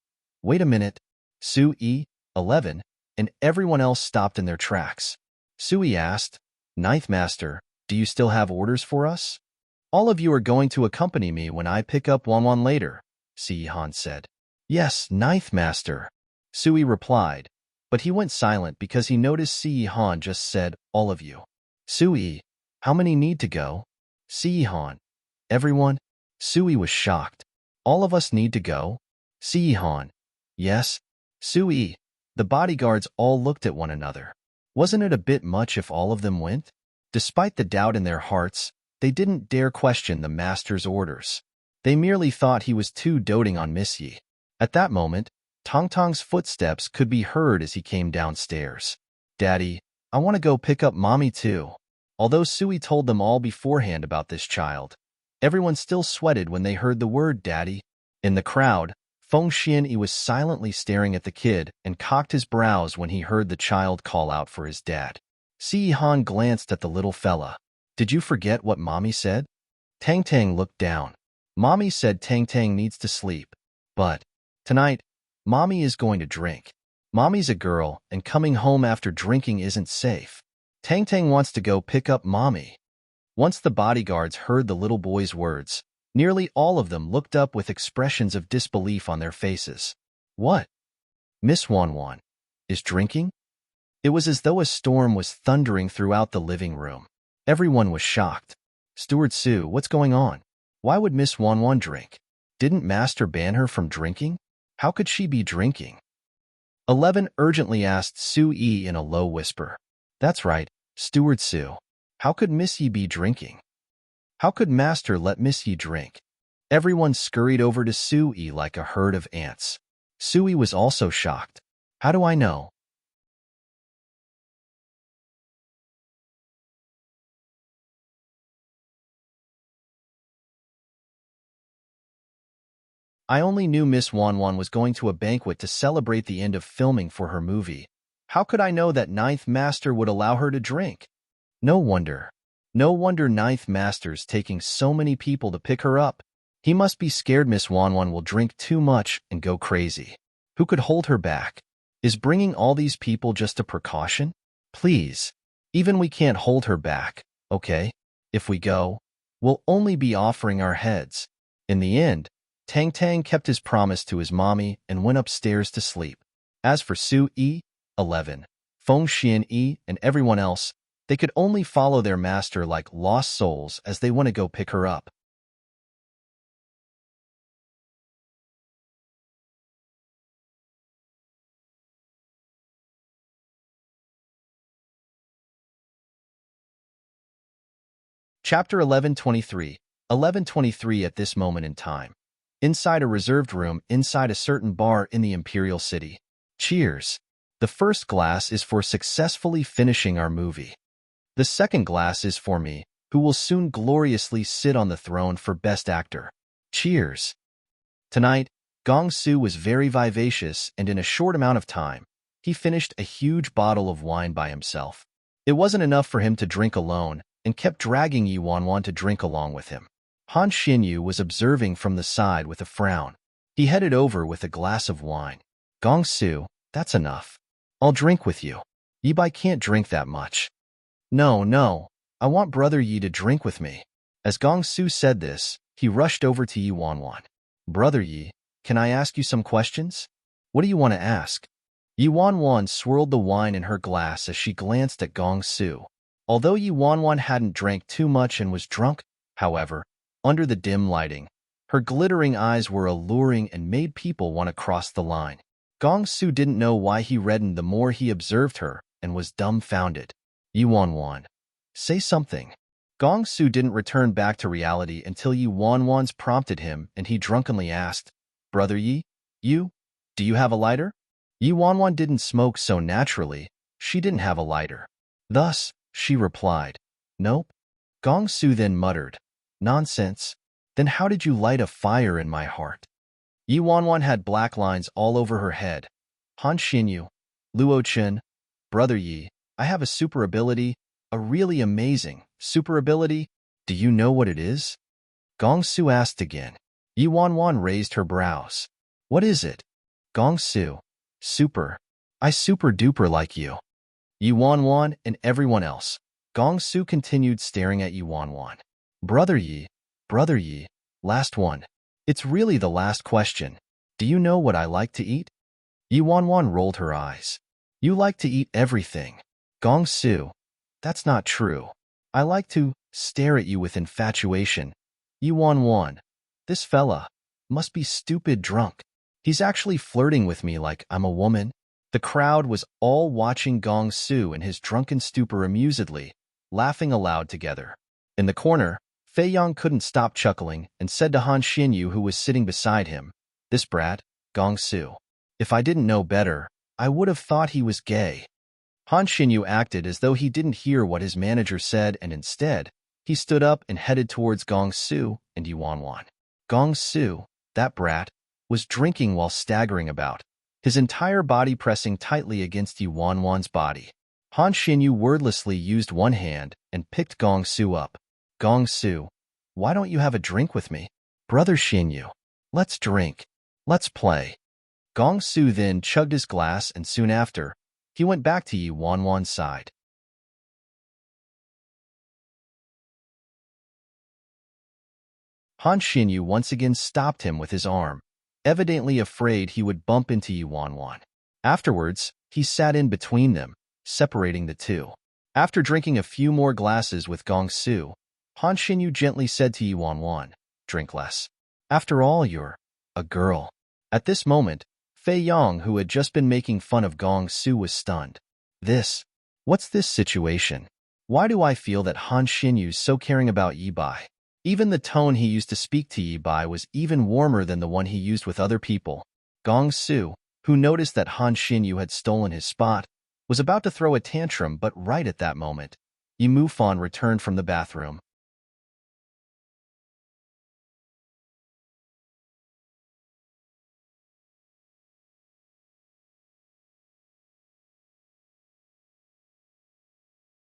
wait a minute. Su Yi, 11, and everyone else stopped in their tracks. Sui asked, Ninth Master, do you still have orders for us? All of you are going to accompany me when I pick up Wanwan later, Ce Han said. Yes, Ninth Master, Sui replied, but he went silent because he noticed Ce Han just said, all of you. Sui, how many need to go? Ce Han, everyone? Sui was shocked. All of us need to go? Ce Han, yes. Sui, the bodyguards all looked at one another. Wasn't it a bit much if all of them went? Despite the doubt in their hearts, they didn't dare question the master's orders. They merely thought he was too doting on Miss Yi. At that moment, Tong Tong's footsteps could be heard as he came downstairs. Daddy, I want to go pick up Mommy too. Although Sui told them all beforehand about this child, everyone still sweated when they heard the word Daddy. In the crowd, Feng Xianyi was silently staring at the kid and cocked his brows when he heard the child call out for his dad. Ce Han glanced at the little fella. Did you forget what Mommy said? Tang Tang looked down. Mommy said Tang Tang needs to sleep. But tonight, Mommy is going to drink. Mommy's a girl, and coming home after drinking isn't safe. Tang Tang wants to go pick up Mommy. Once the bodyguards heard the little boy's words, nearly all of them looked up with expressions of disbelief on their faces. What? Miss Wanwan is drinking? It was as though a storm was thundering throughout the living room. Everyone was shocked. Steward Su, what's going on? Why would Miss Wanwan drink? Didn't Master ban her from drinking? How could she be drinking? 11 urgently asked Su Yi in a low whisper. That's right, Steward Su. How could Miss Yi be drinking? How could Master let Miss Yi drink? Everyone scurried over to Su Yi like a herd of ants. Su Yi was also shocked. How do I know? I only knew Miss Wanwan was going to a banquet to celebrate the end of filming for her movie. How could I know that Ninth Master would allow her to drink? No wonder. No wonder Ninth Master's taking so many people to pick her up. He must be scared Miss Wanwan will drink too much and go crazy. Who could hold her back? Is bringing all these people just a precaution? Please. Even we can't hold her back, okay? If we go, we'll only be offering our heads. In the end, Tang Tang kept his promise to his mommy and went upstairs to sleep. As for Su Yi, 11, Feng Xian Yi, and everyone else, they could only follow their master like lost souls as they want to go pick her up. Chapter 1123. 1123 at this moment in time. Inside a reserved room, inside a certain bar in the Imperial City. Cheers. The first glass is for successfully finishing our movie. The second glass is for me, who will soon gloriously sit on the throne for Best Actor. Cheers. Tonight, Gong Su was very vivacious, and in a short amount of time, he finished a huge bottle of wine by himself. It wasn't enough for him to drink alone, and kept dragging Yi Wanwan to drink along with him. Han Xinyu was observing from the side with a frown. He headed over with a glass of wine. Gong Su, that's enough. I'll drink with you. Yi Bai can't drink that much. No, I want Brother Yi to drink with me. As Gong Su said this, he rushed over to Yi Wanwan. Brother Yi, can I ask you some questions? What do you want to ask? Yi Wanwan swirled the wine in her glass as she glanced at Gong Su. Although Yi Wanwan hadn't drank too much and was drunk, however, under the dim lighting, her glittering eyes were alluring and made people want to cross the line. Gong Su didn't know why he reddened the more he observed her and was dumbfounded. Yi Wanwan, say something. Gong Su didn't return back to reality until Yi Wanwan's prompted him and he drunkenly asked, Brother Yi, do you have a lighter? Yi Wanwan didn't smoke, so naturally, she didn't have a lighter. Thus, she replied, Nope. Gong Su then muttered, Nonsense. Then how did you light a fire in my heart? Yi Wanwan had black lines all over her head. Han Xinyu, Luo Chen, Brother Yi, I have a super ability, a really amazing super ability. Do you know what it is? Gong Su asked again. Yi Wanwan raised her brows. What is it? Gong Su, super. I super duper like you. Yi Wanwan and everyone else. Gong Su continued staring at Yi Wanwan. Brother Yi, last one. It's really the last question. Do you know what I like to eat? Yi Wanwan rolled her eyes. You like to eat everything. Gong Su, that's not true. I like to stare at you with infatuation. Yi Wanwan, this fella must be stupid drunk. He's actually flirting with me like I'm a woman. The crowd was all watching Gong Su and his drunken stupor amusedly, laughing aloud together. In the corner, Fei Yang couldn't stop chuckling and said to Han Xinyu, who was sitting beside him, This brat, Gong Su. If I didn't know better, I would have thought he was gay. Han Xinyu acted as though he didn't hear what his manager said, and instead, he stood up and headed towards Gong Su and Yi Wanwan. Gong Su, that brat, was drinking while staggering about, his entire body pressing tightly against Yi Wanwan's body. Han Xinyu wordlessly used one hand and picked Gong Su up. Gong Su, why don't you have a drink with me? Brother Xinyu, let's drink. Let's play. Gong Su then chugged his glass, and soon after, he went back to Yi Wanwan's side. Han Xinyu once again stopped him with his arm, evidently afraid he would bump into Yi Wanwan. Afterwards, he sat in between them, separating the two. After drinking a few more glasses with Gong Su, Han Xinyu gently said to Yi Wanwan, Drink less. After all, you're a girl. At this moment, Fei Yong, who had just been making fun of Gong Su, was stunned. What's this situation? Why do I feel that Han Xinyu's so caring about Yi Bai? Even the tone he used to speak to Yi Bai was even warmer than the one he used with other people. Gong Su, who noticed that Han Xinyu had stolen his spot, was about to throw a tantrum, but right at that moment, Yi Mufan returned from the bathroom.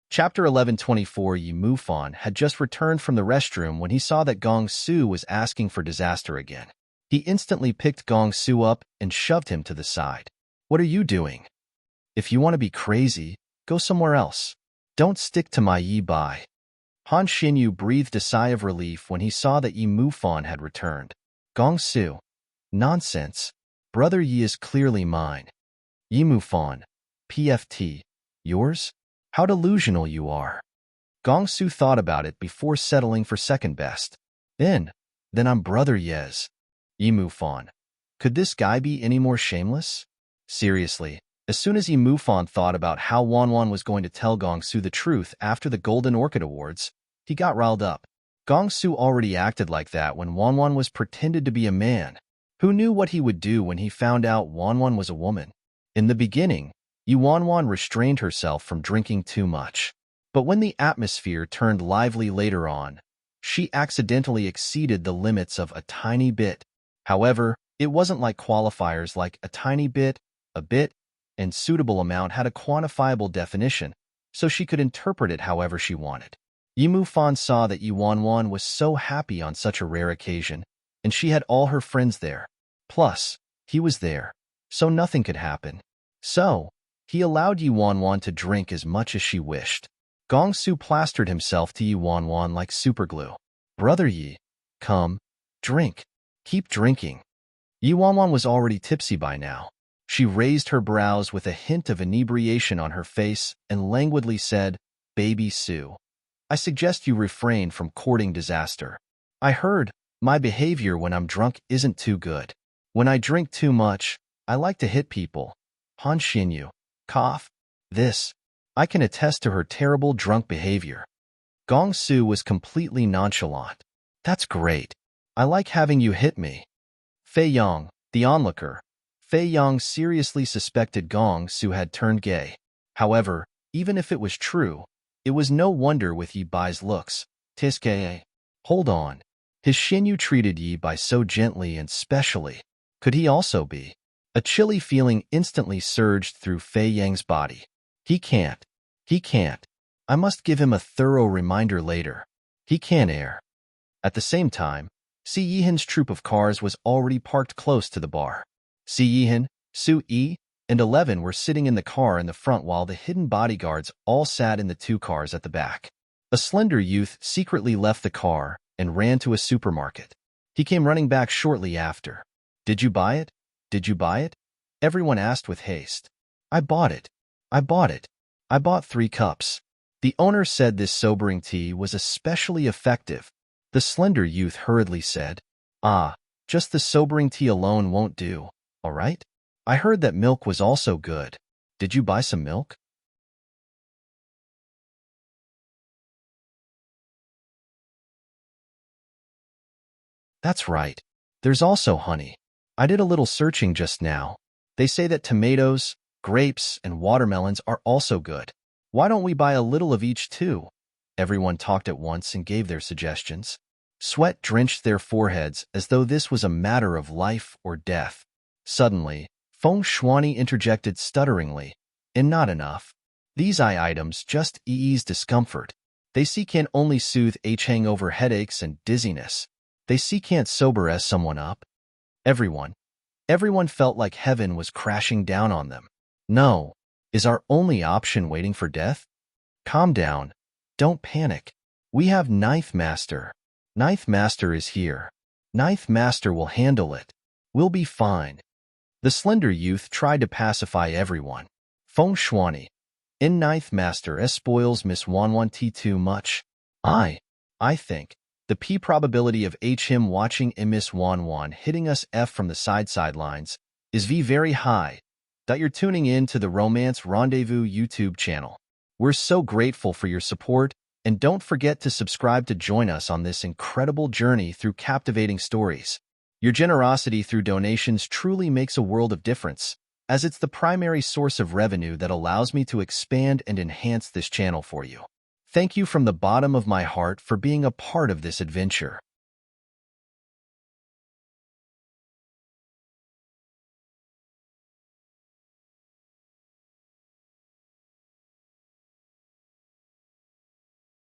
Chapter 1124. Yi Mufan had just returned from the restroom when he saw that Gong Su was asking for disaster again. He instantly picked Gong Su up and shoved him to the side. What are you doing? If you want to be crazy, go somewhere else. Don't stick to my Yi Bai. Han Xinyu breathed a sigh of relief when he saw that Yi Mufan had returned. Gong Su. Nonsense. Brother Yi is clearly mine. Yi Mufan. PFT. Yours? How delusional you are. Gong Su thought about it before settling for second best. Then I'm Brother Yez. Yi Mufan. Could this guy be any more shameless? Seriously, as soon as Yi Mufan thought about how Wanwan was going to tell Gong Su the truth after the Golden Orchid Awards, he got riled up. Gong Su already acted like that when Wanwan was pretended to be a man. Who knew what he would do when he found out Wanwan was a woman? In the beginning, Yi Wanwan restrained herself from drinking too much. But when the atmosphere turned lively later on, she accidentally exceeded the limits of a tiny bit. However, it wasn't like qualifiers like a tiny bit, a bit, and suitable amount had a quantifiable definition, so she could interpret it however she wanted. Yi Mufan saw that Yi Wanwan was so happy on such a rare occasion, and she had all her friends there. Plus, he was there, so nothing could happen. So, he allowed Yi Wanwan to drink as much as she wished. Gong Su plastered himself to Yi Wanwan like superglue. Brother Yi, come, drink. Keep drinking. Yi Wanwan was already tipsy by now. She raised her brows with a hint of inebriation on her face and languidly said, Baby Su, I suggest you refrain from courting disaster. I heard my behavior when I'm drunk isn't too good. When I drink too much, I like to hit people. Han Xinyu. Cough. I can attest to her terrible drunk behavior. Gong Su was completely nonchalant. That's great. I like having you hit me. Fei Yong, the onlooker. Fei Yong seriously suspected Gong Su had turned gay. However, even if it was true, it was no wonder with Yi Bai's looks. Tiske. Hold on. His Xinyu treated Yi Bai so gently and specially. Could he also be? A chilly feeling instantly surged through Fei Yang's body. He can't. I must give him a thorough reminder later. He can't err. At the same time, Si Yihan's troop of cars was already parked close to the bar. Si Yihan, Su Yi, and 11 were sitting in the car in the front while the hidden bodyguards all sat in the two cars at the back. A slender youth secretly left the car and ran to a supermarket. He came running back shortly after. Did you buy it? Did you buy it? Everyone asked with haste. I bought it. I bought 3 cups. The owner said this sobering tea was especially effective. The slender youth hurriedly said, just the sobering tea alone won't do, all right? I heard that milk was also good. Did you buy some milk? That's right. There's also honey. I did a little searching just now. They say that tomatoes, grapes, and watermelons are also good. Why don't we buy a little of each too? Everyone talked at once and gave their suggestions. Sweat drenched their foreheads as though this was a matter of life or death. Suddenly, Feng Shuani interjected stutteringly, and not enough. These eye items just ease discomfort. They can only soothe hangover headaches and dizziness. They can't sober someone up. Everyone felt like heaven was crashing down on them. No, is our only option waiting for death? Calm down. Don't panic. We have Ninth Master. Ninth Master is here. Ninth Master will handle it. We'll be fine. The slender youth tried to pacify everyone. Feng Shuani. In Ninth Master spoils Miss Wanwan T too much. I think. The probability of him watching Miss Wanwan hitting us from the sidelines is very high that you're tuning in to the Romance Rendezvous YouTube channel. We're so grateful for your support, and don't forget to subscribe to join us on this incredible journey through captivating stories. Your generosity through donations truly makes a world of difference, as it's the primary source of revenue that allows me to expand and enhance this channel for you. Thank you from the bottom of my heart for being a part of this adventure.